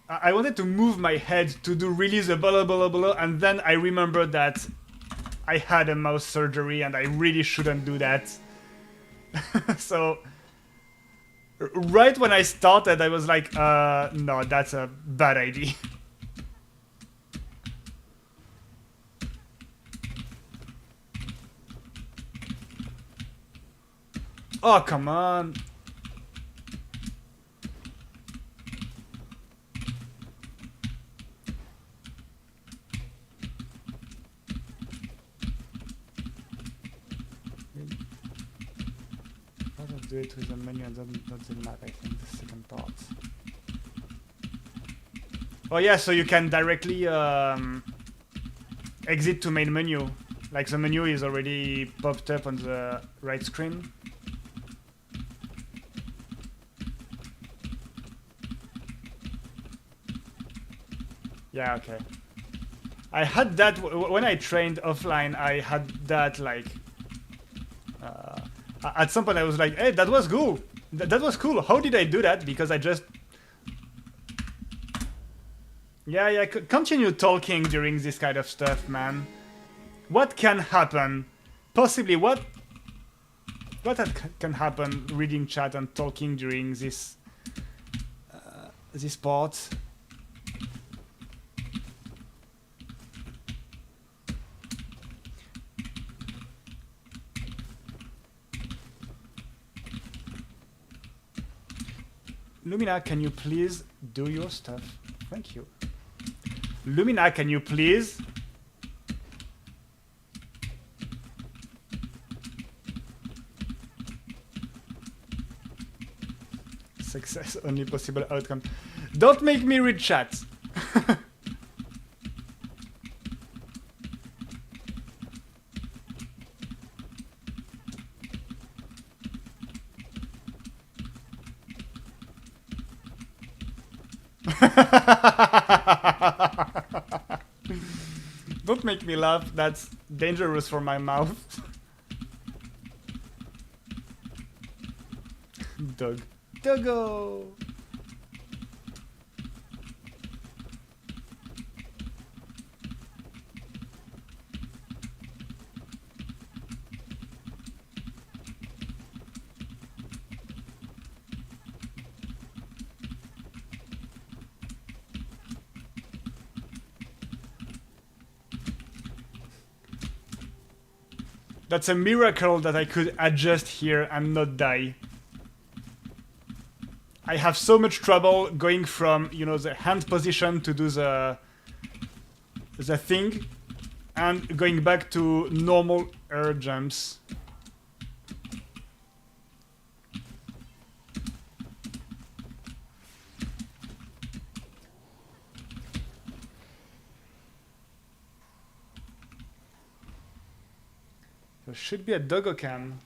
I wanted to move my head to do really the blah blah blah, and then I remembered that I had a mouse surgery and I really shouldn't do that. So, right when I started, I was like, no, that's a bad idea. Oh, come on. How to do it with the menu and not the map, I think, the second part. Oh yeah, so you can directly exit to main menu. Like the menu is already popped up on the right screen. Yeah, okay. I had that when I trained offline. I had that like at some point I was like, hey, that was cool. That was cool. How did I do that? Because I just... Yeah, continue talking during this kind of stuff, man. What can happen? Possibly, what can happen reading chat and talking during this part? Lumina, can you please do your stuff? Thank you. Lumina, can you please? Success, only possible outcome. Don't make me read chat. Don't make me laugh, that's dangerous for my mouth. Dog. Doggo! That's a miracle that I could adjust here and not die. I have so much trouble going from, you know, the hand position to do the thing and going back to normal air jumps. There should be a doggo cam.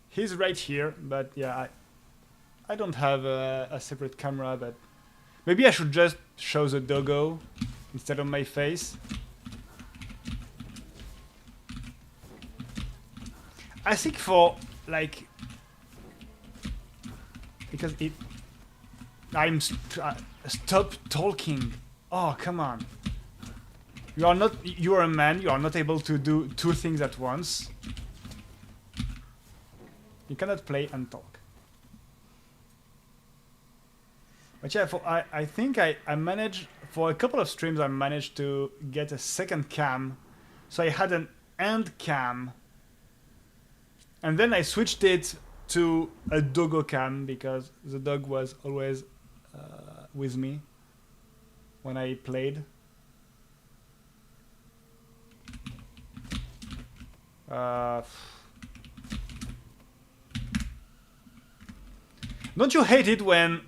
He's right here, but yeah, I don't have a separate camera, but maybe I should just show the doggo instead of my face. I think for, like, because it... stop talking. Oh, come on. You are a man, you are not able to do two things at once. You cannot play and talk. But yeah, I think I managed, for a couple of streams I managed to get a second cam. So I had and cam. And then I switched it to a doggo cam because the dog was always with me when I played. Don't you hate it when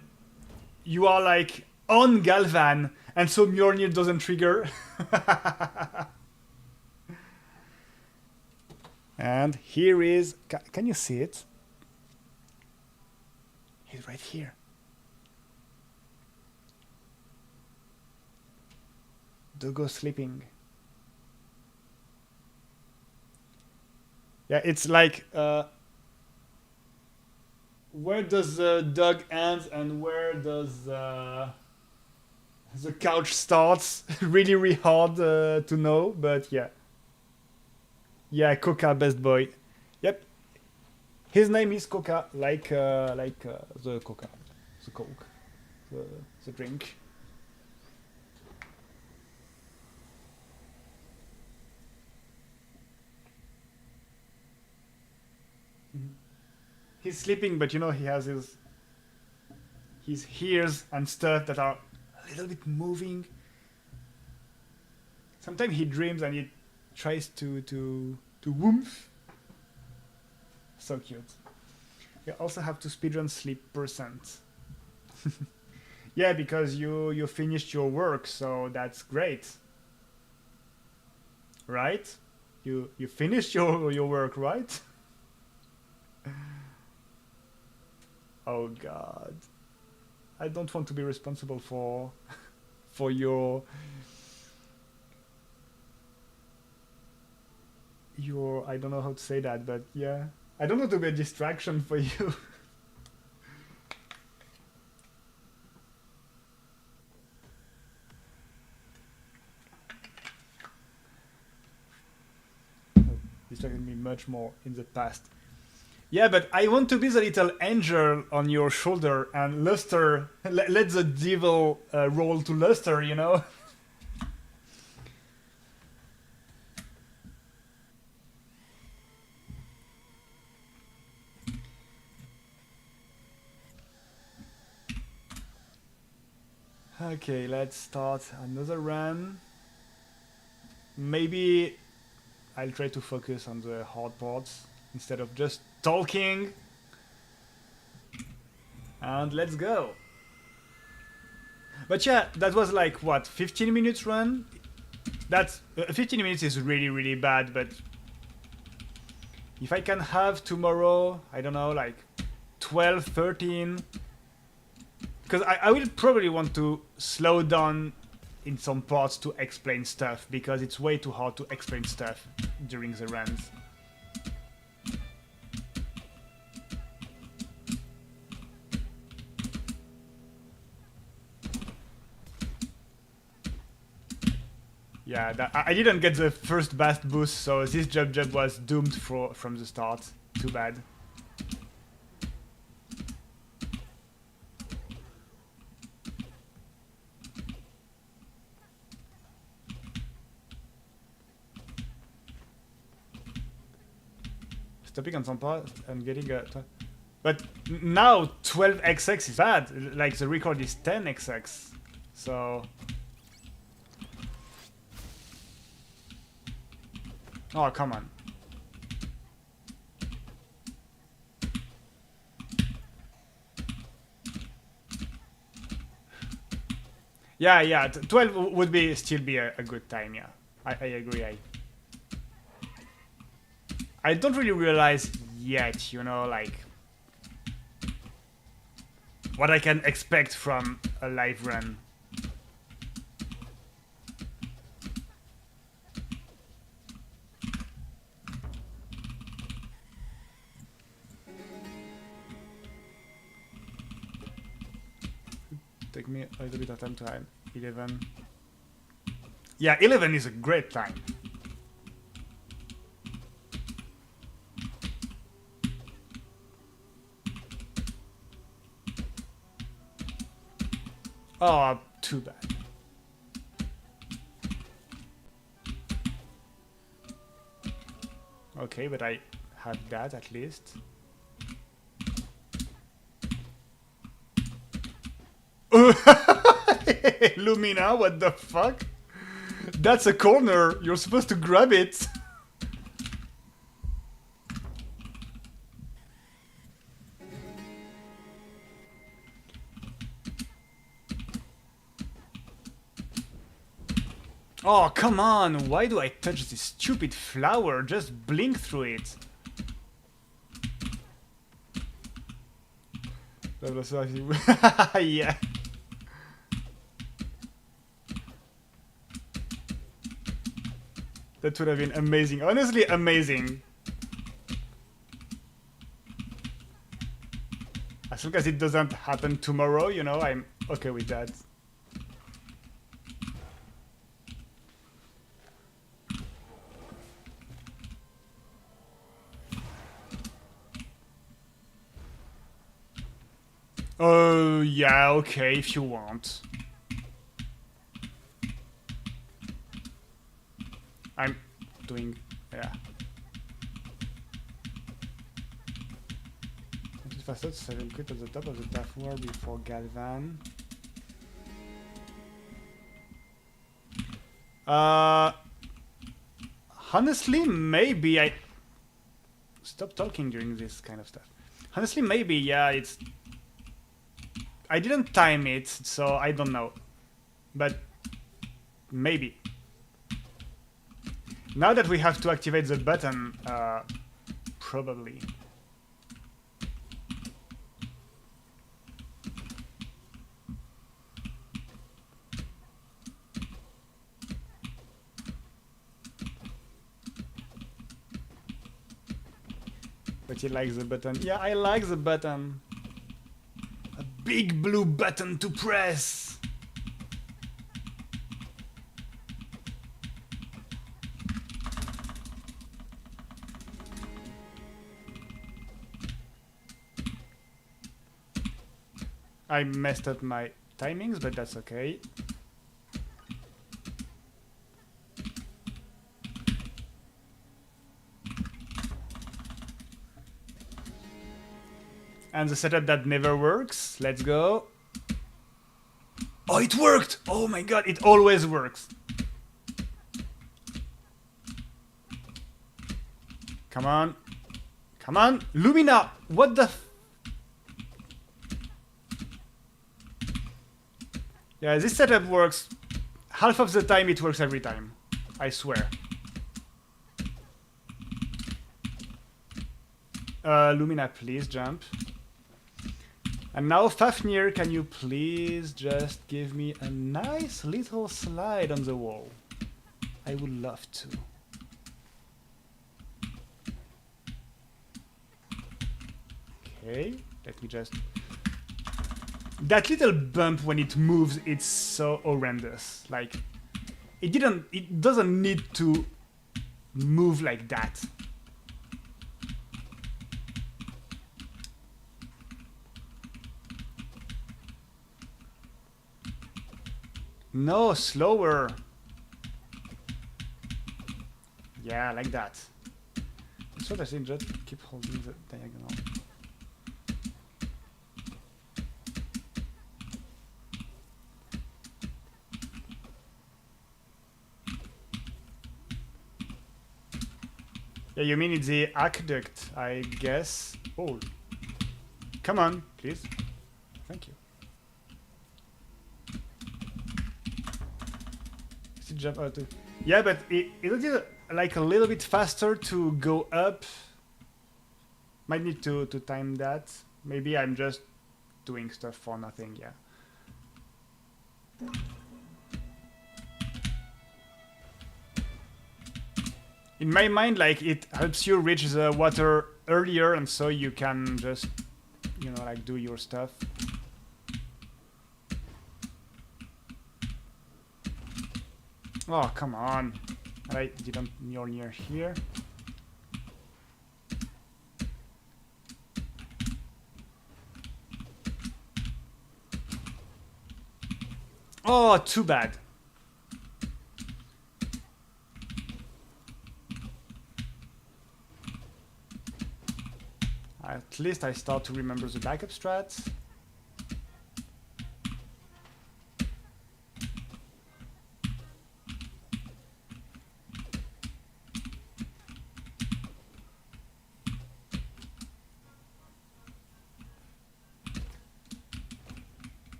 you are like on Galvan and so Mjolnir doesn't trigger? And here is... Can you see it? He's right here. Doggo sleeping. Yeah, it's like... where does the dog end and where does the couch starts? Really, really hard to know, but yeah. Yeah, Coca, best boy. Yep. His name is Coca, like the Coca, the Coke, the drink. He's sleeping, but you know he has his ears and stuff that are a little bit moving. Sometimes he dreams and he tries to woof. So cute. You also have to speedrun sleep percent. Yeah, because you finished your work, so that's great. Right? You finished your work, right? Oh god. I don't want to be responsible for your I don't know how to say that, but yeah. I don't want to be a distraction for you. Distracted me much more in the past. Yeah, but I want to be the little angel on your shoulder and Luster, let the devil roll to Luster, you know? Okay, let's start another run. Maybe I'll try to focus on the hard parts instead of just talking. And let's go. But yeah, that was like, what, 15 minutes run? That's 15 minutes is really, really bad, but if I can have tomorrow, I don't know, like 12, 13, because I will probably want to slow down in some parts to explain stuff, because it's way too hard to explain stuff during the runs. Yeah, I didn't get the first bast boost, so this jump was doomed from the start. Too bad. Stopping on some part and getting a... But now 12xx is bad. Like the record is 10xx. So... Oh, come on. Yeah, 12 would still be a good time, yeah. I agree. I don't really realize yet, you know, like what I can expect from a live run. Take me a little bit of time to add 11. Yeah, 11 is a great time. Oh, too bad. Okay, but I have that at least. Lumina, what the fuck? That's a corner. You're supposed to grab it. Oh, come on. Why do I touch this stupid flower? Just blink through it. Yeah. That would have been amazing. Honestly, amazing. As long as it doesn't happen tomorrow, you know, I'm okay with that. Oh, yeah, okay, if you want. I'm doing, yeah. Faster, 7 quit at the top of the tower before Galvan. Honestly, maybe I... Stop talking during this kind of stuff. Honestly, maybe, yeah, it's... I didn't time it, so I don't know. But... maybe. Now that we have to activate the button, probably. But he likes the button. Yeah, I like the button. A big blue button to press. I messed up my timings, but that's okay. And the setup that never works. Let's go. Oh, it worked! Oh my god, it always works. Come on. Come on. Lumina! What the f... Yeah, this setup works. Half of the time it works every time. I swear. Lumina, please jump. And now, Fafnir, can you please just give me a nice little slide on the wall? I would love to. Okay, let me just... That little bump when it moves, it's so horrendous. Like, it doesn't need to move like that. No, slower. Yeah, like that. So I think just keep holding the diagonal. Yeah, you mean it's the aqueduct, I guess. Oh, come on, please. Thank you. Jump out. Yeah, but it'll like a little bit faster to go up. Might need to time that. Maybe I'm just doing stuff for nothing. Yeah. In my mind, like it helps you reach the water earlier, and so you can just, you know, like do your stuff. Oh, come on. I didn't near here. Oh, too bad. At least I start to remember the backup strats.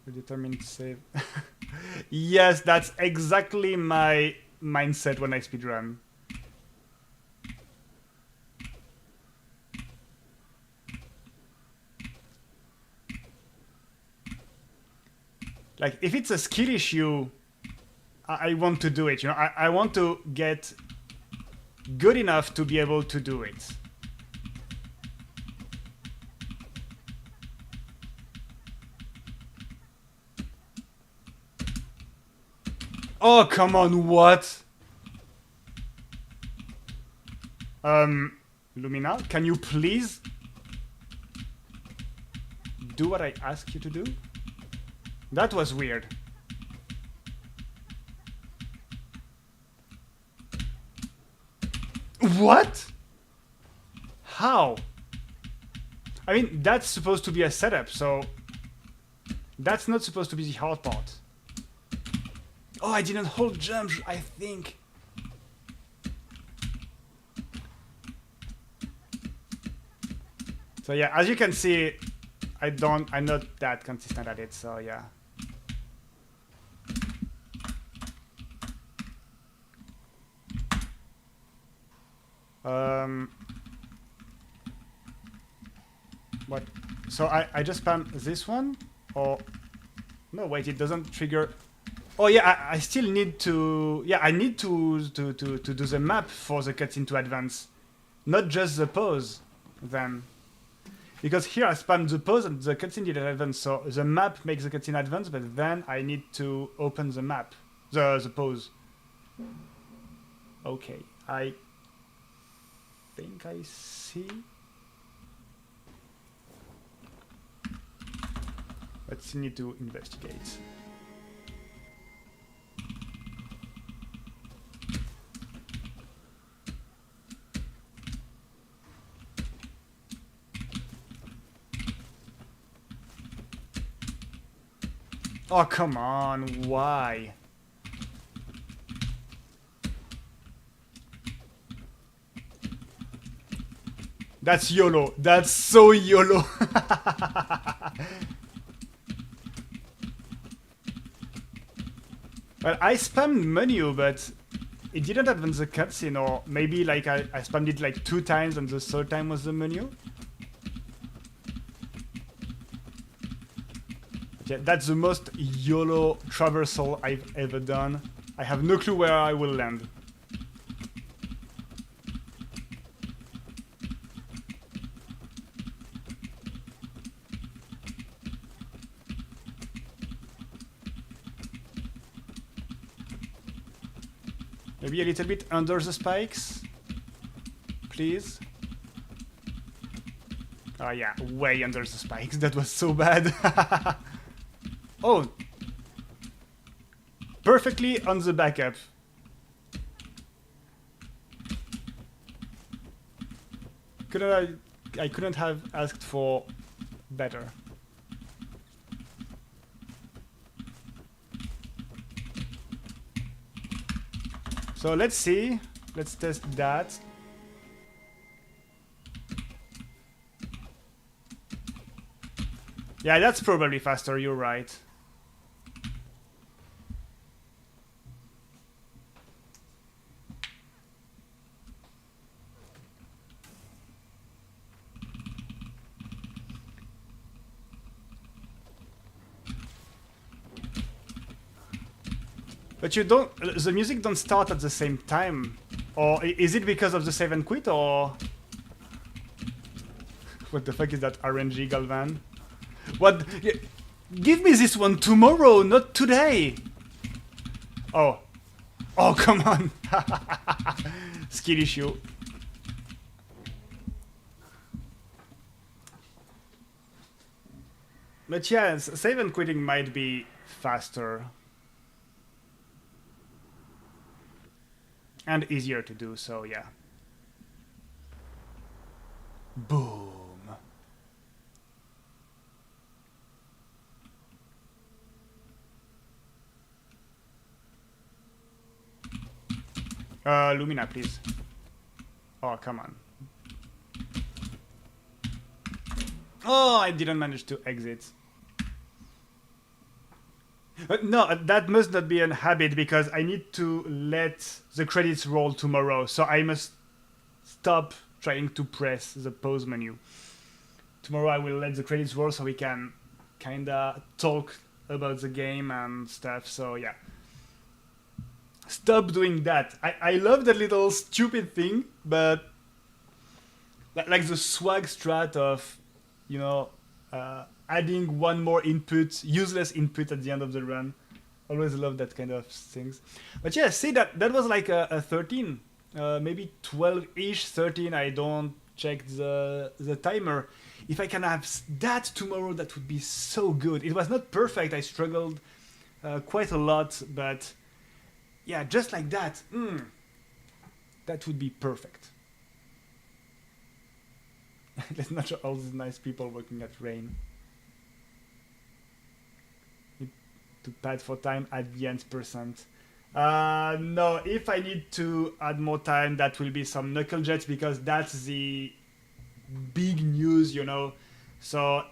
Predetermined save. Yes, that's exactly my mindset when I speedrun. Like, if it's a skill issue, I want to do it, you know? I want to get good enough to be able to do it. Oh, come on, what? Lumina, can you please do what I ask you to do? That was weird. What? How? I mean, that's supposed to be a setup, so that's not supposed to be the hard part. Oh, I didn't hold jump, I think. So yeah, as you can see, I'm not that consistent at it, so yeah. What? So I just spam this one? Or... No, wait, it doesn't trigger... Oh yeah, I still need to... Yeah, I need to do the map for the cutscene to advance. Not just the pause, then. Because here I spammed the pause and the cutscene didn't advance, so the map makes the cutscene advance, but then I need to open the map. The pause. Okay, I think I see. But still need to investigate. Oh, come on, why? That's YOLO. That's so YOLO. Well, I spammed menu, but it didn't advance the cutscene, or maybe like I spammed it like 2 times and the 3rd time was the menu. Yeah, that's the most YOLO traversal I've ever done. I have no clue where I will land. Maybe a little bit under the spikes, please. Oh yeah, way under the spikes. That was so bad. Oh, perfectly on the backup. I couldn't have asked for better. So let's see. Let's test that. Yeah, that's probably faster, you're right. But you don't... The music don't start at the same time. Or is it because of the save and quit, or... What the fuck is that RNG, Galvan? What? Give me this one tomorrow, not today! Oh. Oh, come on! Skill issue. But yeah, save and quitting might be faster. And easier to do, so yeah. Boom. Lumina, please. Oh, come on. Oh, I didn't manage to exit. No, that must not be a habit because I need to let the credits roll tomorrow. So I must stop trying to press the pause menu. Tomorrow I will let the credits roll so we can kinda talk about the game and stuff. So yeah. Stop doing that. I love that little stupid thing, but like the swag strat of, you know, adding one more input, useless input at the end of the run. Always love that kind of things. But yeah, see that was like a 13, maybe 12-ish, 13. I don't check the timer. If I can have that tomorrow, that would be so good. It was not perfect. I struggled quite a lot, but yeah, just like that, that would be perfect. Let's not show all these nice people working at rain. Need to pad for time at the end percent. No, if I need to add more time, that will be some KnuckleJet because that's the big news, you know. So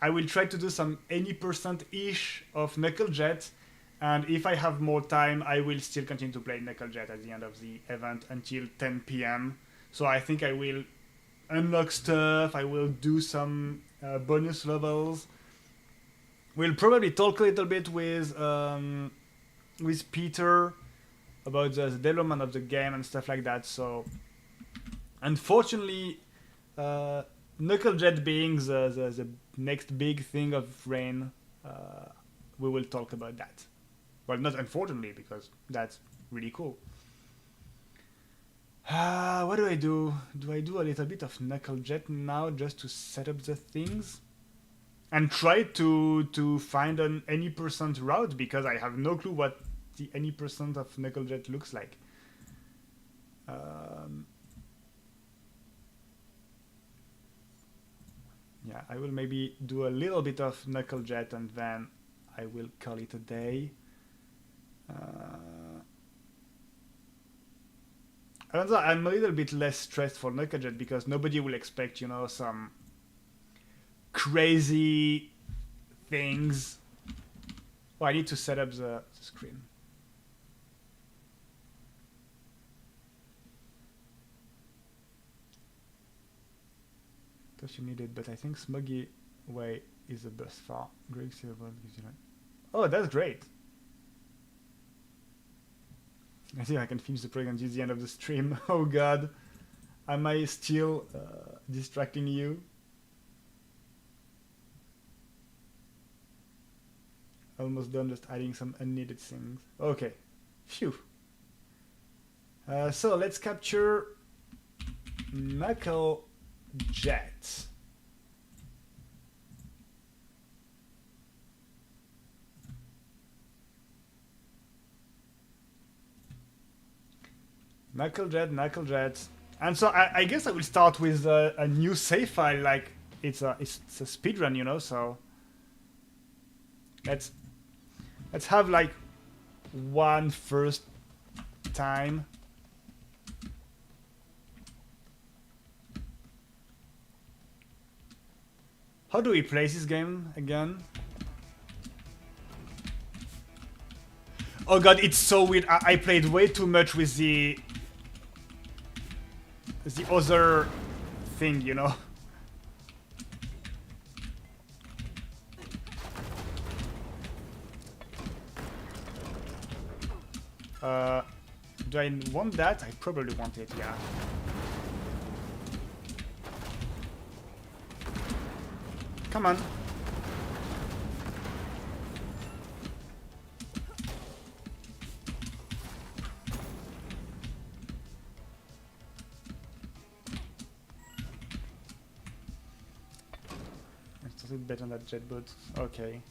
I will try to do some any percent-ish of KnuckleJet. And if I have more time, I will still continue to play KnuckleJet at the end of the event until 10 p.m. So I think I will unlock stuff, I will do some bonus levels. We'll probably talk a little bit with Peter about the development of the game and stuff like that. So unfortunately, KnuckleJet being the next big thing of Rain, we will talk about that. Well, not unfortunately, because that's really cool. What do I do? Do I do a little bit of KnuckleJet now just to set up the things? And try to find an any percent route because I have no clue what the any percent of KnuckleJet looks like. Yeah, I will maybe do a little bit of KnuckleJet and then I will call it a day. I'm a little bit less stressed for KnuckleJet because nobody will expect, you know, some crazy things. Oh, I need to set up the screen. Thought you needed, but I think Smuggy Way is the best far. Greg Silver gives you like. Oh, that's great. I see I can finish the program until the end of the stream. Oh god. Am I still distracting you? Almost done, just adding some unneeded things. Okay. Phew. So let's capture KnuckleJet. KnuckleJet. And so I guess I will start with a new save file, like it's a speedrun, you know, so let's have like one first time. How do we play this game again? Oh god, it's so weird. I played way too much with the other thing, you know. Do I want that? I probably want it, yeah. Come on. It's a little better on that jet boat. Okay.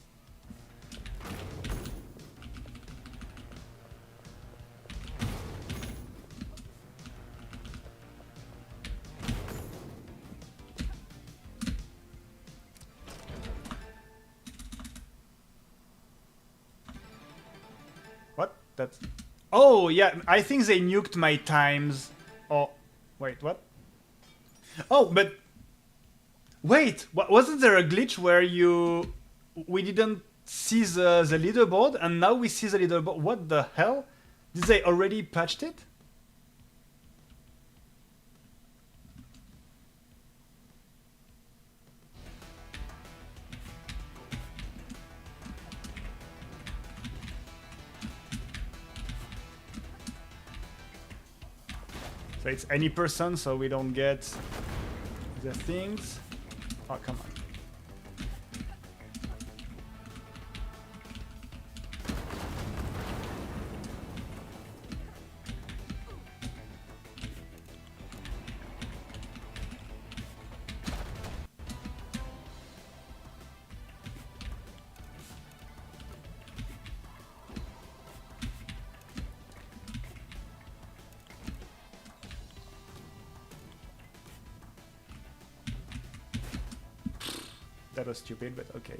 That's... Oh, yeah, I think they nuked my times. Oh, wait, what? Oh, but... Wait, wasn't there a glitch where we didn't see the leaderboard, and now we see the leaderboard? What the hell? Did they already patched it? So it's any person, so we don't get the things. Oh, come on. That was stupid, but okay.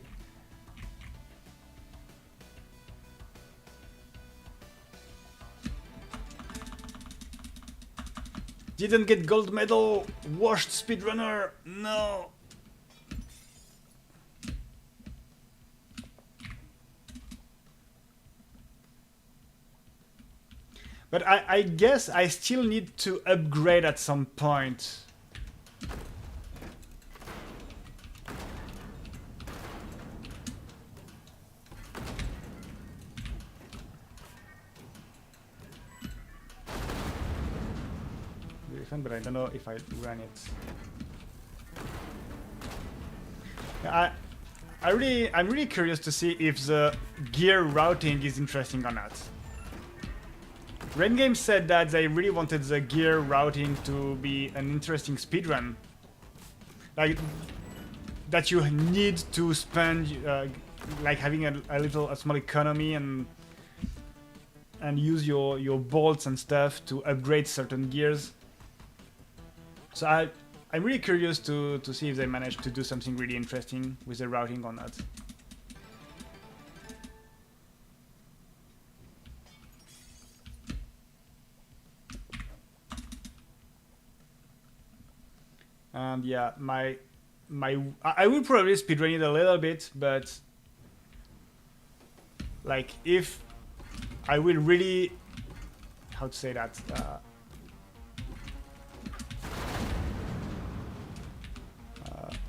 Didn't get gold medal! Washed speedrunner! No! But I guess I still need to upgrade at some point. But I don't know if I ran it. I'm really curious to see if the gear routing is interesting or not. Rain Games said that they really wanted the gear routing to be an interesting speedrun. Like that you need to spend like having a small economy and use your bolts and stuff to upgrade certain gears. So I'm really curious to see if they manage to do something really interesting with the routing or not. And yeah, I will probably speedrun it a little bit, but like if I will really, how to say that?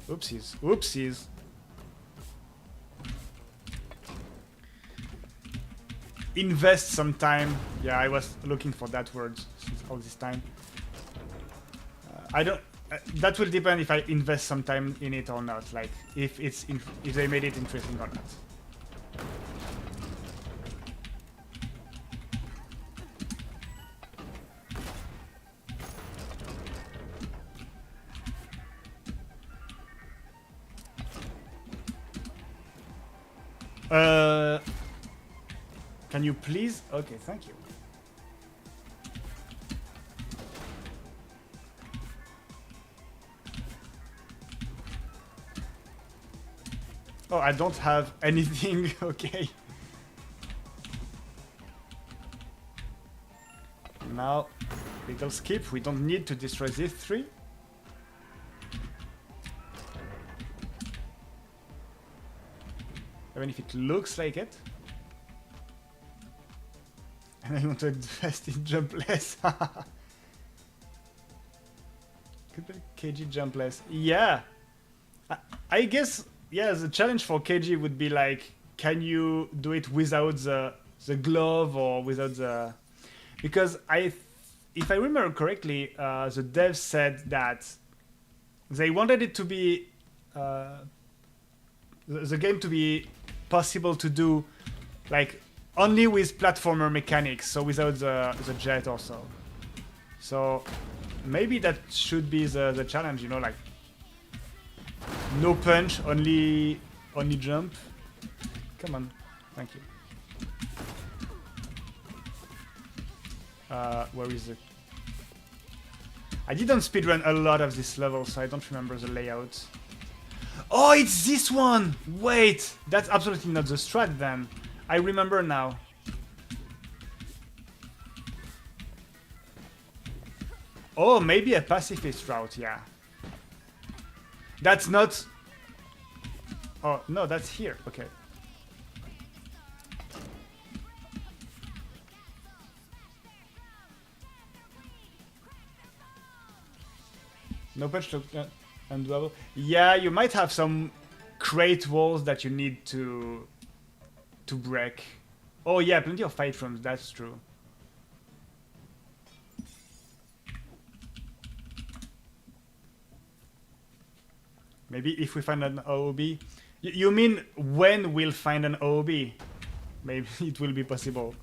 Oopsies, oopsies. Invest some time. Yeah, I was looking for that word since all this time. I don't. That will depend if I invest some time in it or not. Like if they made it interesting or not. Can you please? Okay, thank you. Oh, I don't have anything. Okay. Now, little skip. We don't need to destroy these three. Even if it looks like it. And I want to invest in jumpless. Could be KG jumpless. Yeah. I guess, yeah, the challenge for KG would be like, can you do it without the glove or without the... Because if I remember correctly, the devs said that they wanted it to be... the game to be possible to do like only with platformer mechanics, so without the jet also. So maybe that should be the challenge, you know, like no punch, only jump. Come on, thank you. Where is it? I didn't speedrun a lot of this level, so I don't remember the layout. Oh, it's this one! Wait, that's absolutely not the strat then. I remember now. Oh, maybe a pacifist route, yeah. That's not... Oh, no, that's here. Okay. No patch to undoable. Yeah, you might have some crate walls that you need to break. Oh yeah, plenty of fight rooms, that's true. Maybe if we find an OOB. You mean when we'll find an OOB? Maybe it will be possible.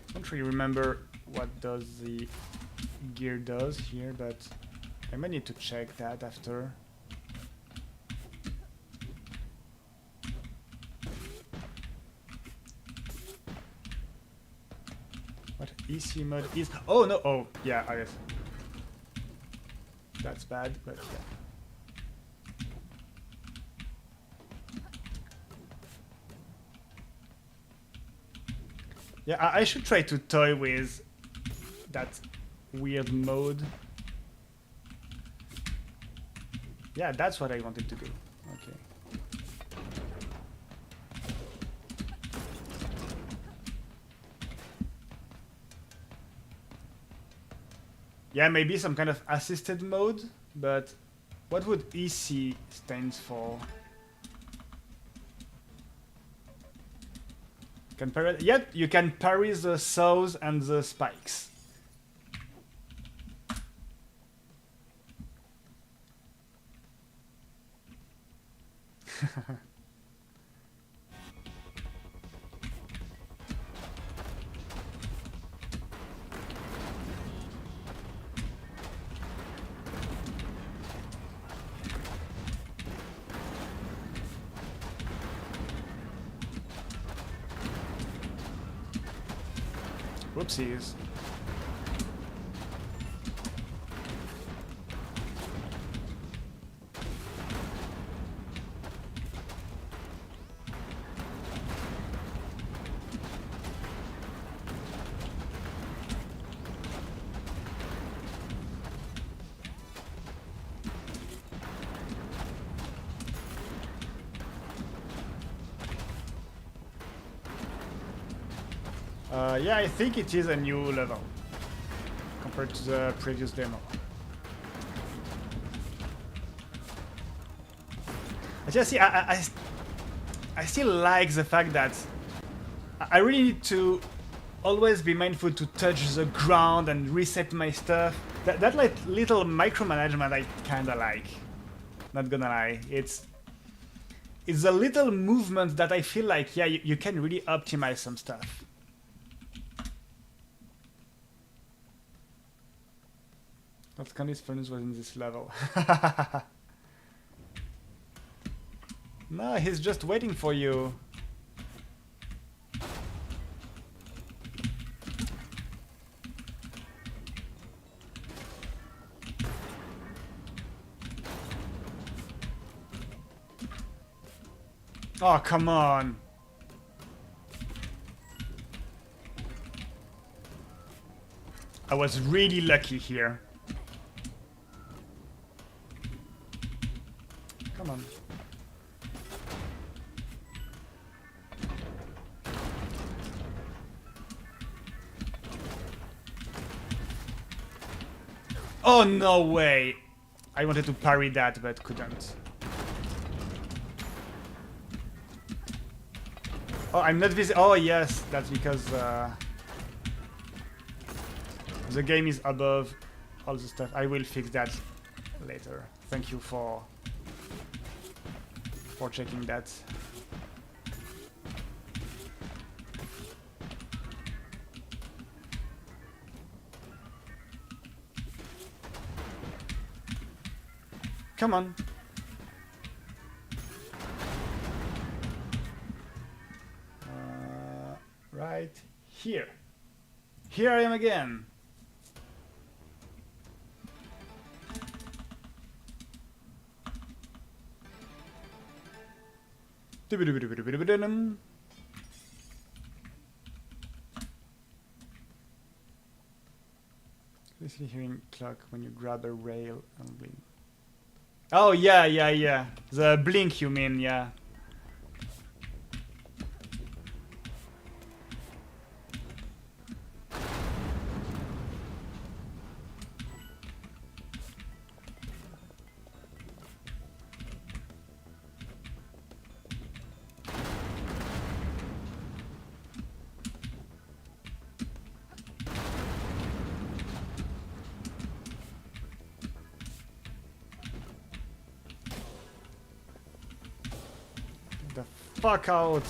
I don't really remember what does the gear does here, but I might need to check that after. What EC mode is? Oh no! Oh yeah, I guess that's bad, but yeah. Yeah, I should try to toy with that weird mode. Yeah, that's what I wanted to do. Okay. Yeah, maybe some kind of assisted mode, but what would EC stands for? Can parry? Yep, you can parry the saws and the spikes. Whoopsies. Yeah, I think it is a new level compared to the previous demo. I just see, I still like the fact that I really need to always be mindful to touch the ground and reset my stuff. That like little micromanagement I kinda like. Not gonna lie, it's a little movement that I feel like, yeah, you can really optimize some stuff. What kind of furnace was in this level? No, he's just waiting for you. Oh, come on. I was really lucky here. Come on. Oh, no way. I wanted to parry that, but couldn't. Oh, I'm not visible. Oh, yes, that's because the game is above all the stuff. I will fix that later. Thank you for checking that. Come on. Right here. Here I am again. Basically hearing clock when you grab a rail and blink. Oh yeah, yeah, yeah. The blink you mean, yeah. The fuck out.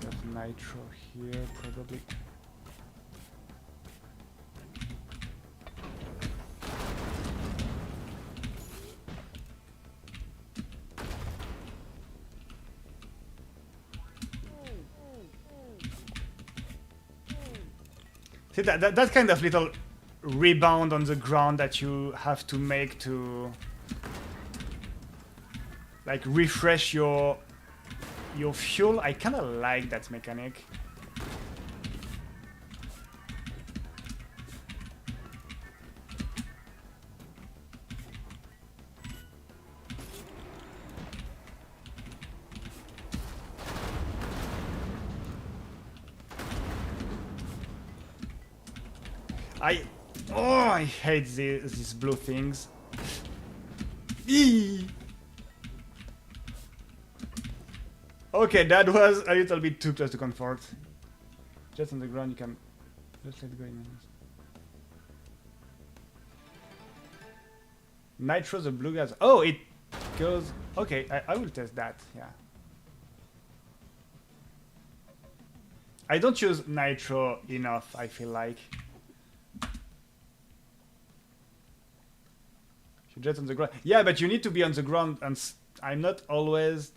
There's nitro here, probably. See that kind of little rebound on the ground that you have to make to like refresh your fuel. I kind of like that mechanic. I hate these blue things. Eee! Okay, that was a little bit too close to comfort. Just on the ground, you can just let go in. Nitro, the blue gas. Oh, it goes. Okay, I will test that. Yeah. I don't use nitro enough, I feel like. Jet on the ground. Yeah, but you need to be on the ground, and I'm not always.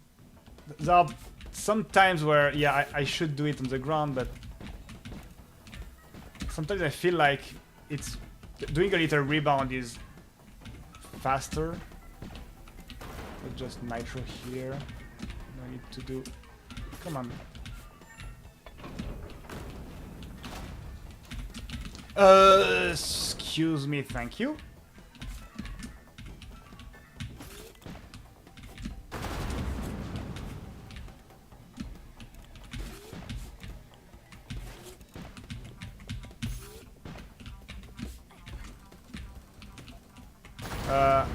There are some times where, yeah, I should do it on the ground, but sometimes I feel like it's doing a little rebound is faster. But just nitro here. No need to do. Come on. Excuse me, thank you.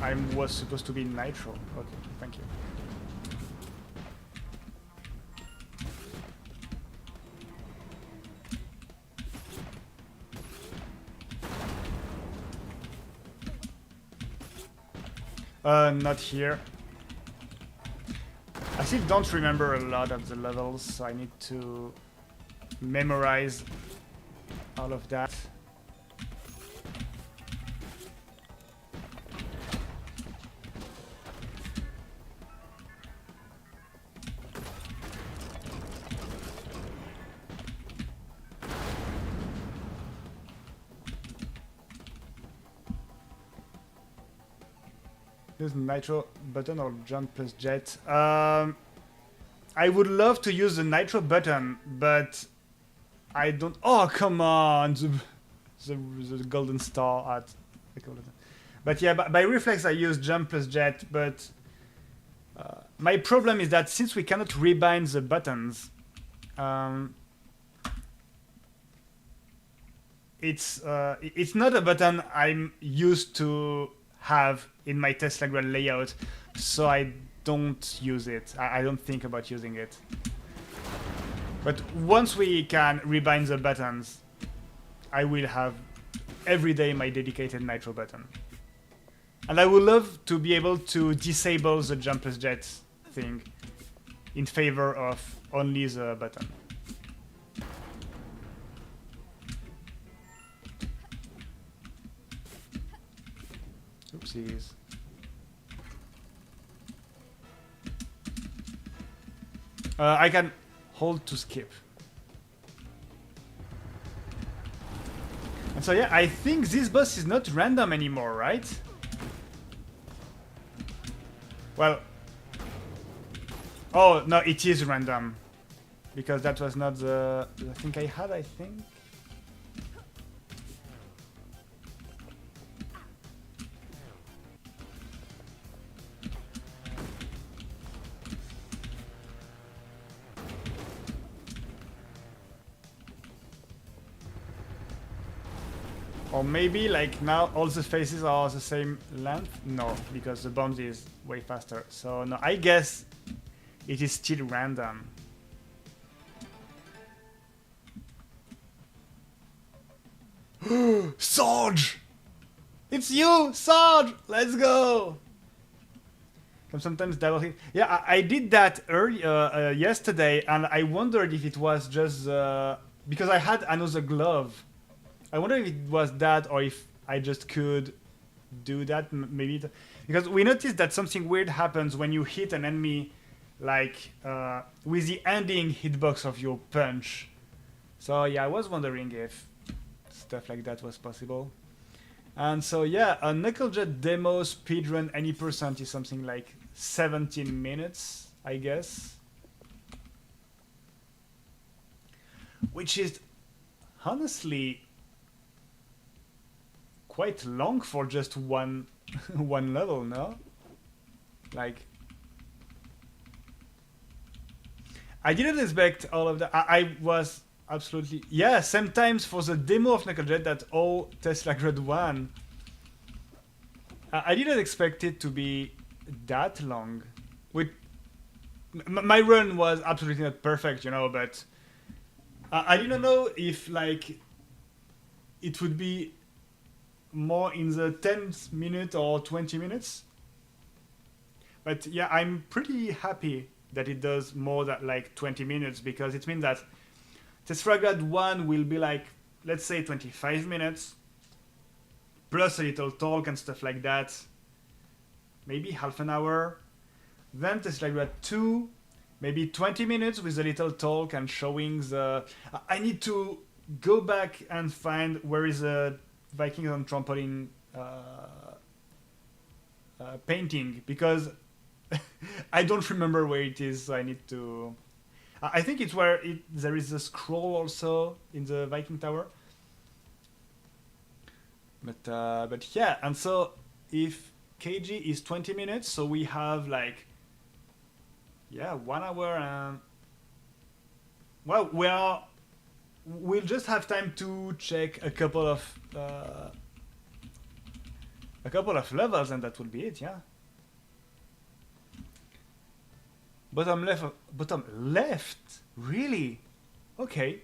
I was supposed to be nitro. Okay, thank you. Not here. I still don't remember a lot of the levels, so I need to memorize all of that. Use nitro button or jump plus jet. I would love to use the nitro button, but I don't. Oh, come on! The golden star at. But yeah, by reflex I use jump plus jet. But my problem is that since we cannot rebind the buttons, it's not a button I'm used to have in my Teslagrad layout, so I don't use it. I don't think about using it. But once we can rebind the buttons, I will have every day my dedicated nitro button. And I would love to be able to disable the jump plus jet thing in favor of only the button. Oopsies. I can hold to skip. And so yeah, I think this boss is not random anymore, right? Well... Oh, no, it is random. Because that was not the thing I had, I think. Or maybe, like, now all the faces are the same length? No, because the bombs is way faster. So, no, I guess it is still random. Sarge! It's you, Sarge! Let's go! Can sometimes double hit. Yeah, I did that earlier yesterday, and I wondered if it was just because I had another glove. I wonder if it was that, or if I just could do that. Maybe because we noticed that something weird happens when you hit an enemy, like with the ending hitbox of your punch. So yeah, I was wondering if stuff like that was possible. And so yeah, a KnuckleJet demo speedrun any percent is something like 17 minutes, I guess. Which is honestly quite long for just one one level, no? Like, I didn't expect all of that. I was absolutely... Yeah, sometimes for the demo of KnuckleJet that all Teslagrad 1. I didn't expect it to be that long. With my run was absolutely not perfect, you know, but I didn't know if, like, it would be more in the 10 minute or 20 minutes. But yeah, I'm pretty happy that it does more than like 20 minutes, because it means that Teslagrad 1 will be like, let's say 25 minutes, plus a little talk and stuff like that, maybe half an hour. Then Teslagrad 2, maybe 20 minutes with a little talk and showing the... I need to go back and find where is the Vikings on Trampoline painting, because I don't remember where it is, so I need to... I think it's where there is a scroll also in the Viking Tower. But yeah, and so if KG is 20 minutes, so we have like, yeah, 1 hour and... Well, we'll just have time to check a couple of levels, and that will be it, yeah. Bottom left? Really? Okay.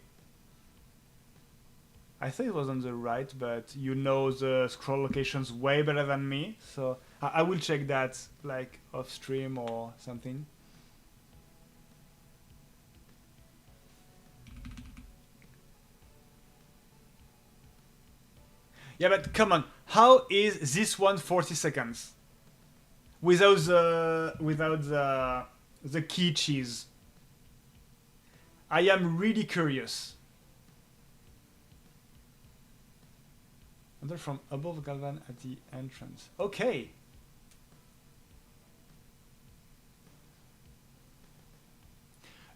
I thought it was on the right, but you know the scroll locations way better than me, so I will check that like off stream or something. Yeah, but come on, how is this one 40 seconds? Without the key cheese. I am really curious. Enter from above Galvan at the entrance. Okay.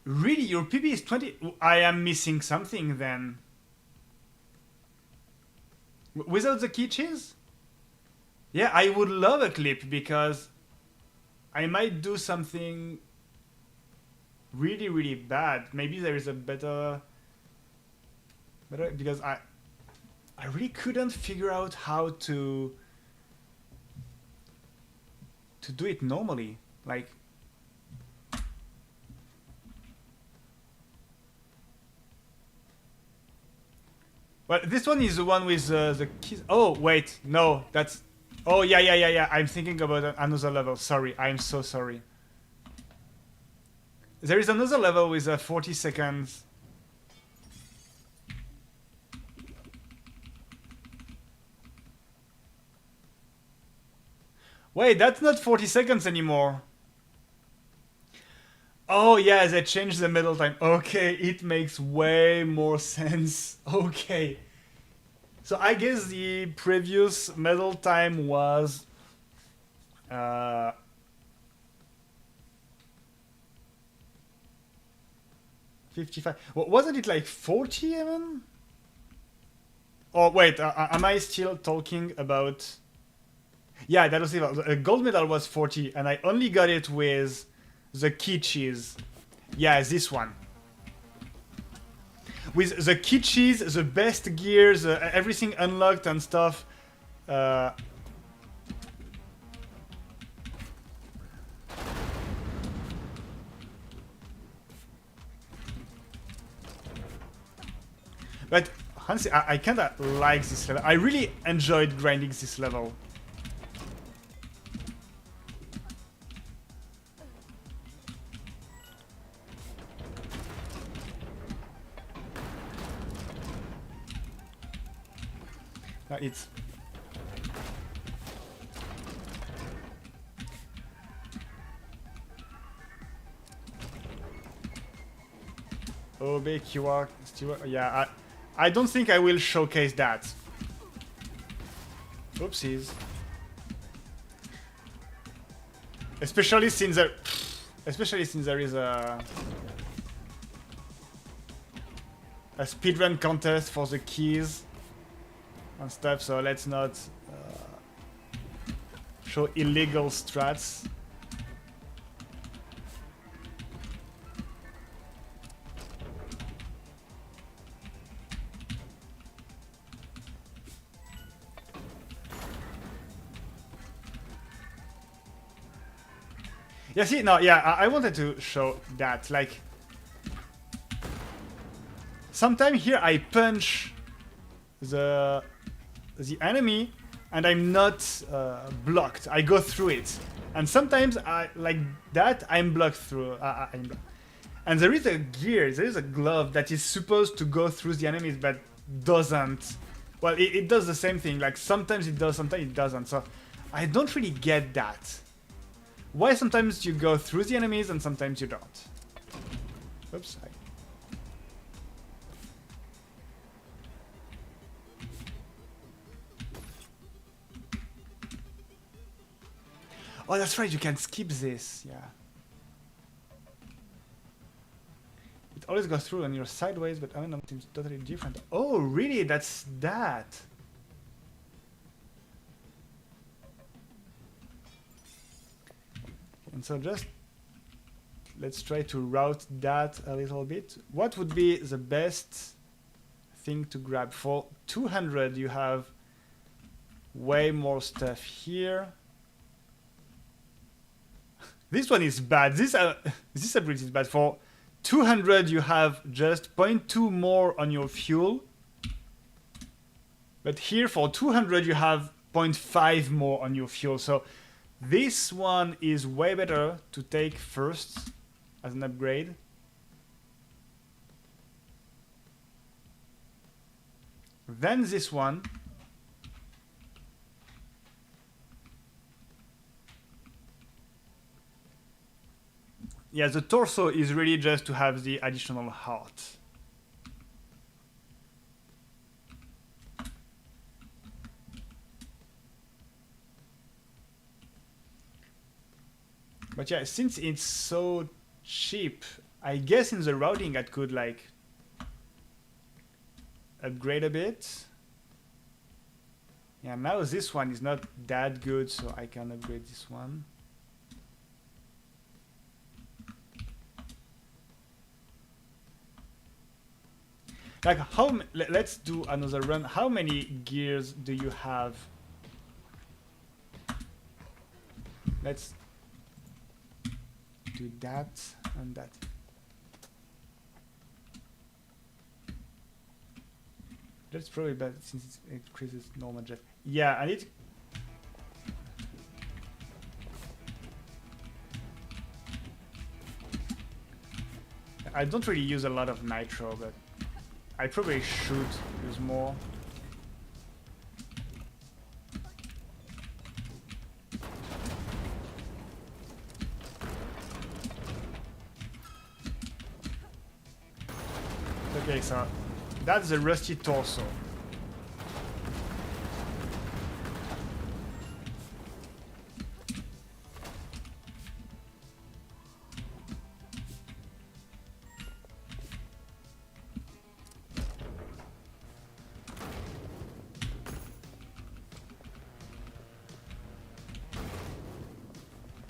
Really, your PB is 20? I am missing something then. Without the key cheese? Yeah, I would love a clip, because I might do something really, really bad. Maybe there is a better because I really couldn't figure out how to do it normally. Like, well, this one is the one with the keys. Oh wait, no, that's... Oh yeah. I'm thinking about another level. Sorry, I'm so sorry. There is another level with 40 seconds. Wait, that's not 40 seconds anymore. Oh yeah, they changed the medal time. Okay, it makes way more sense. Okay. So I guess the previous medal time was 55. Wasn't it like 40 even? Oh wait, am I still talking about? Yeah, that was a gold medal was 40, and I only got it with the key cheese. Yeah, this one. With the key cheese, the best gears, everything unlocked and stuff. But honestly, I kinda like this level. I really enjoyed grinding this level. It's... Oh, big you are... Yeah, I don't think I will showcase that. Oopsies. Especially since there is a speedrun contest for the keys and stuff, so let's not show illegal strats. Yeah, see, no, yeah, I wanted to show that, like... Sometimes here I punch the enemy and I'm not blocked. I go through it. And sometimes, like that, I'm blocked through. And there is a gear, there is a glove that is supposed to go through the enemies but doesn't. Well, it does the same thing. Like sometimes it does, sometimes it doesn't. So I don't really get that. Why sometimes you go through the enemies and sometimes you don't? Oops. Oh, that's right, you can skip this, yeah. It always goes through and you're sideways, but I don't know, it's totally different. Oh, really? That's that. And so just let's try to route that a little bit. What would be the best thing to grab? For 200 you have way more stuff here. This one is bad. This ability is bad. For 200 you have just 0.2 more on your fuel. But here for 200 you have 0.5 more on your fuel. So this one is way better to take first as an upgrade. Then this one. Yeah, the torso is really just to have the additional heart. But yeah, since it's so cheap, I guess in the routing I could like upgrade a bit. Yeah, now this one is not that good, so I can upgrade this one. Like how? Let's do another run. How many gears do you have? Let's do that and that. That's probably bad since it increases normal jet. Yeah, I need. I don't really use a lot of nitro, but I probably should use more. Okay, so that's the rusty torso.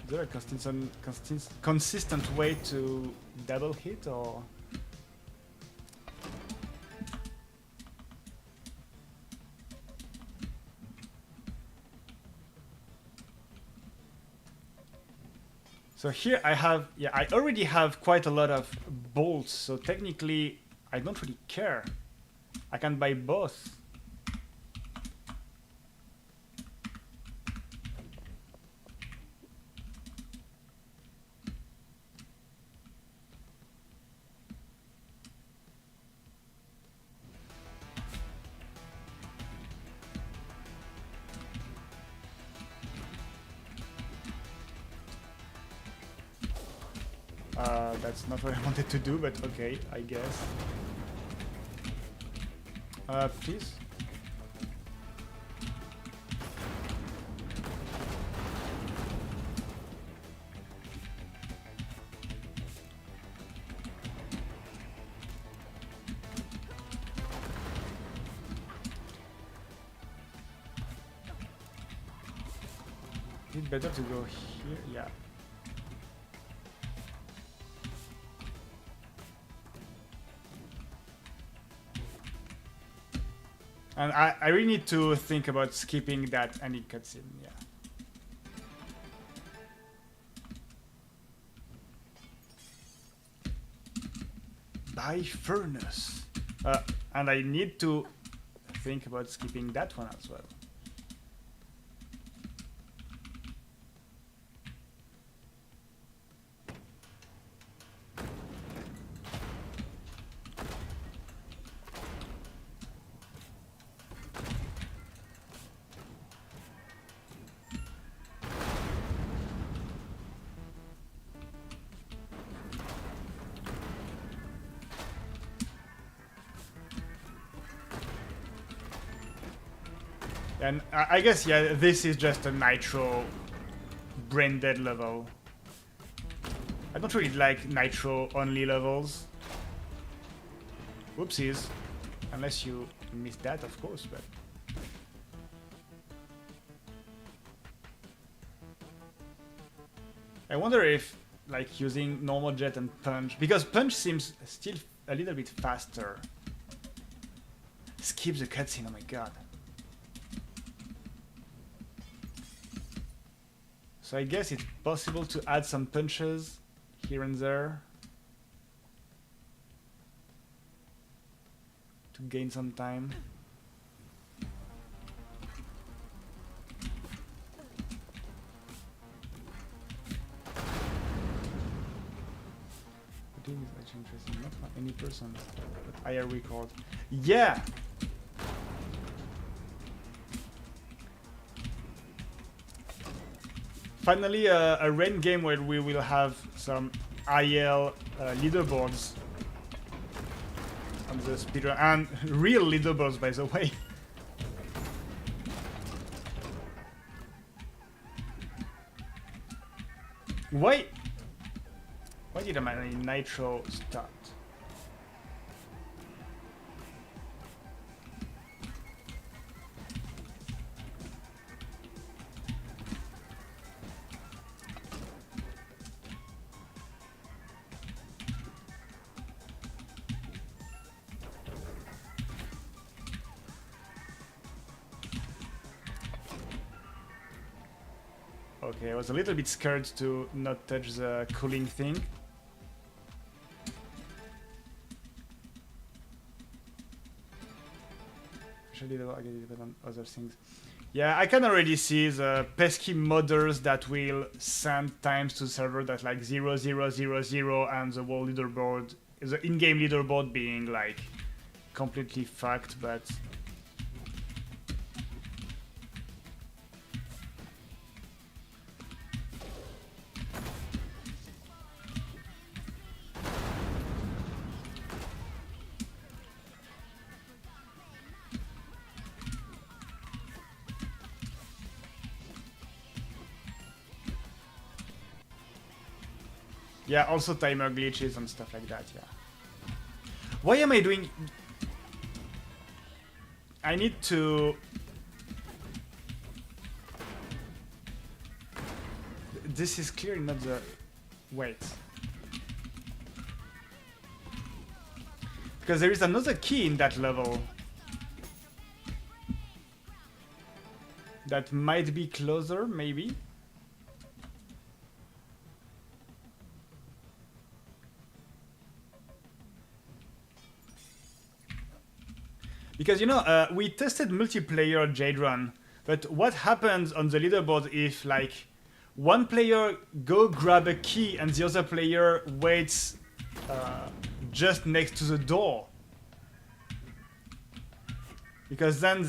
Is there a consistent way to double hit, or? So here I have, yeah, I already have quite a lot of bolts, so technically I don't really care. I can buy both. That's not what I wanted to do, but okay, I guess. Please? Is it better to go here? Yeah. And I really need to think about skipping that ending cutscene, yeah. By furnace. And I need to think about skipping that one as well. And I guess, yeah, this is just a Nitro brain dead level. I don't really like Nitro only levels. Whoopsies. Unless you missed that, of course, but... I wonder if, like, using normal jet and punch... Because punch seems still a little bit faster. Skip the cutscene, oh my god. So I guess it's possible to add some punches here and there to gain some time. The game is actually interesting. Not for any person, but I record. Yeah! Finally, a rain game where we will have some IL leaderboards on the speedrun, and real leaderboards, by the way. Why did my Nitro start? Okay, I was a little bit scared to not touch the cooling thing. Especially I get it on other things. Yeah, I can already see the pesky modders that will send times to the server that like 0000 and the whole leaderboard, the in-game leaderboard being like completely fucked, but... Yeah, also timer glitches and stuff like that, yeah. Why am I doing... I need to... This is clearly not the... Wait. Because there is another key in that level. That might be closer, maybe. Because, you know, we tested multiplayer Jade Run, but what happens on the leaderboard if, like, one player go grab a key and the other player waits just next to the door? Because then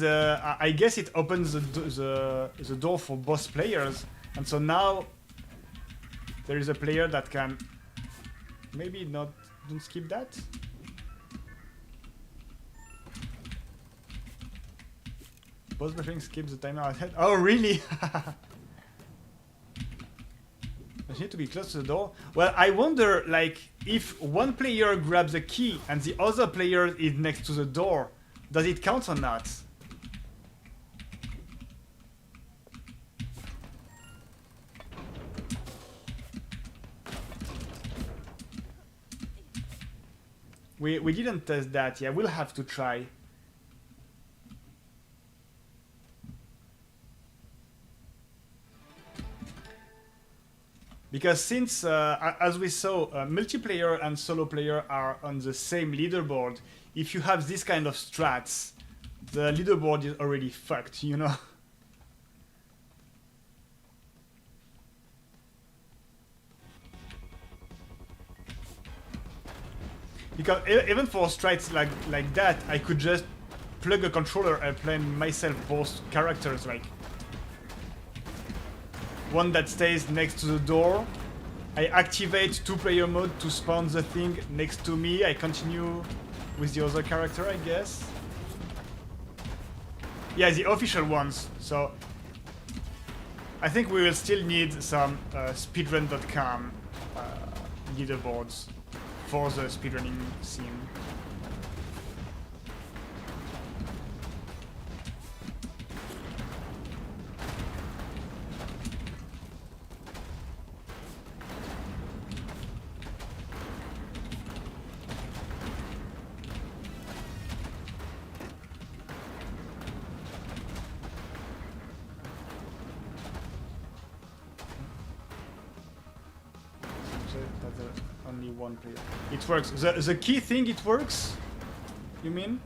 I guess it opens the door for both players, and so now there is a player that can maybe don't skip that. Both buffering skips the timer ahead. Oh really? I need to be close to the door. Well, I wonder, like, if one player grabs a key and the other player is next to the door, does it count or not? We didn't test that. Yeah, we'll have to try. Because since, as we saw, multiplayer and solo player are on the same leaderboard, if you have this kind of strats, the leaderboard is already fucked, you know? Because even for strats like that, I could just plug a controller and play myself both characters, like one that stays next to the door. I activate two-player mode to spawn the thing next to me. I continue with the other character, I guess. Yeah, the official ones. So I think we will still need some speedrun.com leaderboards for the speedrunning scene. Only one player. It works. The key thing, it works? You mean?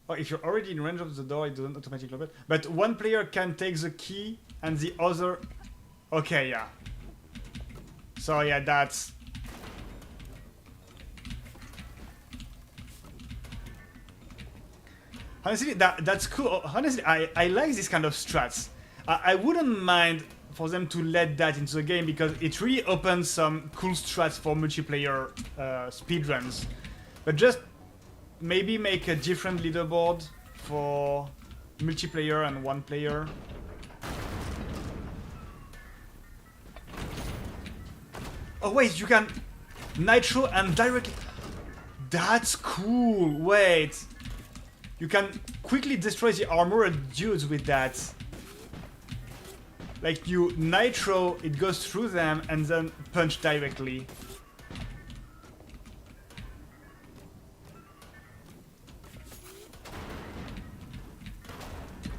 Oh, if you're already in range of the door, it doesn't automatically open. But one player can take the key and the other... Okay, yeah. So yeah, that's... Honestly, that's cool. Honestly, I like this kind of strats. I wouldn't mind for them to let that into the game because it really opens some cool strats for multiplayer speedruns. But just maybe make a different leaderboard for multiplayer and one player. Oh wait, you can nitro and directly... That's cool, wait. You can quickly destroy the armored dudes with that. Like you nitro, it goes through them and then punch directly.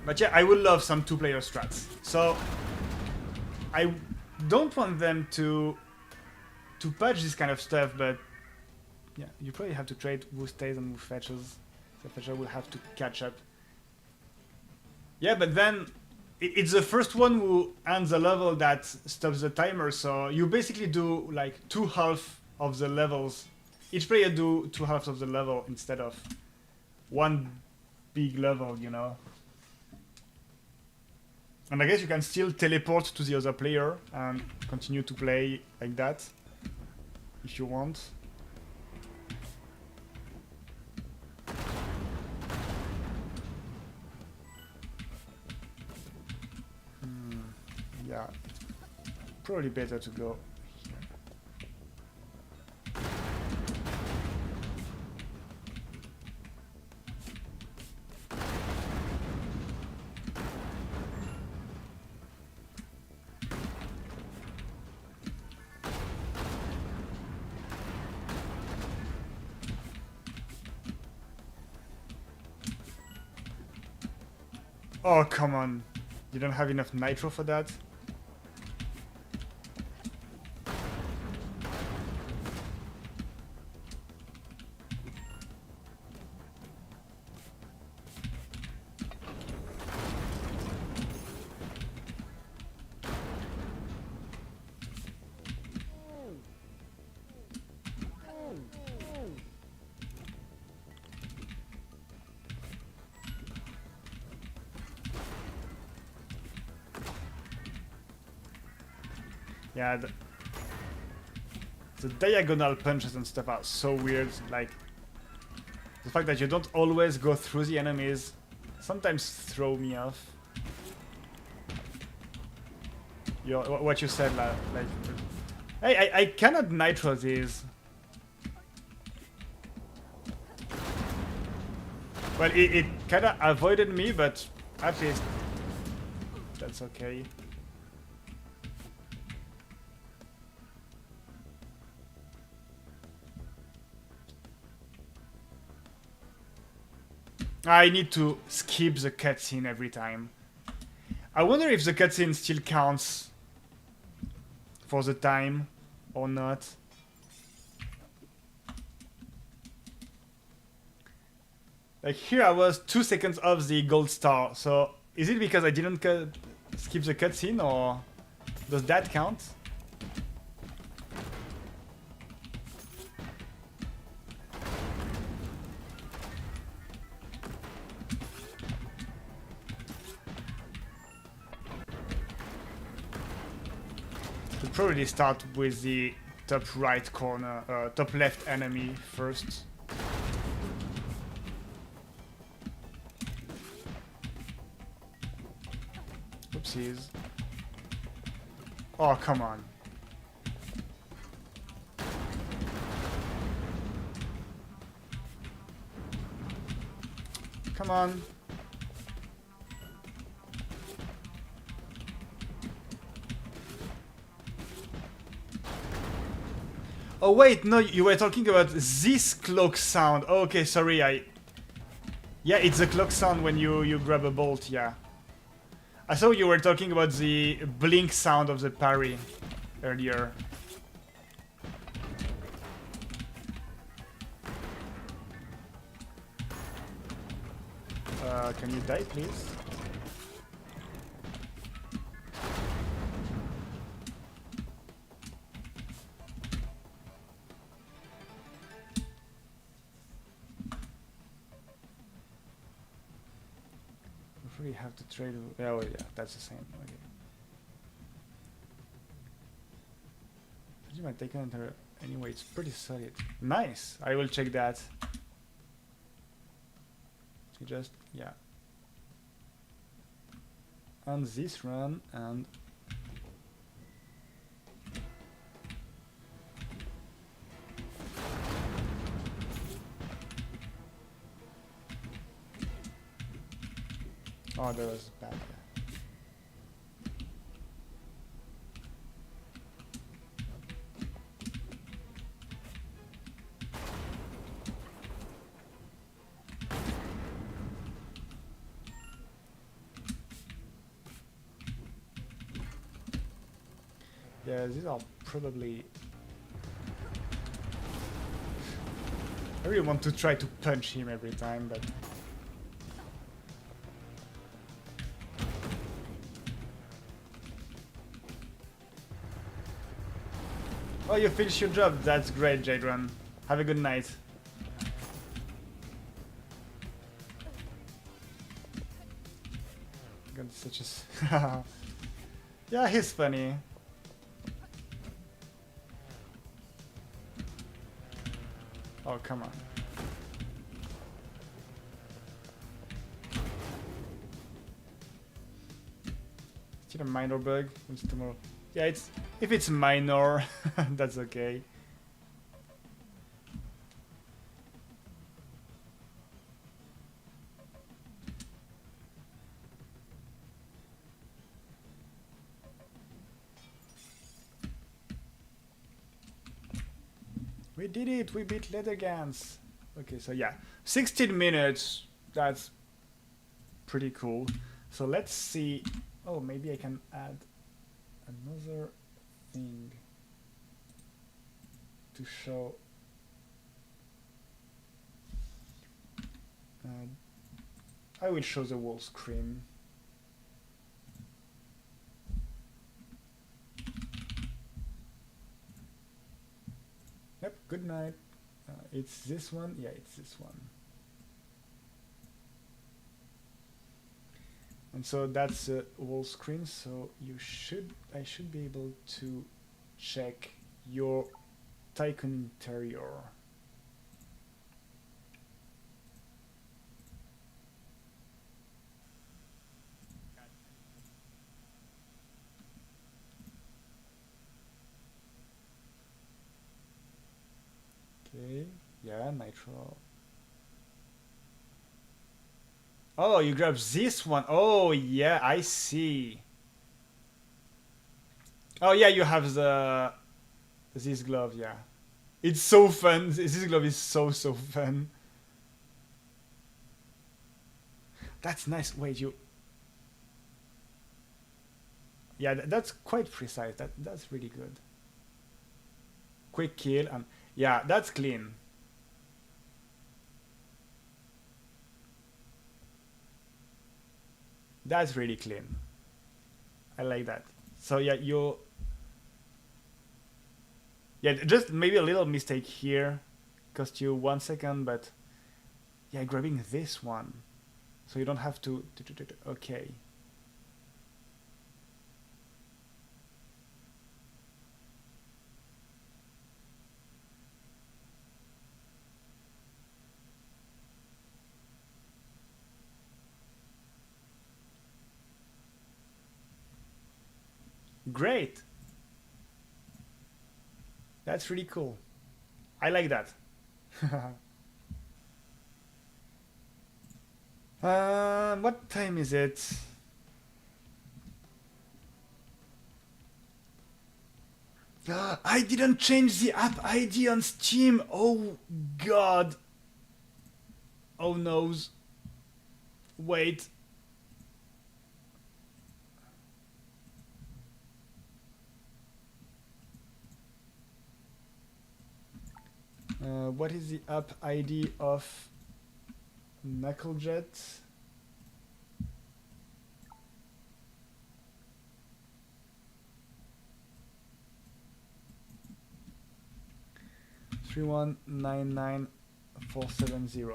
But yeah, I would love some two-player strats. So I don't want them to patch this kind of stuff, but yeah, you probably have to trade who stays and who fetches. The fetcher will have to catch up. Yeah, but then it's the first one who ends the level that stops the timer, so you basically do like 2/2 of the levels. Each player do 2/2 of the level instead of one big level, you know. And I guess you can still teleport to the other player and continue to play like that if you want. Yeah, probably better to go here. Oh, come on. You don't have enough nitro for that? Yeah, the diagonal punches and stuff are so weird. Like, the fact that you don't always go through the enemies sometimes throw me off. What you said, like, hey, I cannot nitro these. Well, it kind of avoided me, but at least that's okay. I need to skip the cutscene every time. I wonder if the cutscene still counts for the time or not. Like here I was 2 seconds off the gold star, so is it because I didn't skip the cutscene, or does that count? Should probably start with the top right corner, top left enemy first. Oopsies. Oh, come on. Come on. Oh wait, no, you were talking about this clock sound. Oh, okay, sorry, yeah, it's a clock sound when you grab a bolt, yeah. I thought you were talking about the blink sound of the parry earlier. Can you die, please? We have to trade. Oh yeah, that's the same. Okay. You might take enter anyway. It's pretty solid. Nice. I will check that. So just yeah. On this run and. Oh, that was bad. Yeah, these are probably... I really want to try to punch him every time, but... Oh, you finished your job. That's great, Jadron. Have a good night. God, such a... Yeah, he's funny. Oh, come on. Still a minor bug. Yeah, if it's minor, that's okay. We did it! We beat Leathergans! Okay, so yeah, 16 minutes. That's pretty cool. So let's see. Oh, maybe I can add another thing to show. I will show the whole screen. Yep, good night. It's this one. Yeah, it's this one. And so that's the whole screen. So I should be able to check your Tycoon interior. Okay, yeah, nitro. Oh, you grab this one. Oh, yeah, I see. Oh, yeah, you have this glove, yeah. It's so fun. This glove is so fun. That's nice. Wait, you... Yeah, that's quite precise. That's really good. Quick kill. Yeah, that's clean. That's really clean. I like that. So yeah, yeah, just maybe a little mistake here. Cost you 1 second, but yeah, grabbing this one. So you don't have to okay. Great. That's really cool. I like that. What time is it? I didn't change the app ID on Steam. Oh god. Oh noes. Wait. What is the app ID of KnuckleJet? Three one nine nine 470.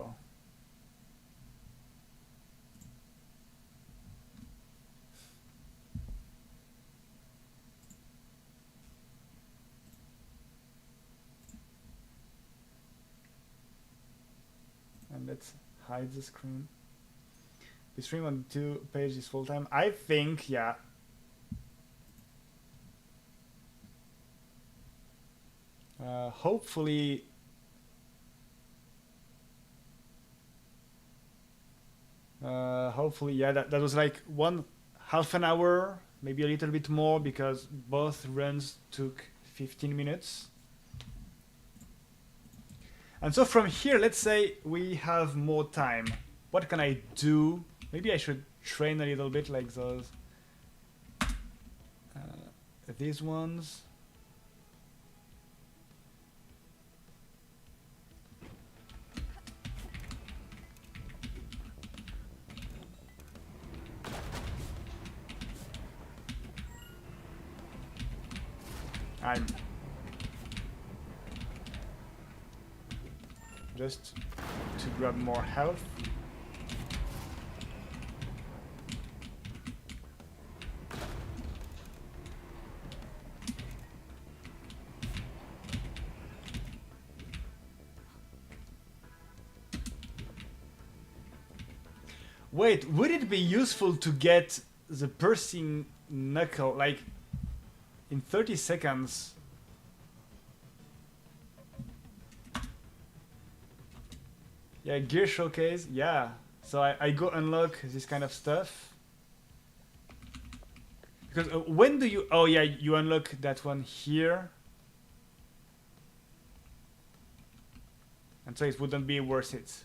And let's hide the screen. The stream on 2 page is full time. I think, yeah. Hopefully. Hopefully, yeah, that was like half an hour, maybe a little bit more, because both runs took 15 minutes. And so from here, let's say we have more time. What can I do? Maybe I should train a little bit like those. These ones. I'm just to grab more health. Wait, would it be useful to get the piercing Knuckle, like in 30 seconds. Yeah, gear showcase, yeah. So I go unlock this kind of stuff. Because when do you... Oh yeah, you unlock that one here. And so it wouldn't be worth it.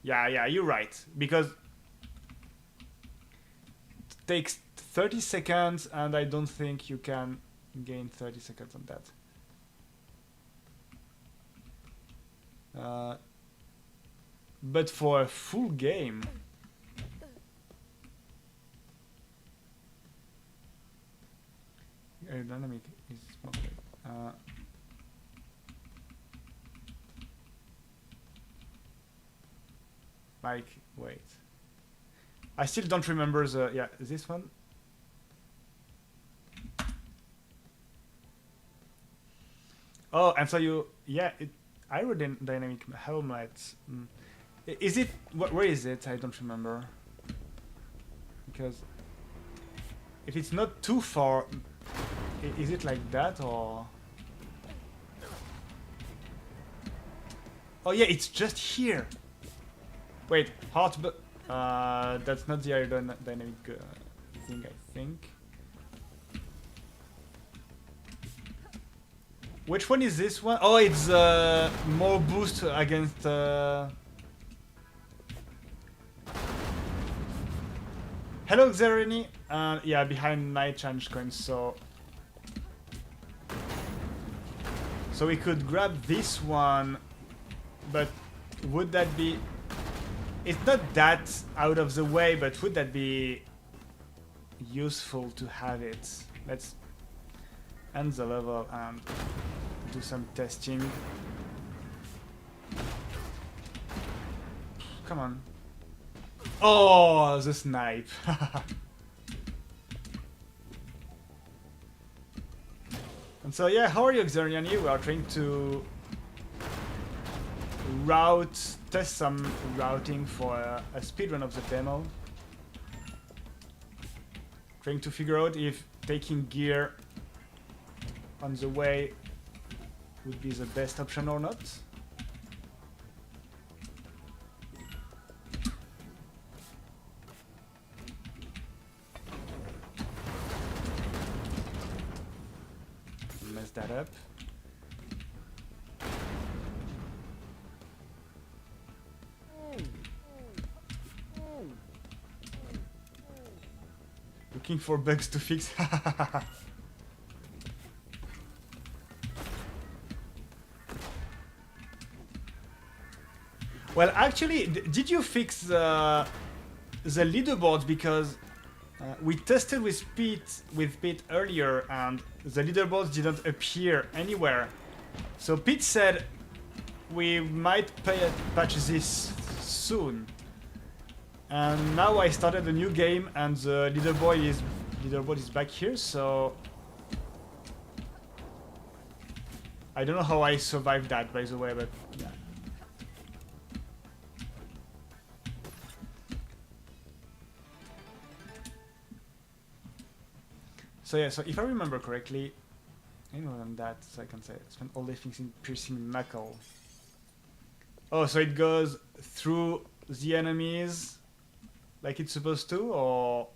Yeah, you're right. Because it takes 30 seconds and I don't think you can gain 30 seconds on that. But for a full game... Aerodynamic is mostly... like, wait. I still don't remember the... Yeah, this one? Oh, and so you... Yeah, aerodynamic helmet. Is it... Where is it? I don't remember. Because... If it's not too far... Is it like that, or... Oh yeah, it's just here! Wait, hot but... that's not the aerodynamic thing, I think. Which one is this one? Oh, it's more boost against... Hello, Xereni! Yeah, behind night change coins, so... So we could grab this one, but would that be... It's not that out of the way, but would that be useful to have it? Let's end the level and do some testing. Come on. Oh, the snipe. And so yeah, how are you, Xerniani? We are trying to test some routing for a speedrun of the demo. Trying to figure out if taking gear on the way would be the best option or not. Mess that up. Looking for bugs to fix. Well, actually, did you fix the leaderboards? Because we tested with Pete earlier, and the leaderboards didn't appear anywhere. So Pete said we might patch this soon. And now I started a new game, and the leaderboard is back here. So I don't know how I survived that, by the way, but yeah. So yeah, so if I remember correctly, any more than that, so I can say spend all day fixing piercing knuckle. Oh, so it goes through the enemies like it's supposed to, or...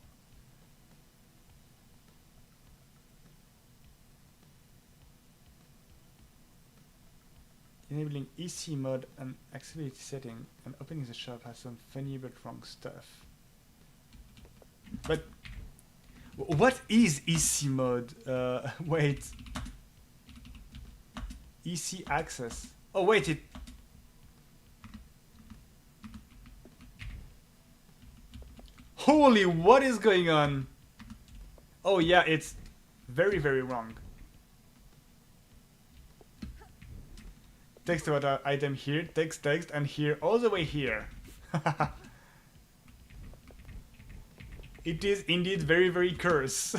Enabling EC mode and accessibility setting and opening the shop has some funny but wrong stuff. But what is EC mode? Wait. EC access. Oh wait, it... Holy, what is going on? Oh yeah, it's very, very wrong. Text about item here, text, and here, all the way here. It is indeed very, very cursed.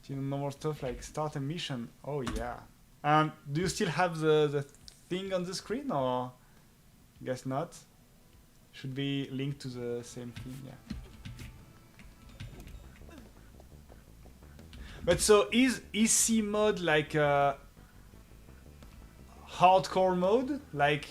Do you know more stuff like start a mission? Oh yeah. Do you still have the thing on the screen, or guess not? Should be linked to the same thing, yeah. But so is easy mode like a hardcore mode? Like...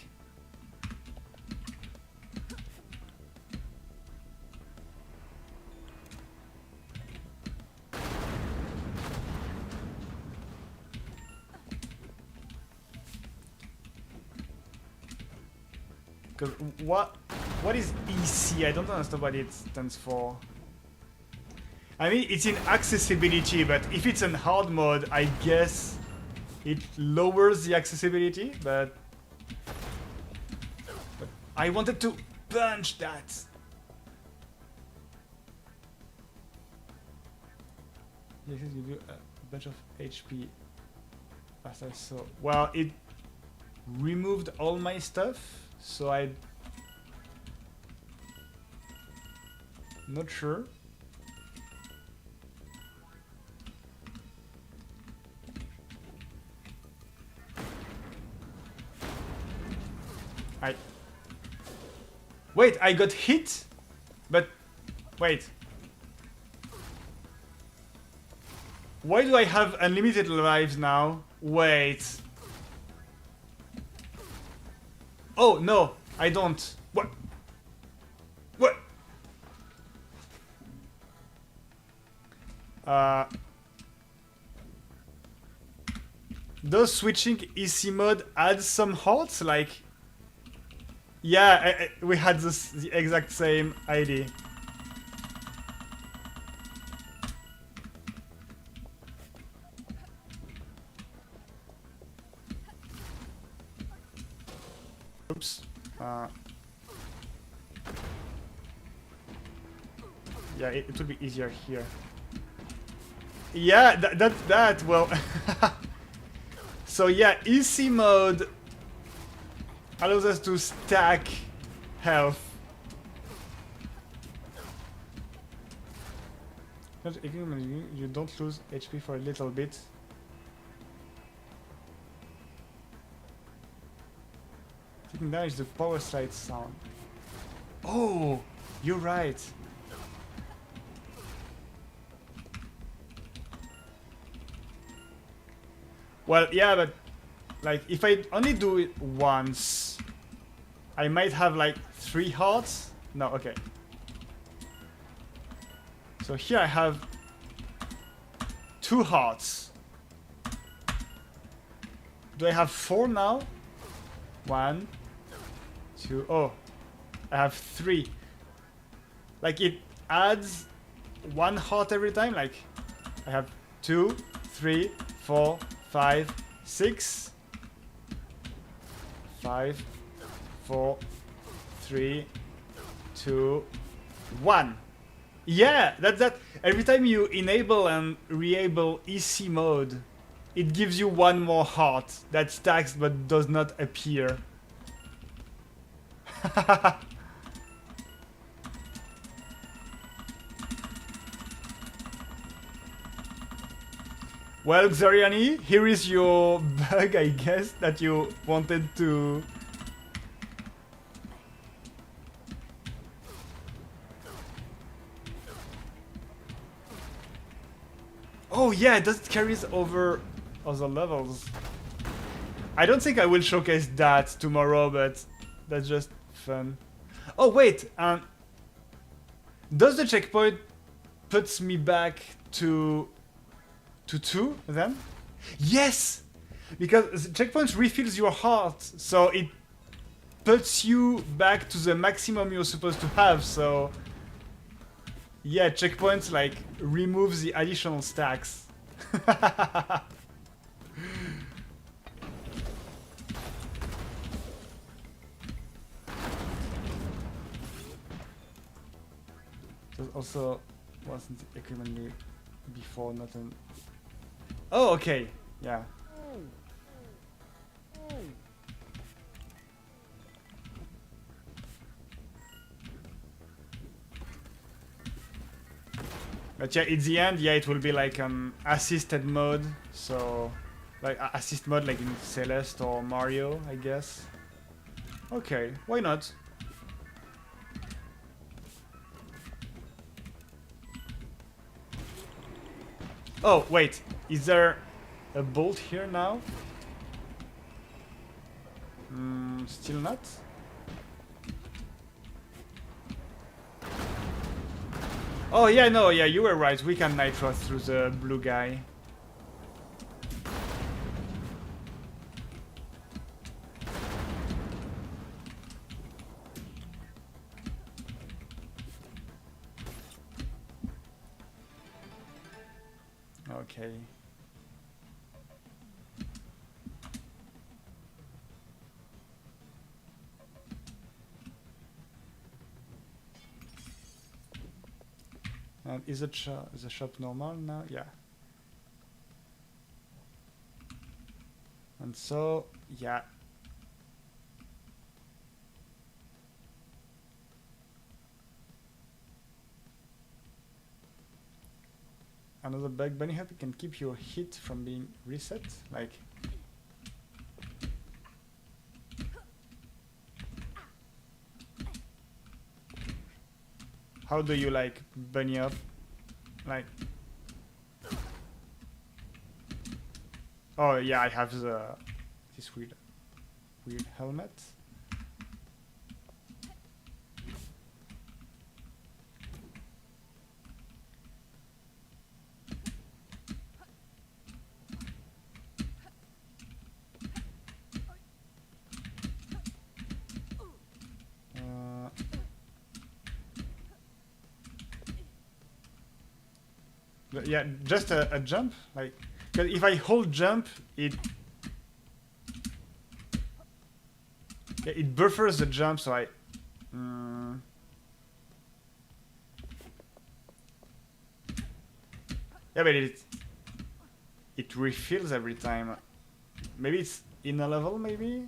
Because what is EC? I don't understand what it stands for. I mean, it's in accessibility, but if it's in hard mode, I guess it lowers the accessibility, but I wanted to punch that. Yes, you do a bunch of HP. As I saw. Well, it removed all my stuff. So I'm not sure. Wait, I got hit? But wait. Why do I have unlimited lives now? Wait. Oh, no, I don't. What? What? Does switching easy mode add some hearts? Like... Yeah, we had the exact same idea. Oops. Yeah, it would be easier here. Yeah, that well. So yeah, easy mode allows us to stack health. You don't lose HP for a little bit. Taking damage, the power slide sound. Oh, you're right. Well, yeah, but like if I only do it once, I might have like 3 hearts. No, okay. So here I have 2 hearts. Do I have 4 now? 1, 2. Oh, I have 3. Like it adds 1 heart every time. Like I have 2, 3, 4, 5, 6. 5, 4, 3, 2, 1. Yeah, that. Every time you enable and re-able EC mode, it gives you 1 more heart that stacks but does not appear. Well, Xoriani, here is your bug, I guess, that you wanted to... Oh yeah, that carries over other levels. I don't think I will showcase that tomorrow, but that's just fun. Oh wait, does the checkpoint puts me back to 2 then? Yes! Because the checkpoint refills your heart, so it puts you back to the maximum you're supposed to have, so... Yeah, checkpoints like removes the additional stacks. There's also wasn't equipment before, not an... Oh, okay, yeah. But yeah, in the end, yeah, it will be like an assisted mode, so Like assist mode like in Celeste or Mario, I guess. Okay, why not? Oh, wait. Is there a bolt here now? Still not? Oh, yeah, no, yeah, you were right. We can nitro through the blue guy. Okay. And is the shop normal now? Yeah. And so, yeah. Another bug. Bunny hop can keep your hit from being reset. Like, how do you like bunny up? Like, oh yeah, I have this weird helmet. Yeah, just a jump. Like, because if I hold jump, it buffers the jump, so I. Yeah, but it refills every time. Maybe it's in a level, maybe.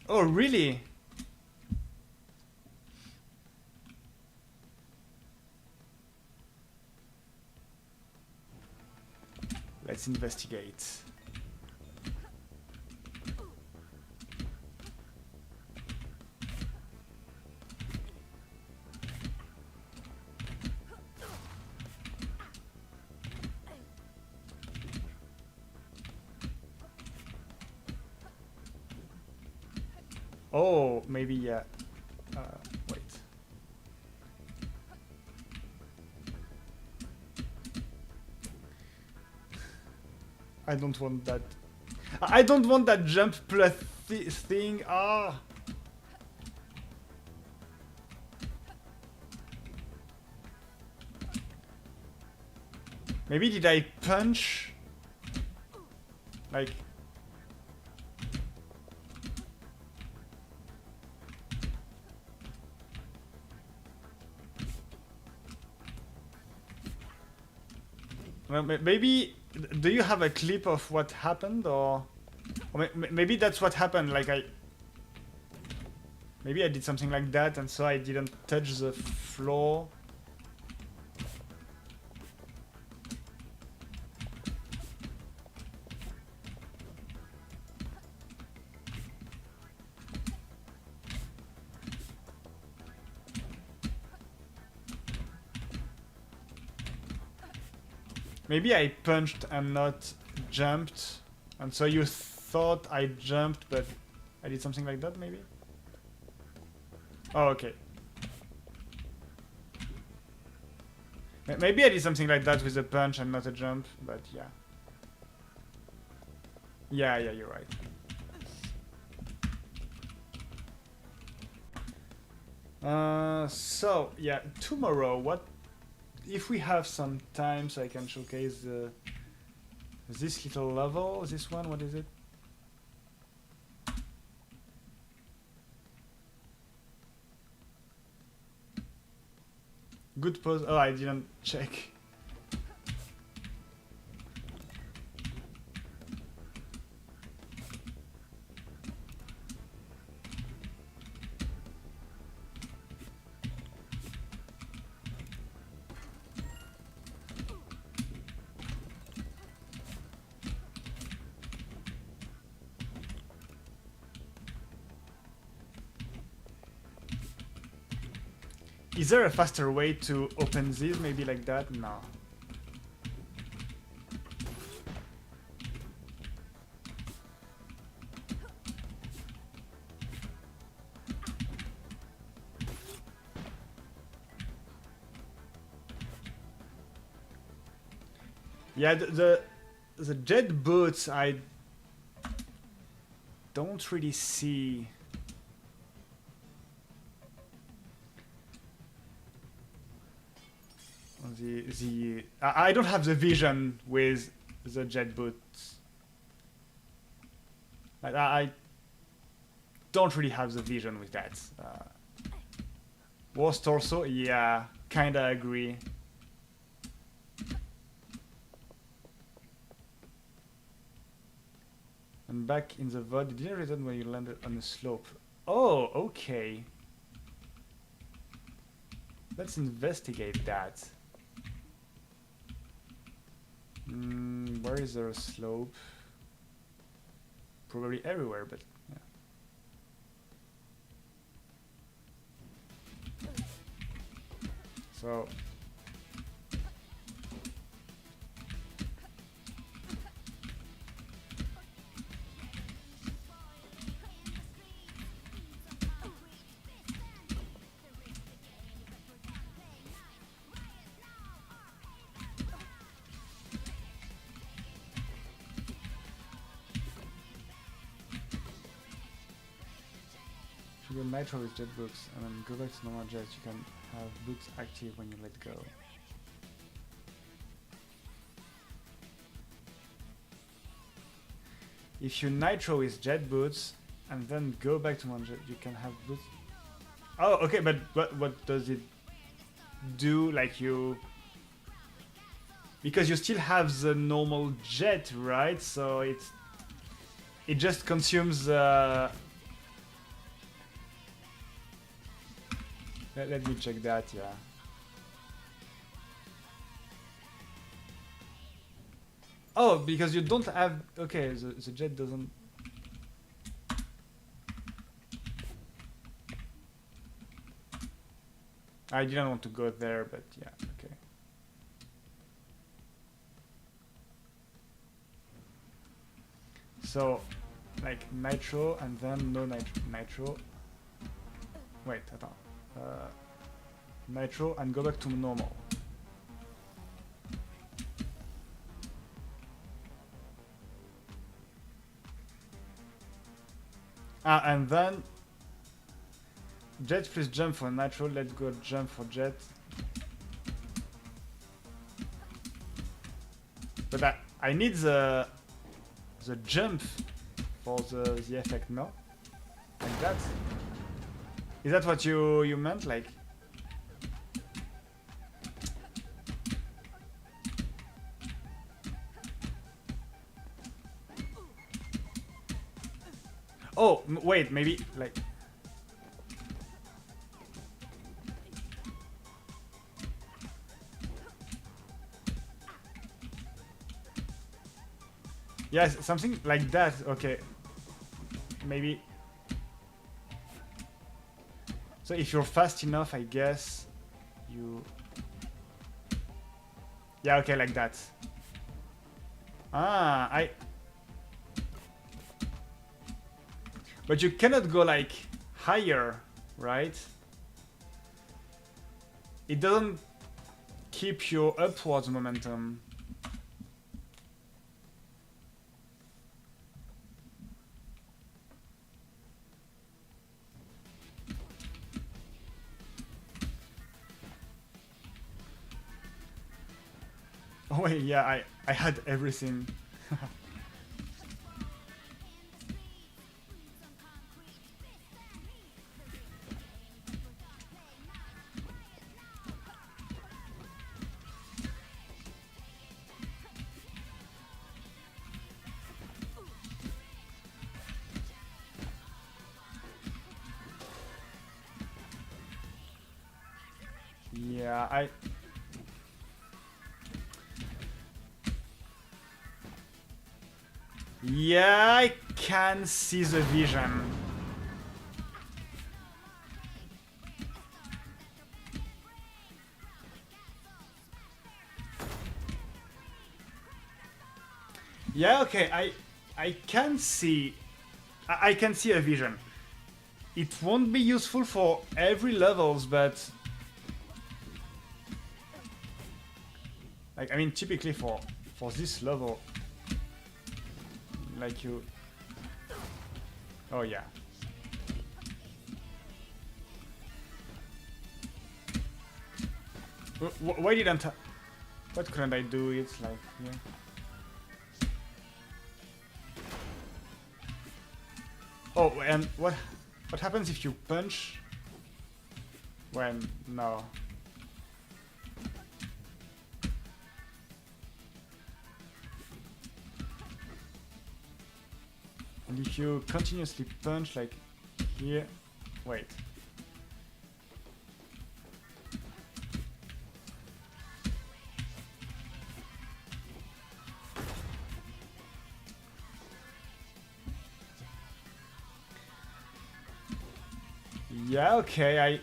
Oh, really? Let's investigate. Oh, maybe, yeah. Wait. I don't want that. I don't want that jump plus thing. Ah. Maybe did I punch? Like. Well, maybe. Do you have a clip of what happened, or maybe that's what happened? Like maybe I did something like that, and so I didn't touch the floor. Maybe I punched and not jumped, and so you thought I jumped, but I did something like that, maybe? Oh, okay. Maybe I did something like that with a punch and not a jump, but yeah. Yeah, you're right. So, yeah, tomorrow, what... If we have some time, so I can showcase this little level, this one, what is it? Good pose. Oh, I didn't check. Is there a faster way to open this? Maybe like that? No. Yeah, the jet boots I don't really see. I don't have the vision with the jet boots. I don't really have the vision with that. Worst torso, yeah, kinda agree. And back in the VOD, you didn't return when you landed on a slope. Oh, okay. Let's investigate that. Where is there a slope? Probably everywhere, but yeah. So you go nitro with jet boots and then go back to normal jet. You can have boots active when you let go. If you nitro with jet boots and then go back to normal jet, you can have boots. Oh, okay, but what does it do? Like you, because you still have the normal jet, right? So it just consumes. Let me check that, yeah. Oh, because you don't have... Okay, the jet doesn't... I didn't want to go there, but yeah, okay. So, like nitro and then no nitro. Wait, attends. Nitro and go back to normal. And then jet please jump for nitro, let's go jump for jet. But I need the jump for the effect, no? Like that? Is that what you meant? Like... Oh, wait, maybe, like... Yes, something like that, okay. Maybe... So if you're fast enough, I guess, you... Yeah, okay, like that. But you cannot go, like, higher, right? It doesn't keep your upwards momentum. Oh wait, yeah, I had everything. Yeah, Yeah, I can see the vision. Yeah, okay, I can see I can see a vision. It won't be useful for every levels, but like I mean typically for this level, like you. Oh yeah. Why didn't I, what couldn't I do it like yeah. Oh, and what happens if you punch when no? And if you continuously punch like here, wait. Yeah, okay,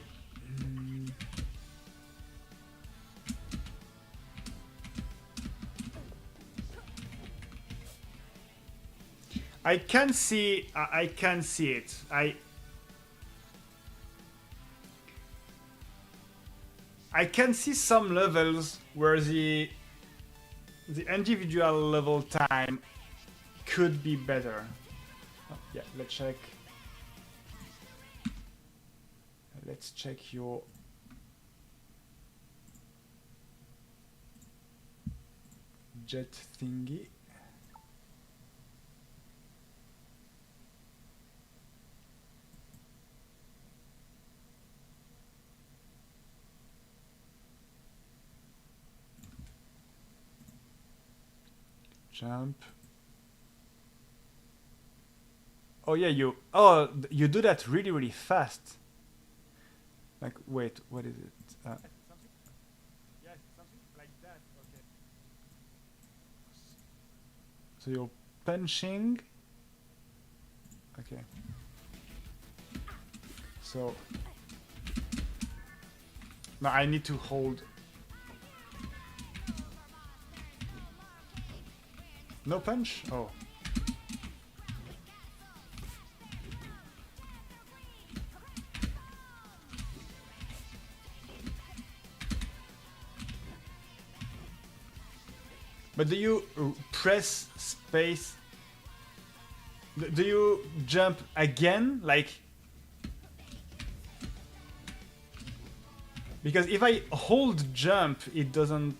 I can see I can see it. I can see some levels where the individual level time could be better. Oh, yeah, let's check. Let's check your jet thingy. Jump. Oh yeah, you do that really fast. Like wait, what is it? Something, yes, something like that. Okay. So you're punching. Okay. So now I need to hold. No punch? Oh. But do you press space? Do you jump again? Like... Because if I hold jump, it doesn't...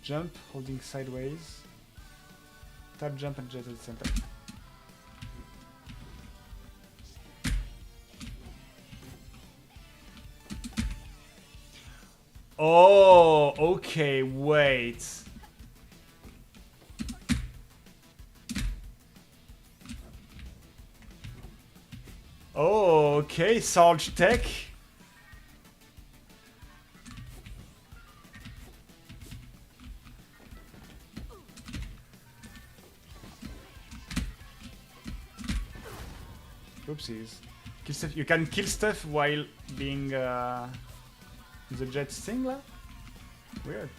Jump, holding sideways. Tap, jump, and jet at the same time. Oh, okay, wait. Oh, okay, Sarge Tech. Oopsies. Kill stuff. You can kill stuff while being the jet singler? Weird.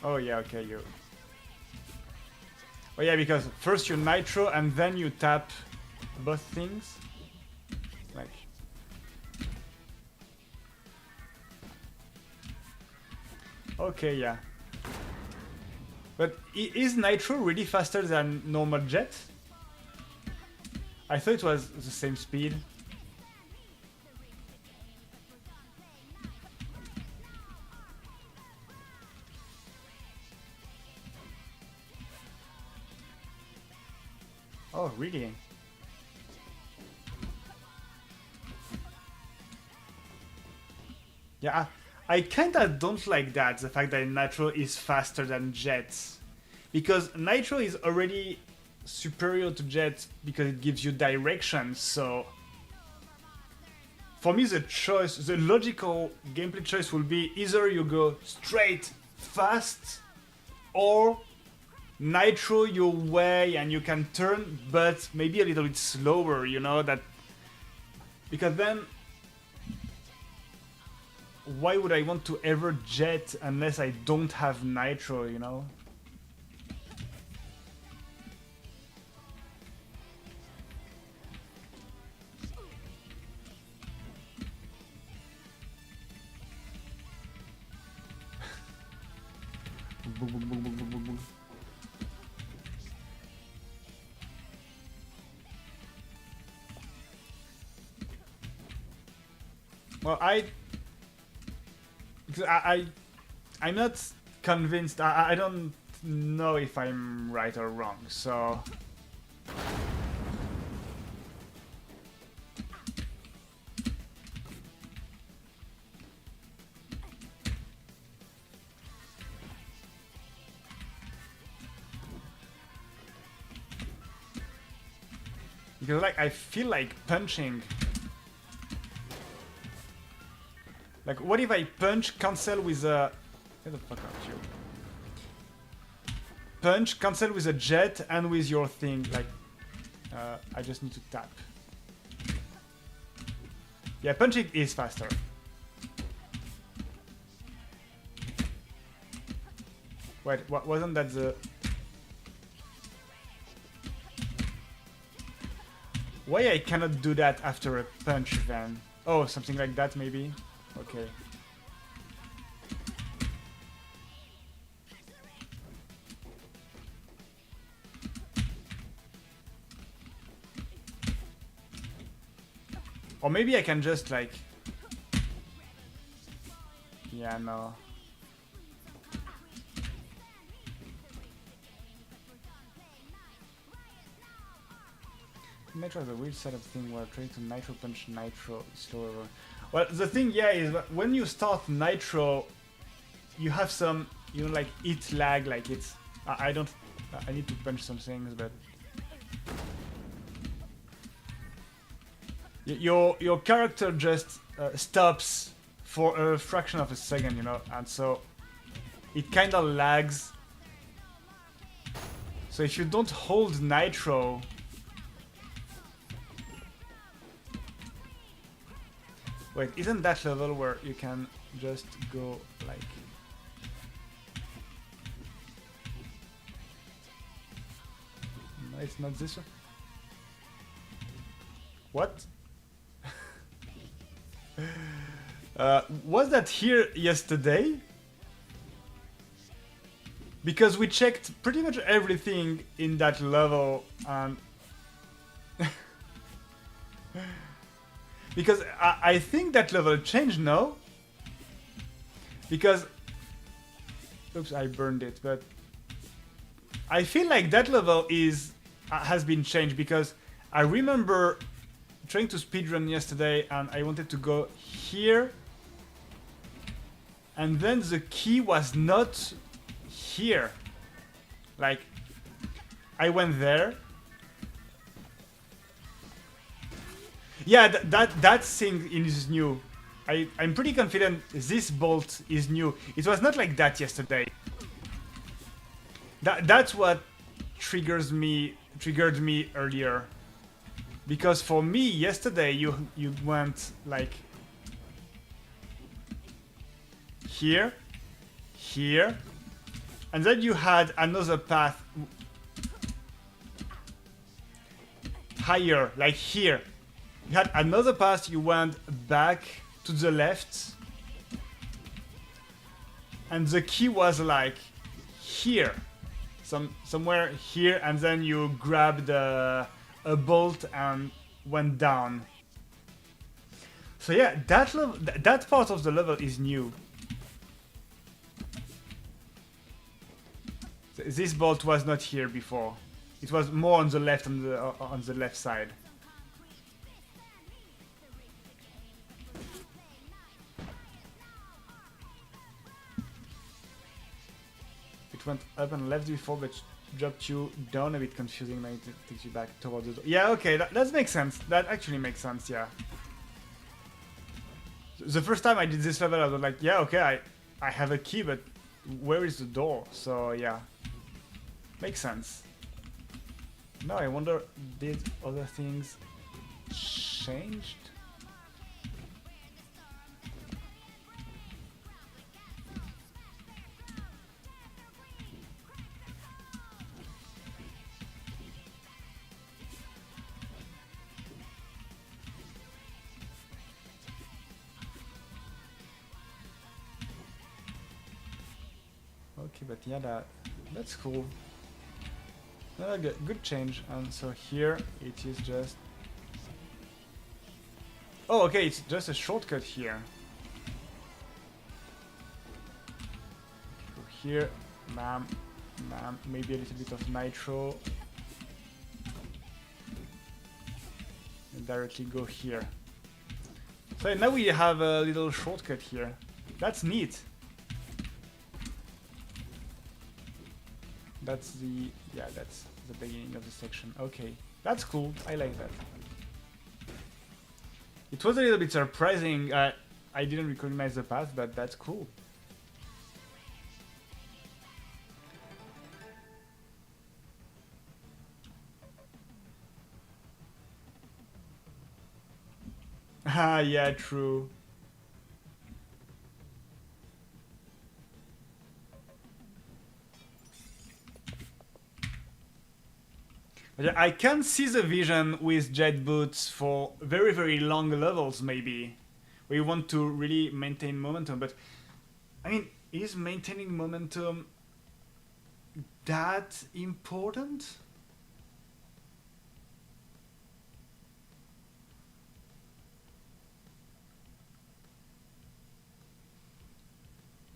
Oh yeah, okay, you... Oh yeah, because first you nitro and then you tap both things. Like... Okay, yeah. But is nitro really faster than normal jet? I thought it was the same speed. Oh, really? Yeah, I kinda don't like that, the fact that Nitro is faster than Jet. Because Nitro is already superior to jet because it gives you direction. So for me, the logical gameplay choice will be either you go straight, fast, or nitro your way and you can turn, but maybe a little bit slower, you know, that because then why would I want to ever jet unless I don't have nitro, you know? Well, I'm not convinced. I don't know if I'm right or wrong. So because like I feel like punching. Like, what if I punch, cancel with a... Get the fuck out, you. Punch, cancel with a jet, and with your thing. Like, I just need to tap. Yeah, punching is faster. Wait, wasn't that the... Why I cannot do that after a punch then? Oh, something like that maybe? Okay. Or maybe I can just like... Yeah, no. Nitro has a weird set of thing where trying to nitro punch nitro slower. Well, the thing, yeah, is that when you start nitro, you have some, you know, like hit lag, like it's... I don't... I need to punch some things, but... Your character just stops for a fraction of a second, you know, and so it kind of lags. So if you don't hold nitro... Wait, isn't that level where you can just go like... No, it's not this one. What? Was that here yesterday? Because we checked pretty much everything in that level and... Because I think that level changed now. Because... Oops, I burned it, but... I feel like that level is has been changed because I remember trying to speedrun yesterday and I wanted to go here. And then the key was not here. Like, I went there. Yeah, that thing is new. I'm pretty confident this bolt is new. It was not like that yesterday. That's what triggered me earlier. Because for me yesterday you went like here, here, and then you had another path higher, like here. You had another path, you went back to the left, and the key was like here, somewhere here, and then you grabbed a bolt and went down. So yeah, that part of the level is new. This bolt was not here before. It was more on the left, on the left side. It went up and left before, but dropped you down a bit confusing, like it takes you back towards the door. Yeah, okay, that makes sense. That actually makes sense, yeah. The first time I did this level, I was like, yeah, okay, I have a key, but where is the door? So, yeah. Makes sense. Now I wonder, did other things changed? Okay, but yeah, that's cool. Good change. And so here it is just... Oh, okay, it's just a shortcut here. Go here, maybe a little bit of nitro. And directly go here. So now we have a little shortcut here. That's neat. That's the beginning of the section. Okay, that's cool. I like that. It was a little bit surprising. I didn't recognize the path, but that's cool. Ah, yeah, true. I can see the vision with jet boots for very, very long levels, maybe. Where you want to really maintain momentum, but... I mean, is maintaining momentum that important?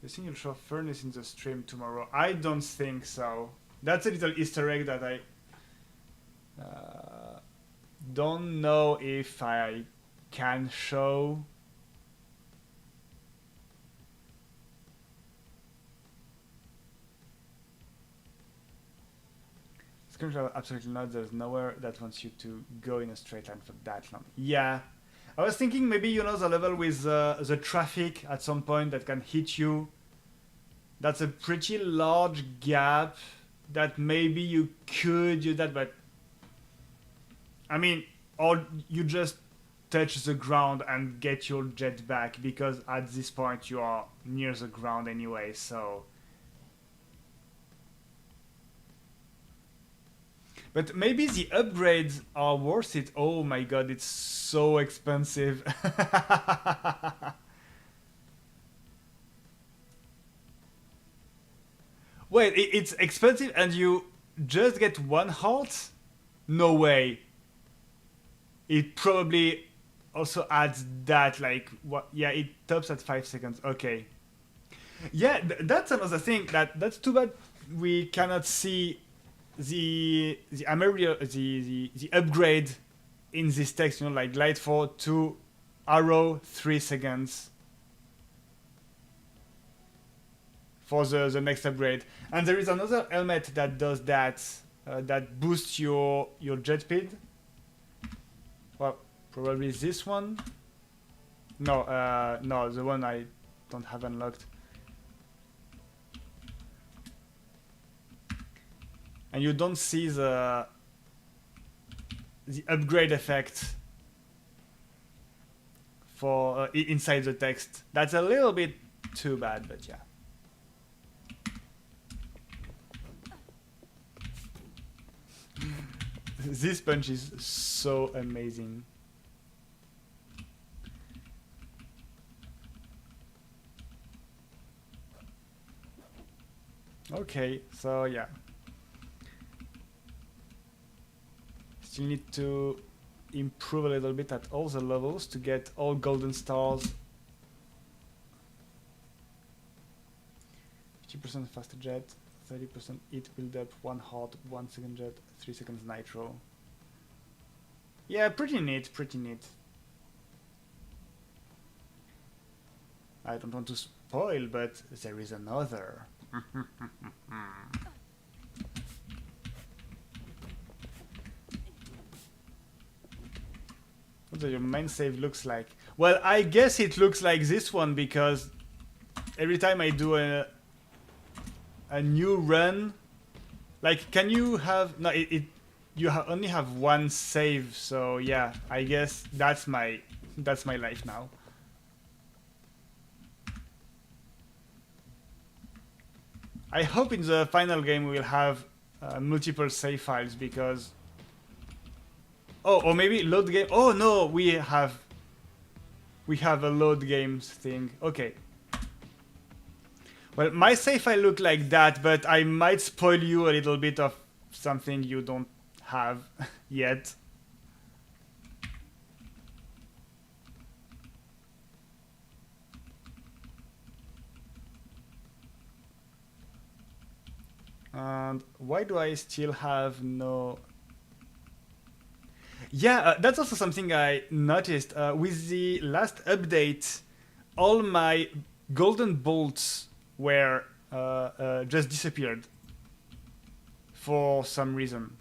You think you'll show furnace in the stream tomorrow? I don't think so. That's a little Easter egg that I... don't know if I can show. Screenshot, absolutely not. There's nowhere that wants you to go in a straight line for that long. Yeah, I was thinking maybe, you know, the level with the traffic at some point that can hit you. That's a pretty large gap that maybe you could do that, but I mean, or you just touch the ground and get your jet back, because at this point you are near the ground anyway, so... But maybe the upgrades are worth it. Oh my god, it's so expensive. Wait, it's expensive and you just get one heart? No way. It probably also adds that, like, what? Yeah, it tops at 5 seconds. Okay. Yeah, that's another thing. That's too bad we cannot see the upgrade in this text. You know, like glide 4 to arrow 3 seconds for the next upgrade. And there is another helmet that does that. That boosts your jet speed. Well, probably this one. No, no, the one I don't have unlocked. And you don't see the upgrade effect for inside the text. That's a little bit too bad, but yeah. This punch is so amazing. Okay, so yeah. Still need to improve a little bit at all the levels to get all golden stars. 50% faster jet, 30% heat build up, 1 heart, 1 second jet, 3 seconds nitro. Yeah, pretty neat, pretty neat. I don't want to spoil, but there is another. what your main save looks like. Well, I guess it looks like this one because every time I do a new run, like, can you have no? Only have one save, so yeah, I guess that's my life now. I hope in the final game we will have multiple save files because. Oh, or maybe load game. Oh no, we have a load games thing. Okay. Well, my save file look like that, but I might spoil you a little bit of something you don't have yet. And why do I still have no... Yeah, that's also something I noticed. With the last update, all my golden bolts were just disappeared for some reason.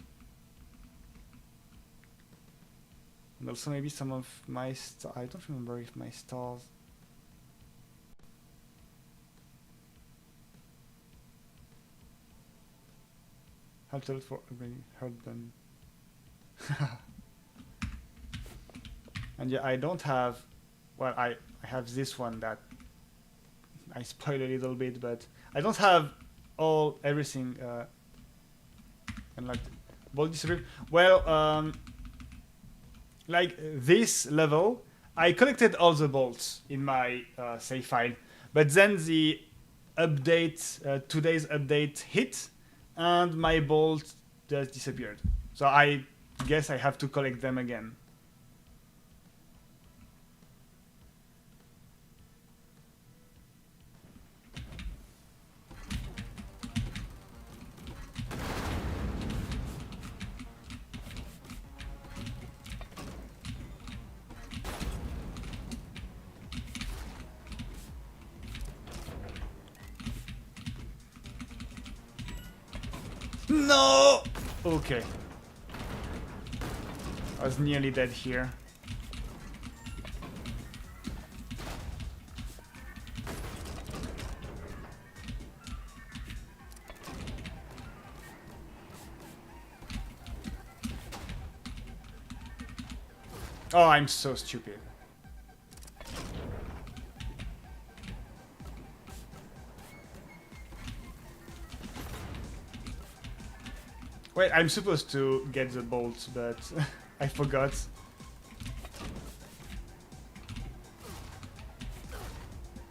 And also maybe some of my I don't remember if my stars... Halted for already heard them. And yeah, I don't have... Well, I have this one that I spoiled a little bit, but I don't have everything and like bolt disappeared. Well, like this level, I collected all the bolts in my save file, but then the update, today's update hit, and my bolt just disappeared. So I guess I have to collect them again. No! Okay. I was nearly dead here. Oh, I'm so stupid. Wait, I'm supposed to get the bolts, but I forgot.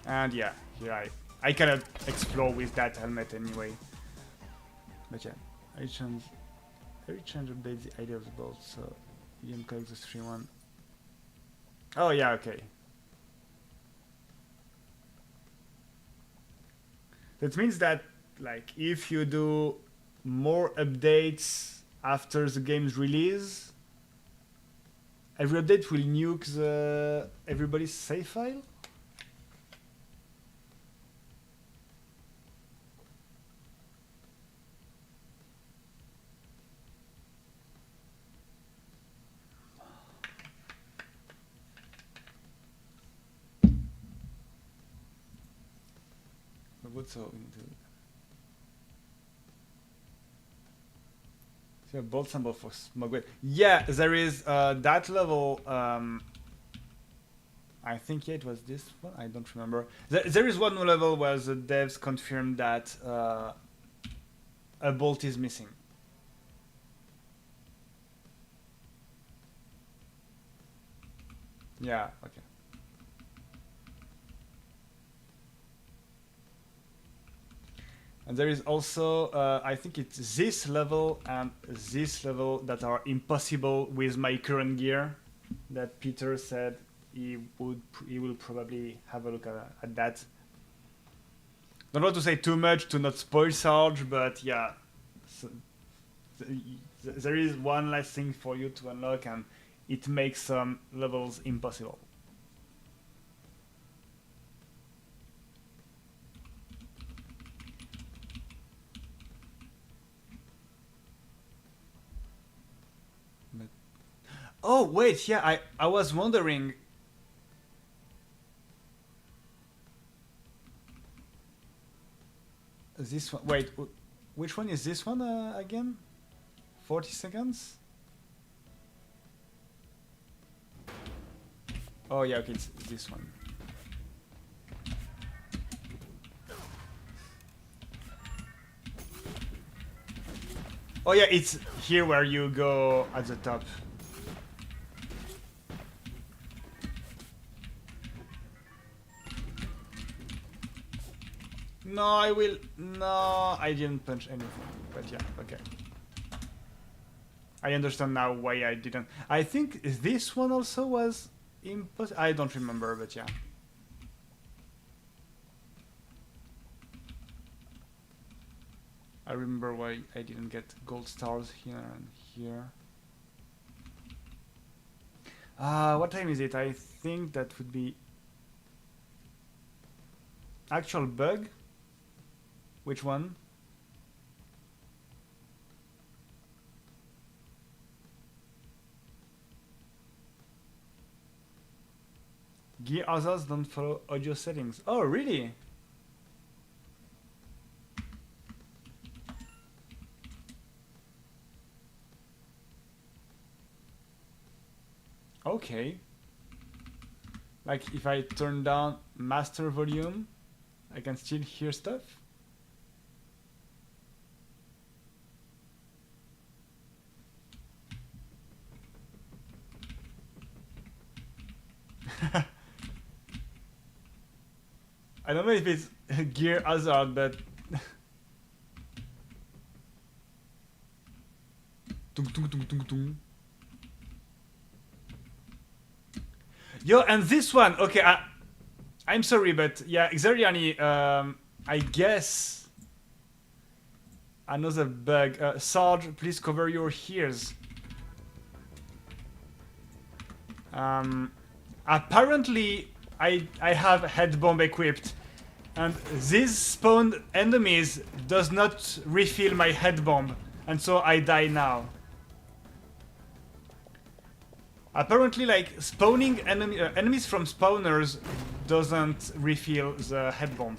And yeah, here I cannot explore with that helmet anyway. But yeah, I change update the idea of the bolts, so you can collect the 3-1. Oh yeah, okay. That means that, like, if you do more updates after the game's release, every update will nuke everybody's save file? What's up? So bolt symbol for smoke. Yeah, there is that level. I think yeah, it was this one. I don't remember. There is one level where the devs confirmed that a bolt is missing. Yeah. Okay. And there is also, I think it's this level and this level that are impossible with my current gear. That Peter said he will probably have a look at that. Don't want to say too much to not spoil Sarge, but yeah, so there is one last thing for you to unlock, and it makes some levels impossible. Oh wait, yeah, I was wondering. This one. Wait, which one is this one again? 40 seconds? Oh yeah, okay, it's this one. Oh yeah, it's here where you go at the top. No, I will. No, I didn't punch anything. But yeah, okay. I understand now why I didn't. I think this one also was impossible. I don't remember, but yeah. I remember why I didn't get gold stars here and here. What time is it? I think that would be actual bug. Which one? Gear others don't follow audio settings. Oh, really? Okay. Like if I turn down master volume, I can still hear stuff. I don't know if it's gear hazard, but tung, tung, tung, tung, tung. Yo, and this one, okay, I'm sorry, but yeah, Xeriani, I guess another bug. Sarge, please cover your ears. Apparently, I have head bomb equipped, and these spawned enemies does not refill my head bomb, and so I die now. Apparently, like spawning enemies from spawners doesn't refill the head bomb.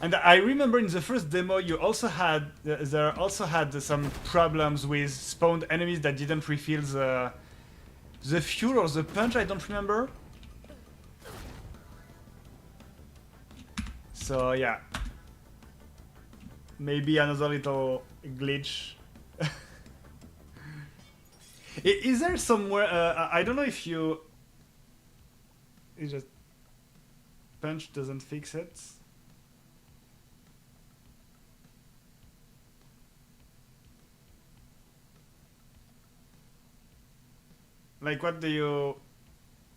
And I remember in the first demo, you also had there also had some problems with spawned enemies that didn't refill the fuel or the punch. I don't remember. So yeah, maybe another little glitch. Is there somewhere? I don't know if you. It just punch doesn't fix it. Like, what do you?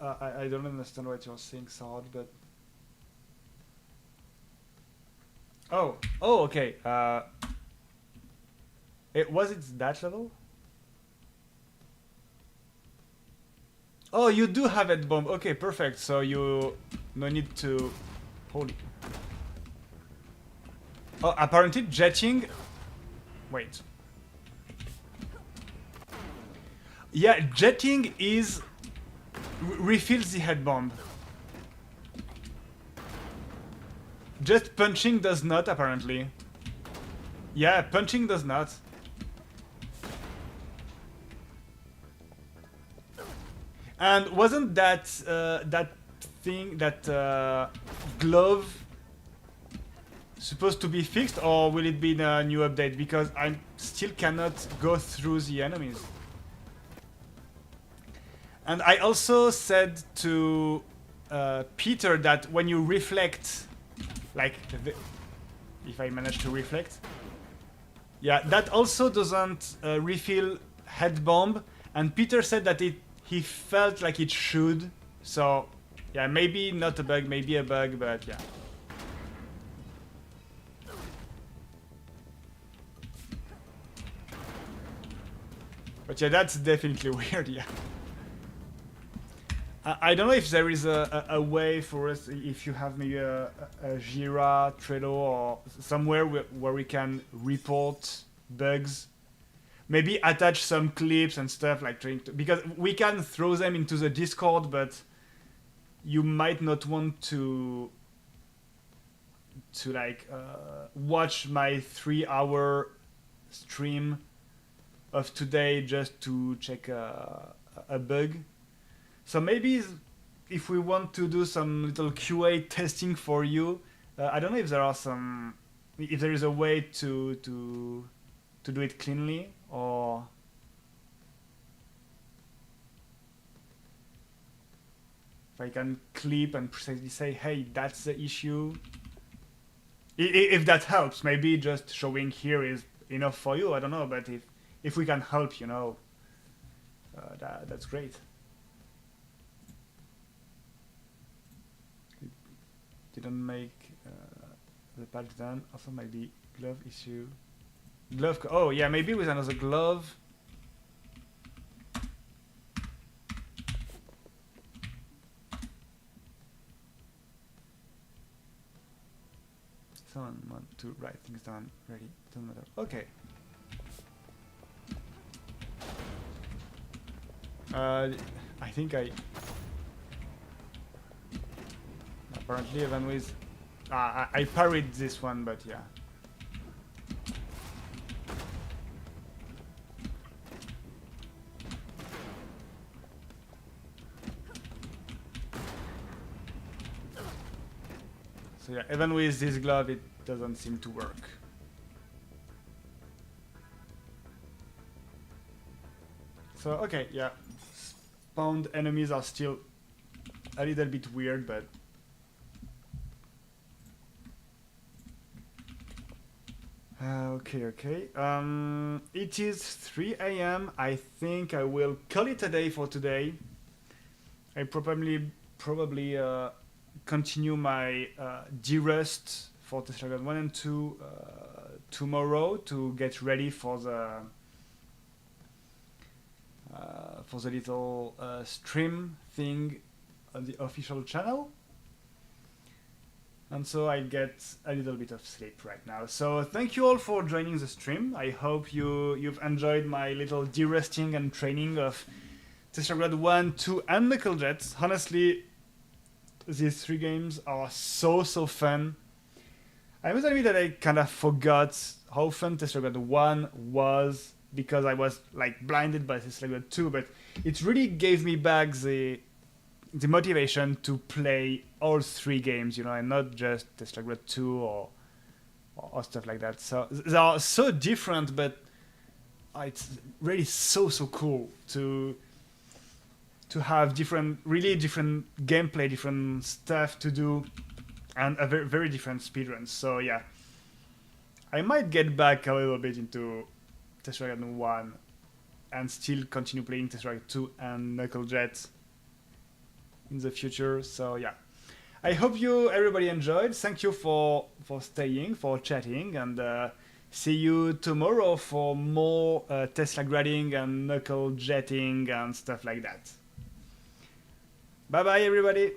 I don't understand what you're saying, Sarge, but. Oh, okay. Was it that level? Oh, you do have it bomb. Okay, perfect. So you no need to. Holy. Oh, apparently jetting. Wait. Yeah, jetting is refills the head bomb. Just punching does not, apparently. Yeah, punching does not. And wasn't that that thing, that glove, supposed to be fixed, or will it be in a new update? Because I still cannot go through the enemies. And I also said to Peter that when you reflect, like, if I manage to reflect, yeah, that also doesn't refill head bomb. And Peter said that he felt like it should. So yeah, maybe not a bug, maybe a bug, but yeah. But yeah, that's definitely weird, yeah. I don't know if there is a way for us, if you have maybe a Jira, Trello, or somewhere where we can report bugs maybe attach some clips and stuff, like trying to, because we can throw them into the Discord, but you might not want to like watch my 3-hour stream of today just to check a bug. So maybe if we want to do some little QA testing for you, I don't know if there is a way to do it cleanly, or if I can clip and precisely say, hey, that's the issue. If that helps, maybe just showing here is enough for you, I don't know, but if we can help, you know, that's great. It didn't make the patch done. Also maybe glove issue. Oh yeah, maybe with another glove. Someone want to write things down. Ready? Doesn't matter. Okay. I think apparently even with I parried this one, but yeah. So yeah, even with this glove, it doesn't seem to work. So okay, yeah, spawned enemies are still a little bit weird, but okay. It is 3 AM. I think I will call it a day for today. I probably continue my derust for Teslagrad 1 and 2 tomorrow to get ready for the little stream thing on the official channel. And so I get a little bit of sleep right now. So thank you all for joining the stream. I hope you've enjoyed my little derusting and training of Teslagrad 1, 2 and KnuckleJet. Honestly, these 3 games are so fun. I must admit that I kind of forgot how fun Teslagrad 1 was because I was like blinded by Teslagrad 2, but it really gave me back the motivation to play all 3 games, you know, and not just Teslagrad 2 or stuff like that. So they are so different, but it's really so cool to have really different gameplay, different stuff to do, and a very different speedruns. So yeah, I might get back a little bit into Teslagrad 1 and still continue playing Teslagrad 2 and KnuckleJet in the future. So yeah, I hope everybody enjoyed. Thank you for staying, for chatting, and see you tomorrow for more Teslagrading and KnuckleJetting and stuff like that. Bye bye everybody.